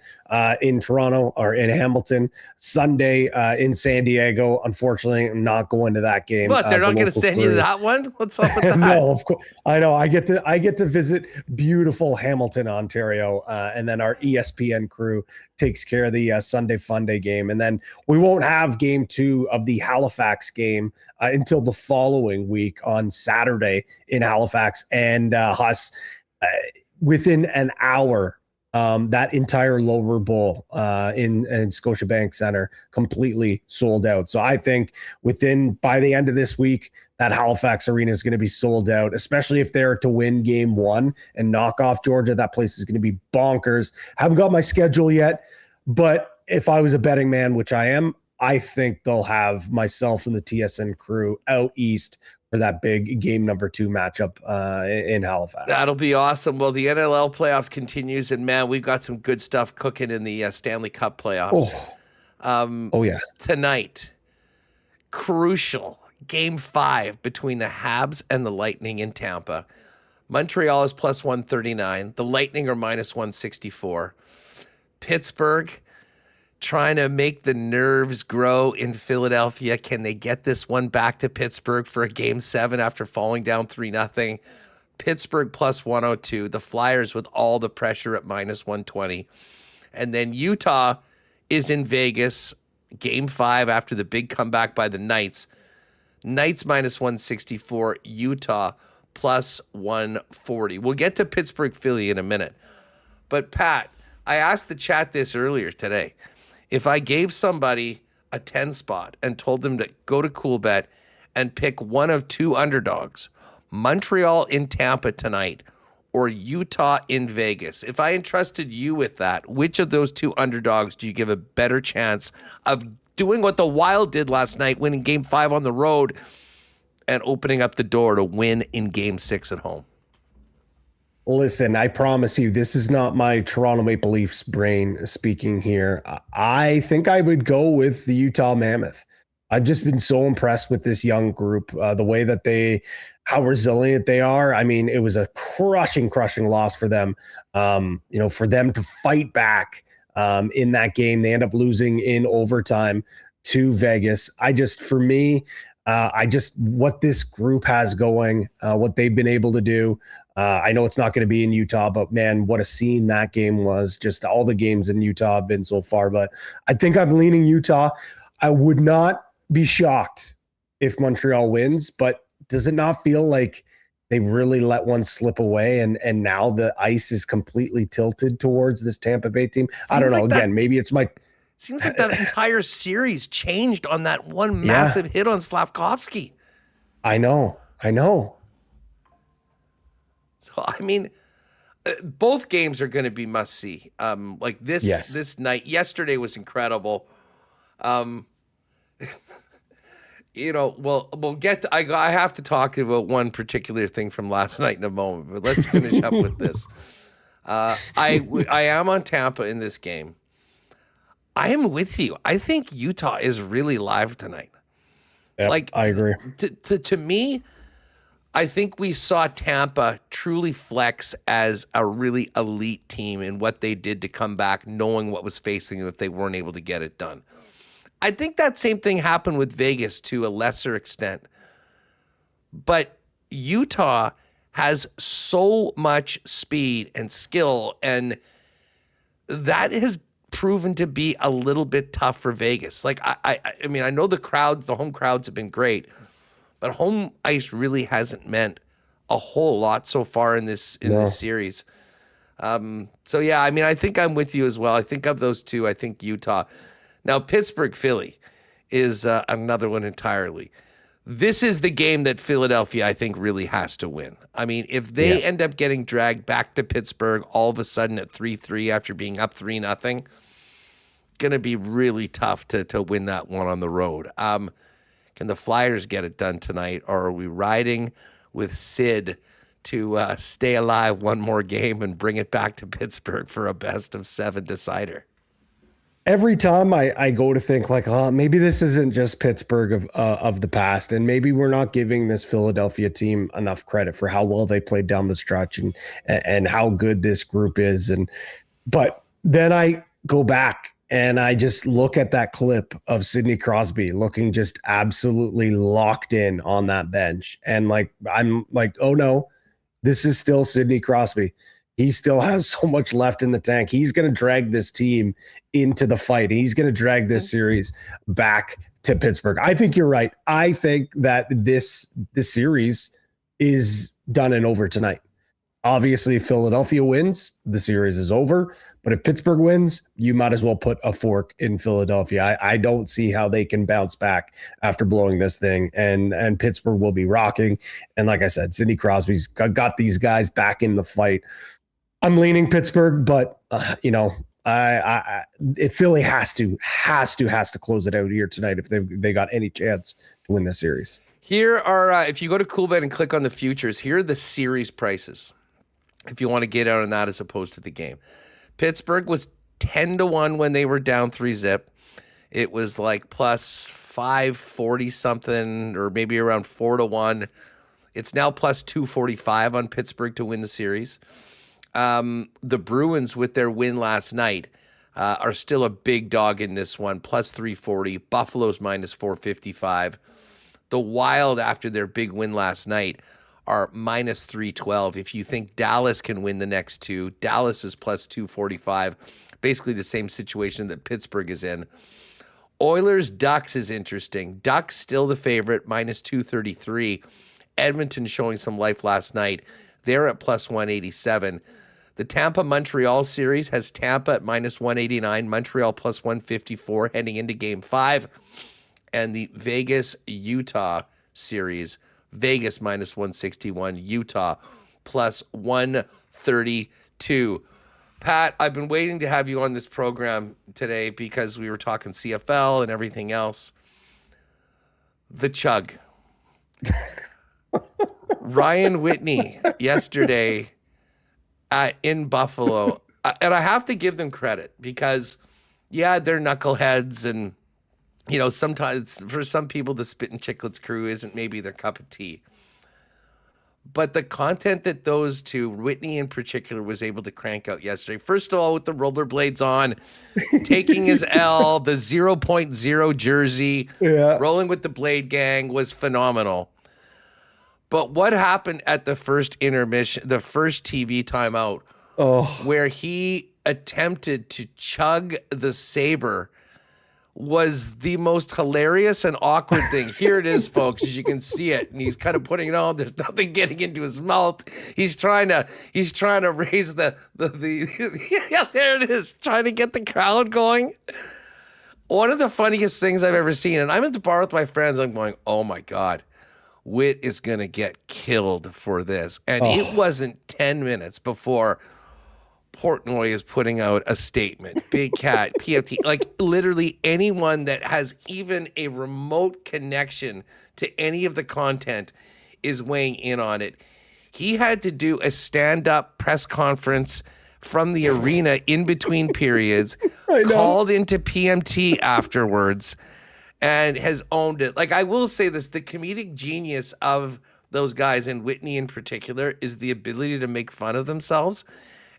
in Toronto or in Hamilton. Sunday in San Diego. Unfortunately, I'm not going to that game. What? They're not going to send you that one? What's up with that? No, of course. I know. I get to visit beautiful Hamilton, Ontario. And then our ESPN crew takes care of the Sunday Funday game. And then we won't have game 2 of the Halifax game until the following week on Saturday in Halifax. And Huss, within an hour, that entire lower bowl in Scotiabank Center completely sold out. So I think by the end of this week, that Halifax arena is going to be sold out, especially if they're to win game 1 and knock off Georgia. That place is going to be bonkers. Haven't got my schedule yet, but if I was a betting man, which I am, I think they'll have myself and the TSN crew out east for that big game number 2 matchup in Halifax. That'll be awesome. Well, the NLL playoffs continues, and man, we've got some good stuff cooking in the Stanley Cup playoffs. Oh yeah. Tonight, crucial game 5 between the Habs and the Lightning in Tampa. Montreal is plus 139. The Lightning are minus 164. Pittsburgh trying to make the nerves grow in Philadelphia. Can they get this one back to Pittsburgh for a game 7 after falling down 3-0? Pittsburgh plus 102. The Flyers with all the pressure at minus 120. And then Utah is in Vegas, game 5 after the big comeback by the Knights. Knights minus 164, Utah plus 140. We'll get to Pittsburgh, Philly in a minute. But Pat, I asked the chat this earlier today. If I gave somebody a 10 spot and told them to go to Coolbet and pick one of 2 underdogs, Montreal in Tampa tonight or Utah in Vegas, if I entrusted you with that, which of those 2 underdogs do you give a better chance of doing what the Wild did last night, winning game 5 on the road and opening up the door to win in game 6 at home? Listen, I promise you, this is not my Toronto Maple Leafs brain speaking here. I think I would go with the Utah Mammoth. I've just been so impressed with this young group, the way that how resilient they are. I mean, it was a crushing loss for them. For them to fight back in that game, they end up losing in overtime to Vegas. What this group has going, what they've been able to do. I know it's not going to be in Utah, but man, what a scene that game was. Just all the games in Utah have been so far, but I think I'm leaning Utah. I would not be shocked if Montreal wins, but does it not feel like they really let one slip away and now the ice is completely tilted towards this Tampa Bay team? I don't know. Again, maybe it's my... Seems like that entire series changed on that one massive hit on Slavkovsky. I know. So, I mean, both games are going to be must-see. This night, yesterday was incredible. We'll get to, I have to talk about one particular thing from last night in a moment, but let's finish up with this. I am on Tampa in this game. I am with you. I think Utah is really live tonight. Yep, I agree. To me, I think we saw Tampa truly flex as a really elite team in what they did to come back, knowing what was facing them if they weren't able to get it done. I think that same thing happened with Vegas to a lesser extent. But Utah has so much speed and skill, and that has proven to be a little bit tough for Vegas. Like, I mean, I know the home crowds have been great, but home ice really hasn't meant a whole lot so far in this series. So yeah, I mean, I think I'm with you as well. I think of those 2, I think Utah. Now, Pittsburgh, Philly is another one entirely. This is the game that Philadelphia, I think, really has to win. I mean, if they end up getting dragged back to Pittsburgh all of a sudden at 3-3 after being up 3-0, going to be really tough to win that one on the road. Can the Flyers get it done tonight, or are we riding with Sid to stay alive one more game and bring it back to Pittsburgh for a best-of-7 decider? Every time I go to think like, maybe this isn't just Pittsburgh of the past, and maybe we're not giving this Philadelphia team enough credit for how well they played down the stretch and how good this group is. But then I go back and I just look at that clip of Sidney Crosby looking just absolutely locked in on that bench, and I'm like, oh no, this is still Sidney Crosby. He still has so much left in the tank. He's going to drag this team into the fight. He's going to drag this series back to Pittsburgh. I think you're right. I think that this series is done and over tonight. Obviously, if Philadelphia wins, the series is over. But if Pittsburgh wins, you might as well put a fork in Philadelphia. I don't see how they can bounce back after blowing this thing. And Pittsburgh will be rocking. And like I said, Sidney Crosby's got these guys back in the fight. I'm leaning Pittsburgh, but Philly has to close it out here tonight if they got any chance to win this series. Here are if you go to Coolbet and click on the futures, here are the series prices. If you want to get out on that as opposed to the game, Pittsburgh was 10-1 when they were down 3-0. It was like plus 540 something, or maybe around 4-1 It's now plus 245 on Pittsburgh to win the series. The Bruins, with their win last night, are still a big dog in this one, plus 340. Buffalo's minus 455. The Wild, after their big win last night, are minus 312. If you think Dallas can win the next two, Dallas is plus 245. Basically the same situation that Pittsburgh is in. Oilers Ducks is interesting. Ducks still the favorite, minus 233. Edmonton showing some life last night. They're at plus 187. The Tampa-Montreal series has Tampa at minus 189, Montreal plus 154 heading into Game 5. And the Vegas-Utah series, Vegas minus 161, Utah plus 132. Pat, I've been waiting to have you on this program today because we were talking CFL and everything else. The Chug. Ryan Whitney yesterday in Buffalo. And I have to give them credit because, yeah, they're knuckleheads. And, you know, sometimes for some people, the Spit and Chicklets crew isn't maybe their cup of tea. But the content that those two, Whitney in particular, was able to crank out yesterday, first of all, with the rollerblades on, taking his L, the 0.0 jersey, rolling with the Blade Gang was phenomenal. But what happened at the first intermission, the first TV timeout, where he attempted to chug the saber, was the most hilarious and awkward thing. Here it is, folks, as you can see it, and he's kind of putting it on. There's nothing getting into his mouth. He's trying to raise the yeah, there it is, trying to get the crowd going. One of the funniest things I've ever seen, and I'm at the bar with my friends. I'm going, oh my God, Whit is gonna get killed for this, and it wasn't 10 minutes before Portnoy is putting out a statement. Big Cat, PFT, like literally anyone that has even a remote connection to any of the content is weighing in on it. He had to do a stand-up press conference from the arena in between periods, called into PMT afterwards, and has owned it. Like, I will say this, the comedic genius of those guys, and Whitney in particular, is the ability to make fun of themselves.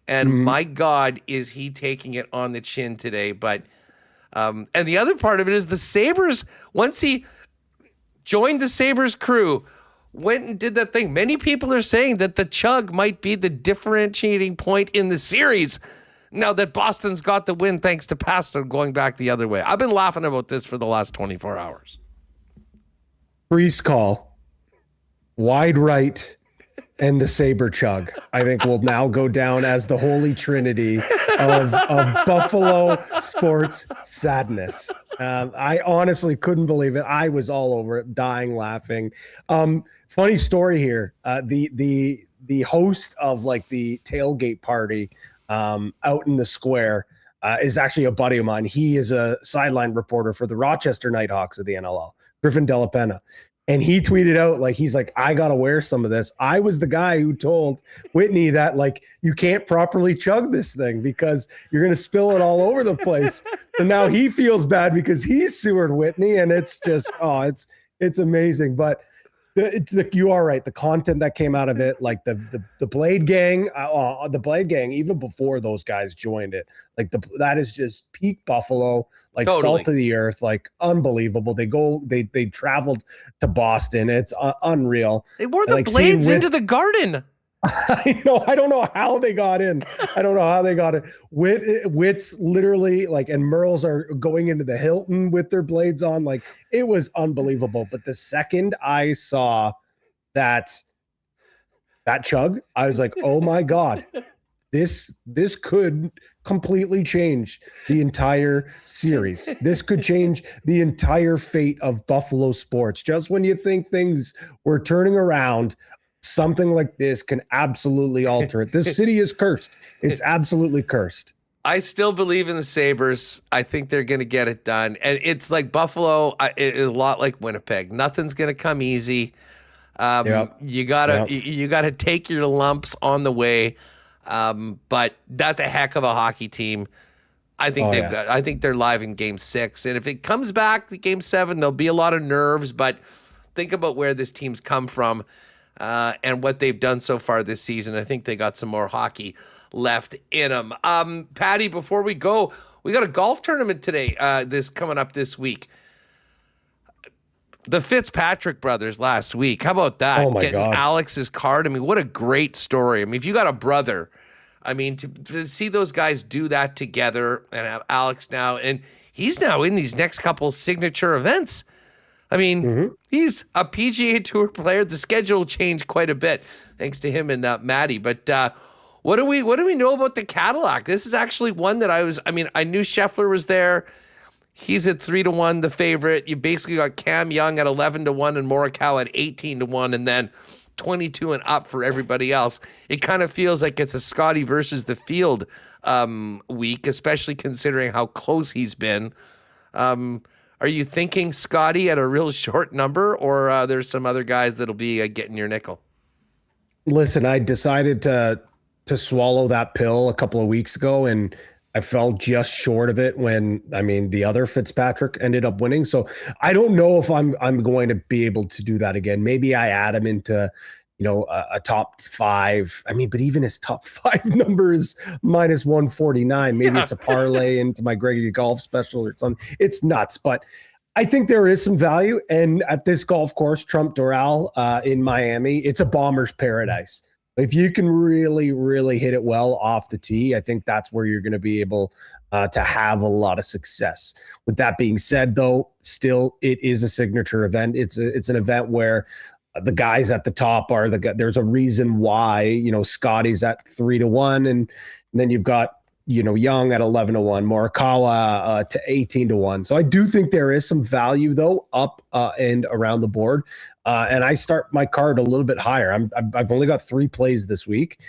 And my God, is he taking it on the chin today. But, and the other part of it is the Sabres, once he joined the Sabres crew, went and did that thing. Many people are saying that the chug might be the differentiating point in the series now that Boston's got the win thanks to Pasta going back the other way. I've been laughing about this for the last 24 hours. Freeze call, wide right, and the saber chug, I think, will now go down as the holy trinity of Buffalo sports sadness. I honestly couldn't believe it. I was all over it, dying laughing. Funny story here. The host of like the tailgate party out in the square is actually a buddy of mine. He is a sideline reporter for the Rochester Nighthawks of the NLL, Griffin Della Penna. And he tweeted out, like, he's like, I got to wear some of this. I was the guy who told Whitney that, like, you can't properly chug this thing because you're going to spill it all over the place. And now he feels bad because he's sewered Whitney. And it's just, it's amazing. But you are right. The content that came out of it, like the Blade Gang, even before those guys joined it, like that is just peak Buffalo. Like totally. Salt of the earth, like unbelievable. They traveled to Boston. It's unreal. They wore the blades into the garden. I don't know how they got in. Wit's literally like, and Merles are going into the Hilton with their blades on. Like, it was unbelievable. But the second I saw that chug, I was like, oh my God, this could completely change the entire series. This could change the entire fate of Buffalo sports. Just when you think things were turning around, something like this can absolutely alter it. This city is cursed. It's absolutely cursed. I still believe in the Sabres. I think they're going to get it done. And it's like Buffalo, it's a lot like Winnipeg. Nothing's going to come easy. You gotta take your lumps on the way. But that's a heck of a hockey team. I think I think they're live in Game 6, and if it comes back to Game 7, there'll be a lot of nerves. But think about where this team's come from. and what they've done so far this season. I think they got some more hockey left in them. Patty, before we go, we got a golf tournament today, coming up this week. The Fitzpatrick brothers last week. How about that? Oh, my Getting God. Alex's card. I mean, what a great story. I mean, if you got a brother, I mean, to see those guys do that together and have Alex now, and he's now in these next couple signature events. I mean, he's a PGA Tour player. The schedule changed quite a bit thanks to him and Maddie. But what do we know about the Cadillac? This is actually one that I knew Scheffler was there. He's at 3-1, the favorite. You basically got Cam Young at 11-1 and Morikawa at 18-1, and then 22 and up for everybody else. It kind of feels like it's a Scotty versus the field week, especially considering how close he's been. Are you thinking Scotty at a real short number, or there's some other guys that'll be getting your nickel? Listen, I decided to swallow that pill a couple of weeks ago, and I fell just short of it when, the other Fitzpatrick ended up winning. So I don't know if I'm going to be able to do that again. Maybe I add him into, a top 5. But even his top 5 number is minus 149. Maybe it's a parlay into my Gregoire golf special or something. It's nuts, but I think there is some value. And at this golf course, Trump Doral in Miami, it's a bomber's paradise. If you can really, really hit it well off the tee, I think that's where you're going to be able to have a lot of success. With that being said, though, still it is a signature event. It's an event where the guys at the top are there's a reason why, Scotty's at 3-1, and then you've got, Young at 11-1, Morikawa to 18-1. So I do think there is some value though up and around the board. And I start my card a little bit higher. I've only got 3 plays this week,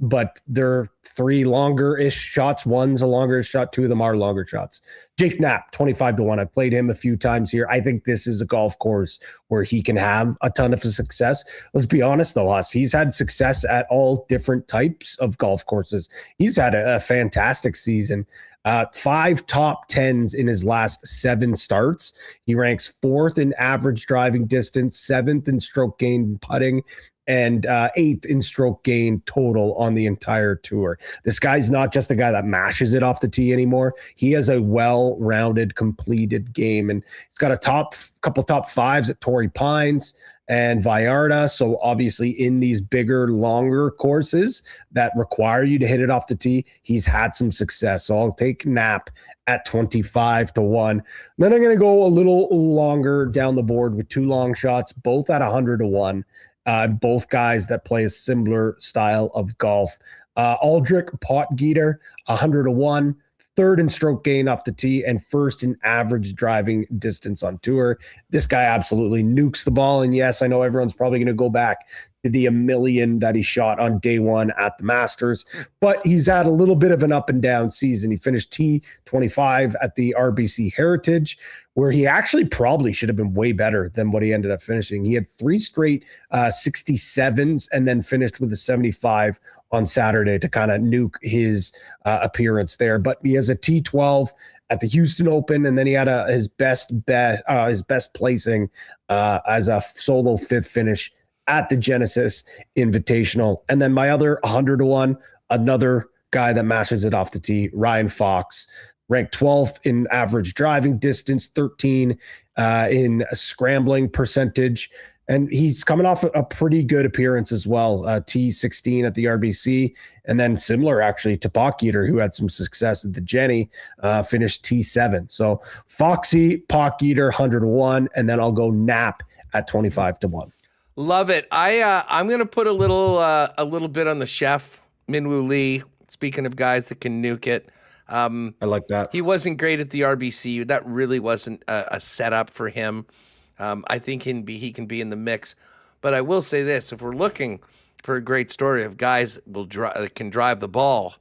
but they're 3 longer-ish shots. One's a longer shot. 2 of them are longer shots. Jake Knapp, 25-1. I've played him a few times here. I think this is a golf course where he can have a ton of success. Let's be honest, though, Huss. He's had success at all different types of golf courses. He's had a fantastic season. 5 top 10s in his last 7 starts. He ranks 4th in average driving distance, 7th in stroke gain putting, and 8th in stroke gain total on the entire tour. This guy's not just a guy that mashes it off the tee anymore. He has a well-rounded, completed game, and he's got a couple top 5s at Torrey Pines and Vallarta. So obviously in these bigger, longer courses that require you to hit it off the tee, he's had some success. So I'll take Knapp at 25-1. Then I'm going to go a little longer down the board with 2 long shots, both at 100-1. Both guys that play a similar style of golf. Aldrich Potgieter, 100-1. 3rd in stroke gain off the tee, and 1st in average driving distance on tour. This guy absolutely nukes the ball. And yes, I know everyone's probably going to go back to the 1,000,000 that he shot on day 1 at the Masters, but he's had a little bit of an up and down season. He finished T25 at the RBC Heritage, where he actually probably should have been way better than what he ended up finishing. He had 3 straight 67s and then finished with a 75 on Saturday to kind of nuke his appearance there. But he has a T12 at the Houston Open, and then he had his best placing as a solo 5th finish at the Genesis Invitational. And then my other 100-1, another guy that mashes it off the tee, Ryan Fox, ranked 12th in average driving distance, 13 in scrambling percentage. And he's coming off a pretty good appearance as well, T16 at the RBC. And then similar, actually, to Potgieter, who had some success at the Jenny, finished T7. So Foxy, Potgieter, 100-1, and then I'll go Knapp at 25-1. Love it. I'm going to put a little bit on the chef, Minwoo Lee. Speaking of guys that can nuke it. I like that. He wasn't great at the RBC. That really wasn't a setup for him. I think he can be in the mix. But I will say this, if we're looking for a great story of guys that can drive the ball,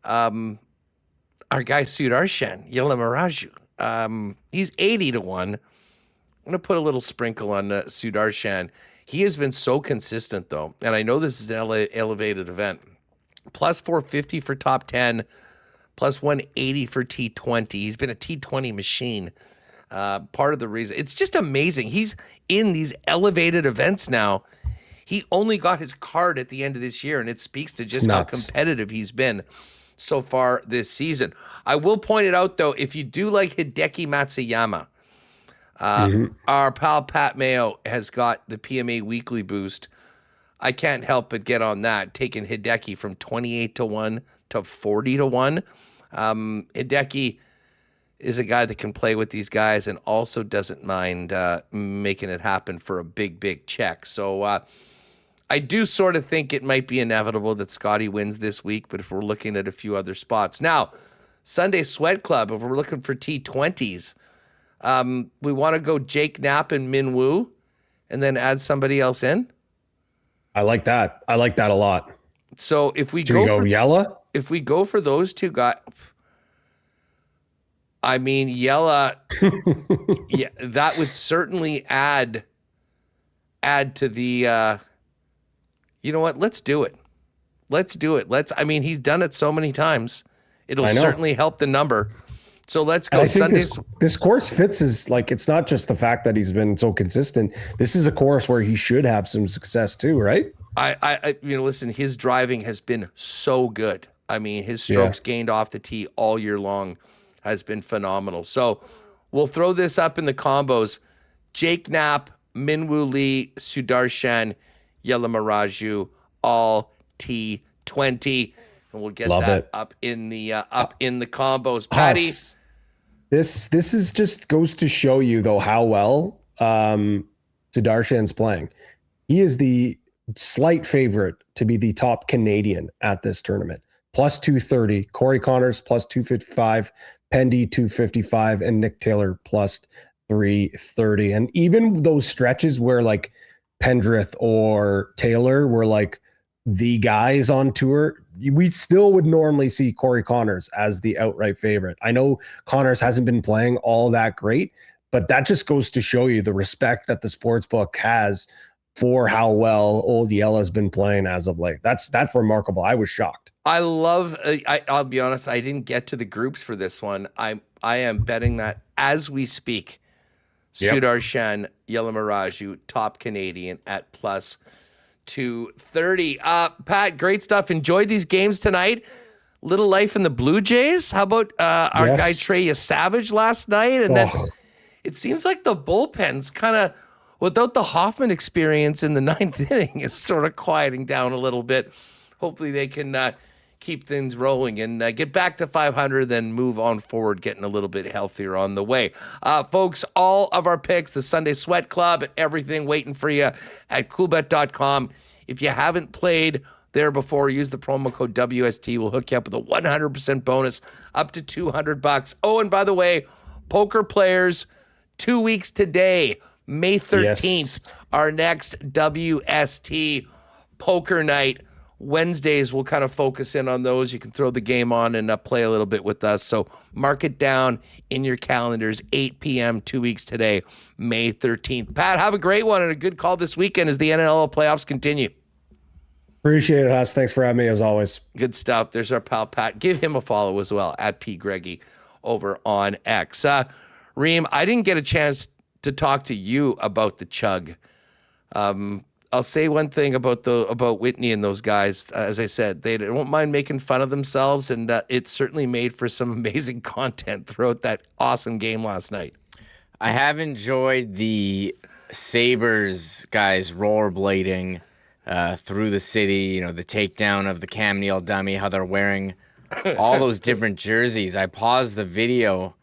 our guy Sudarshan, Yelamaraju, he's 80-1. I'm going to put a little sprinkle on Sudarshan. He has been so consistent, though, and I know this is an elevated event. Plus 450 for top 10, plus 180 for T20. He's been a T20 machine. Part of the reason, it's just amazing. He's in these elevated events now, He only got his card at the end of this year, and it speaks to just how competitive he's been so far this season. I will point it out, though, if you do like Hideki Matsuyama, our pal Pat Mayo has got the PMA Weekly Boost. I can't help but get on that, taking Hideki from 28-1 to 40-1. Hideki is a guy that can play with these guys and also doesn't mind making it happen for a big check. So I do sort of think it might be inevitable that Scotty wins this week, but if we're looking at a few other spots. Now, Sunday Sweat Club, if we're looking for T20s, we want to go Jake Knapp and Min Woo and then add somebody else in. I like that. I like that a lot. So if we go for Yella? If we go for those two guys, I mean, Yella, yeah, that would certainly add to the, you know what? Let's do it. I mean, he's done it so many times. It'll certainly help the number. So let's go. I think this course fits his, like, it's not just the fact that he's been so consistent. This is a course where he should have some success too, right? I listen, his driving has been so good. I mean, his strokes gained off the tee all year long has been phenomenal. So we'll throw this up in the combos. Jake Knapp, Minwoo Lee, Sudarshan, Yelamaraju, all T20. And we'll get up in the combos. Patty. This is just goes to show you though how well Sudarshan's playing. He is the slight favorite to be the top Canadian at this tournament. Plus 230. Corey Connors plus 255. Pendy 255 and Nick Taylor plus 330. And even those stretches where like Pendrith or Taylor were like the guys on tour, we still would normally see Corey Connors as the outright favorite. I know Connors hasn't been playing all that great, but that just goes to show you the respect that the sportsbook has for how well Old Yella's been playing as of late. That's remarkable. I was shocked. I love, I'll be honest, I didn't get to the groups for this one. I am betting that as we speak, Sudarshan Yelamaraju, top Canadian at plus 230. Pat, great stuff. Enjoyed these games tonight. Little life in the Blue Jays. How about our guy Trey Savage last night? And then it seems like the bullpen's kind of, without the Hoffman experience in the ninth inning, is sort of quieting down a little bit. Hopefully they can keep things rolling and get back to 500, then move on forward, getting a little bit healthier on the way. Folks, all of our picks, the Sunday Sweat Club, everything waiting for you at coolbet.com. If you haven't played there before, use the promo code WST. We'll hook you up with a 100% bonus up to $200. Oh, and by the way, poker players, 2 weeks today, May 13th, our next WST poker night. Wednesdays, we'll kind of focus in on those. You can throw the game on and play a little bit with us. So mark it down in your calendars, 8 p.m., 2 weeks today, May 13th. Pat, have a great one and a good call this weekend as the NLL playoffs continue. Appreciate it, Huss. Thanks for having me as always. Good stuff. There's our pal Pat. Give him a follow as well, at PGreggy over on X. Reem, I didn't get a chance to talk to you about the chug. I'll say one thing about Whitney and those guys. As I said, they don't mind making fun of themselves, and it certainly made for some amazing content throughout that awesome game last night. I have enjoyed the Sabres guys rollerblading through the city. You know, the takedown of the Cam Neal dummy, how they're wearing all those different jerseys. I paused the video.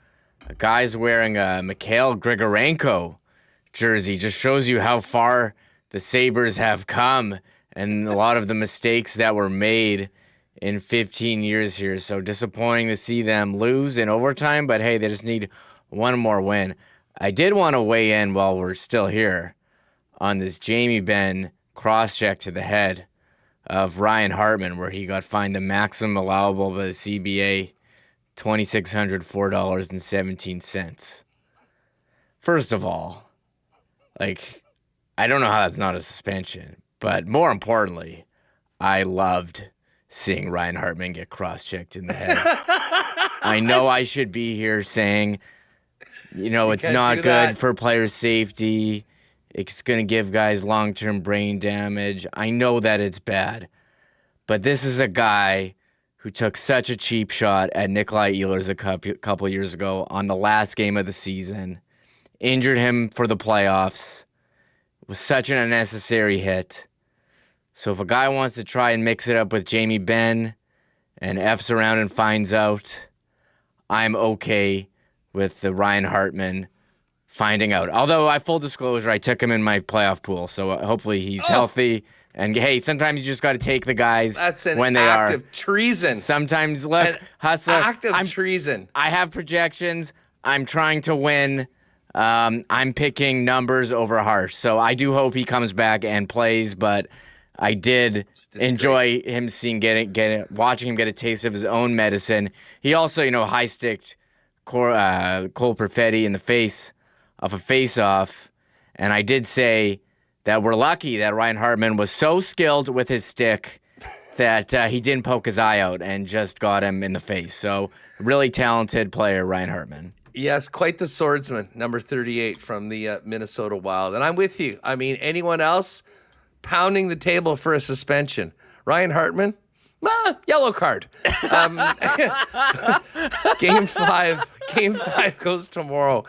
A guy's wearing a Mikhail Grigorenko jersey. Just shows you how far the Sabres have come and a lot of the mistakes that were made in 15 years here. So disappointing to see them lose in overtime, but hey, they just need one more win. I did want to weigh in while we're still here on this Jamie Benn cross-check to the head of Ryan Hartman, where he got fined the maximum allowable by the CBA, $2,604.17. First of all, I don't know how that's not a suspension, but more importantly, I loved seeing Ryan Hartman get cross-checked in the head. I know I should be here saying, it's not good for player safety. It's going to give guys long-term brain damage. I know that it's bad. But this is a guy who took such a cheap shot at Nikolai Ehlers a couple years ago on the last game of the season. Injured him for the playoffs. It was such an unnecessary hit. So if a guy wants to try and mix it up with Jamie Benn and F's around and finds out, I'm okay with the Ryan Hartman finding out. Although, full disclosure, I took him in my playoff pool, so hopefully he's healthy. And hey, sometimes you just got to take the guys when they are. That's an act of treason. Sometimes, look, Hustler. Act of treason. I have projections. I'm trying to win. I'm picking numbers over heart. So I do hope he comes back and plays, but I did enjoy him watching him get a taste of his own medicine. He also, high-sticked Cole Perfetti in the face of a face-off, and I did say that we're lucky that Ryan Hartman was so skilled with his stick that he didn't poke his eye out and just got him in the face. So, really talented player, Ryan Hartman. Yes, quite the swordsman, number 38 from the Minnesota Wild. And I'm with you. I mean, anyone else pounding the table for a suspension? Ryan Hartman? Yellow card. Game five goes tomorrow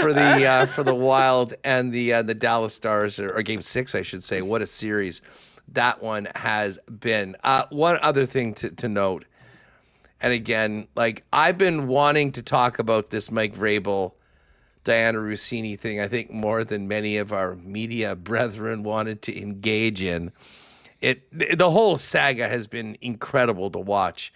for the Wild and the Dallas Stars, or Game 6, I should say. What a series that one has been. One other thing to note, and again, I've been wanting to talk about this Mike Vrabel, Diana Rossini thing, I think more than many of our media brethren wanted to engage in. The whole saga has been incredible to watch.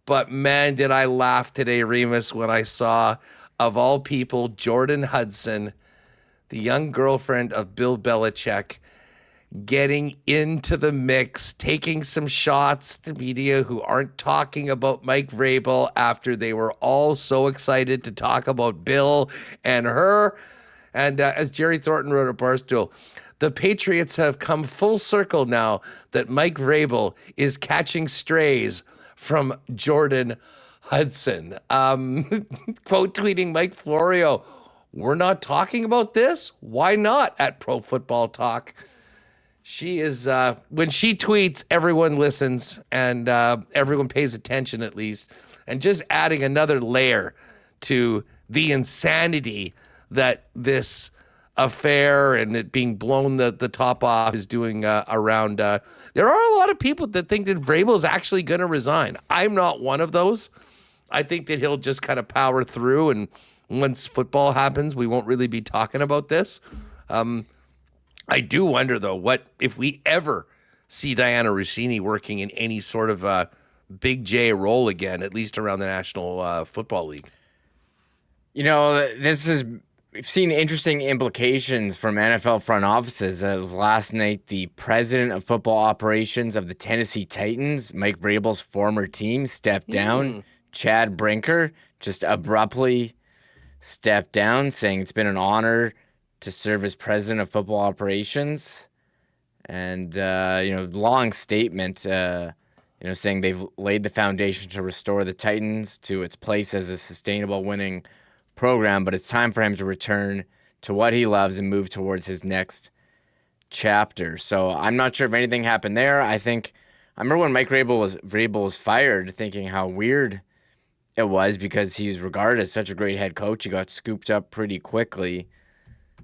But man, did I laugh today, Remis, when I saw, of all people, Jordan Hudson, the young girlfriend of Bill Belichick, getting into the mix, taking some shots to media who aren't talking about Mike Vrabel after they were all so excited to talk about Bill and her. And as Jerry Thornton wrote at Barstool, the Patriots have come full circle now that Mike Vrabel is catching strays from Jordan Hudson. Quote tweeting Mike Florio, "We're not talking about this? Why not?" at Pro Football Talk. She is, when she tweets, everyone listens and everyone pays attention at least. And just adding another layer to the insanity that this affair and it being blown the top off is doing around. There are a lot of people that think that Vrabel is actually going to resign. I'm not one of those. I think that he'll just kind of power through, and once football happens, we won't really be talking about this. I do wonder, though, what if we ever see Diana Rossini working in any sort of Big J role again, at least around the National Football League. We've seen interesting implications from NFL front offices. As last night, the president of football operations of the Tennessee Titans, Mike Vrabel's former team, stepped down. Chad Brinker just abruptly stepped down, saying it's been an honor to serve as president of football operations. And, long statement, saying they've laid the foundation to restore the Titans to its place as a sustainable winning program, but it's time for him to return to what he loves and move towards his next chapter. So I'm not sure if anything happened there. I remember when Mike Vrabel was fired, thinking how weird it was because he was regarded as such a great head coach. He got scooped up pretty quickly.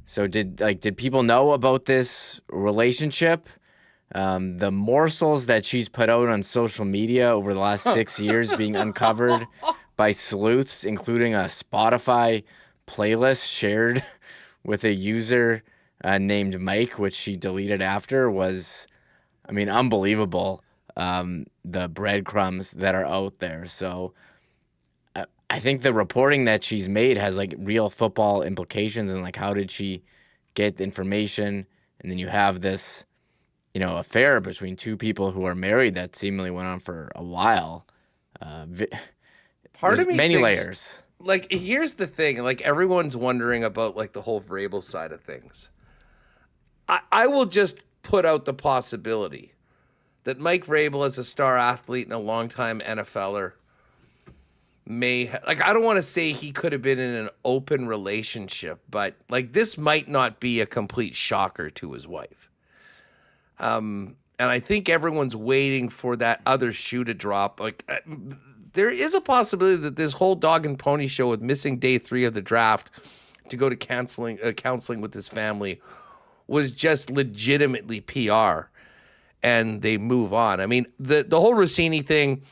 So did people know about this relationship? The morsels that she's put out on social media over the last 6 years being uncovered by sleuths, including a Spotify playlist shared with a user named Mike, which she deleted after, was, unbelievable. The breadcrumbs that are out there. So I think the reporting that she's made has real football implications, and how did she get the information? And then you have this, affair between two people who are married that seemingly went on for a while. Part of me many thinks, layers. Here's the thing. Everyone's wondering about the whole Vrabel side of things. I will just put out the possibility that Mike Vrabel, as a star athlete and a longtime NFLer, I don't want to say he could have been in an open relationship, but like this might not be a complete shocker to his wife. And I think everyone's waiting for that other shoe to drop. Like there is a possibility that this whole dog and pony show with missing day 3 of the draft to go to counseling with his family was just legitimately PR, and they move on. I mean, the whole Rossini thing,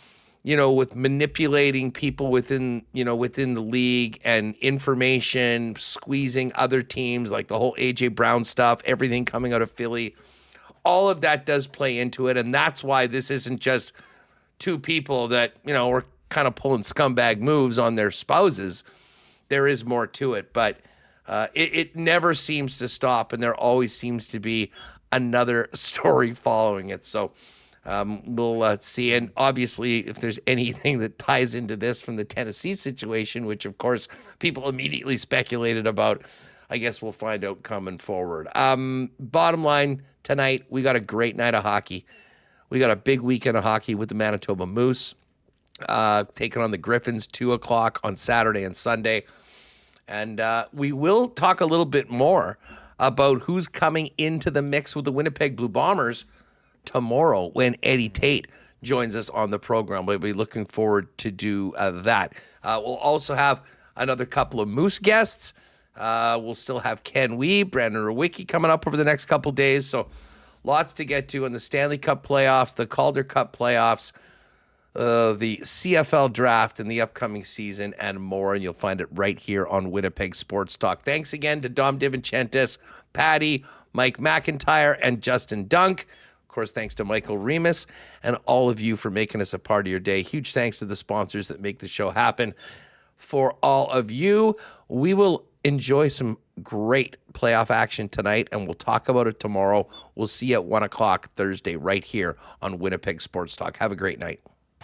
with manipulating people within the league and information, squeezing other teams, like the whole AJ Brown stuff, everything coming out of Philly, all of that does play into it. And that's why this isn't just two people that, were kind of pulling scumbag moves on their spouses. There is more to it, but it never seems to stop. And there always seems to be another story following it. So we'll see. And obviously, if there's anything that ties into this from the Tennessee situation, which of course people immediately speculated about, I guess we'll find out coming forward. Bottom line, tonight, we got a great night of hockey. We got a big weekend of hockey with the Manitoba Moose, taking on the Griffins, 2:00 on Saturday and Sunday. And we will talk a little bit more about who's coming into the mix with the Winnipeg Blue Bombers tomorrow when Eddie Tate joins us on the program. We'll be looking forward to do that. We'll also have another couple of Moose guests. We'll still have Ken Wee, Brandon Rowicki coming up over the next couple days. So lots to get to in the Stanley Cup playoffs, the Calder Cup playoffs, the CFL draft in the upcoming season, and more. And you'll find it right here on Winnipeg Sports Talk. Thanks again to Dom DiVincentiis, Patty, Mike McIntyre, and Justin Dunk. Of course, thanks to Michael Remis and all of you for making us a part of your day. Huge thanks to the sponsors that make the show happen. For all of you, we will enjoy some great playoff action tonight, and we'll talk about it tomorrow. We'll see you at 1:00 Thursday right here on Winnipeg Sports Talk. Have a great night.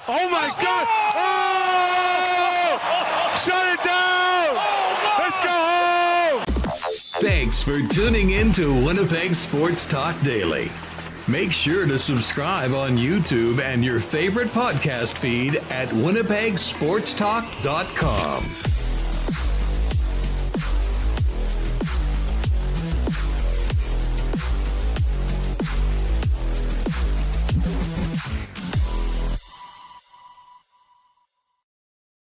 Oh, my God! Oh! Shut it down! Let's go home! Thanks for tuning in to Winnipeg Sports Talk Daily. Make sure to subscribe on YouTube and your favorite podcast feed at winnipegsportstalk.com.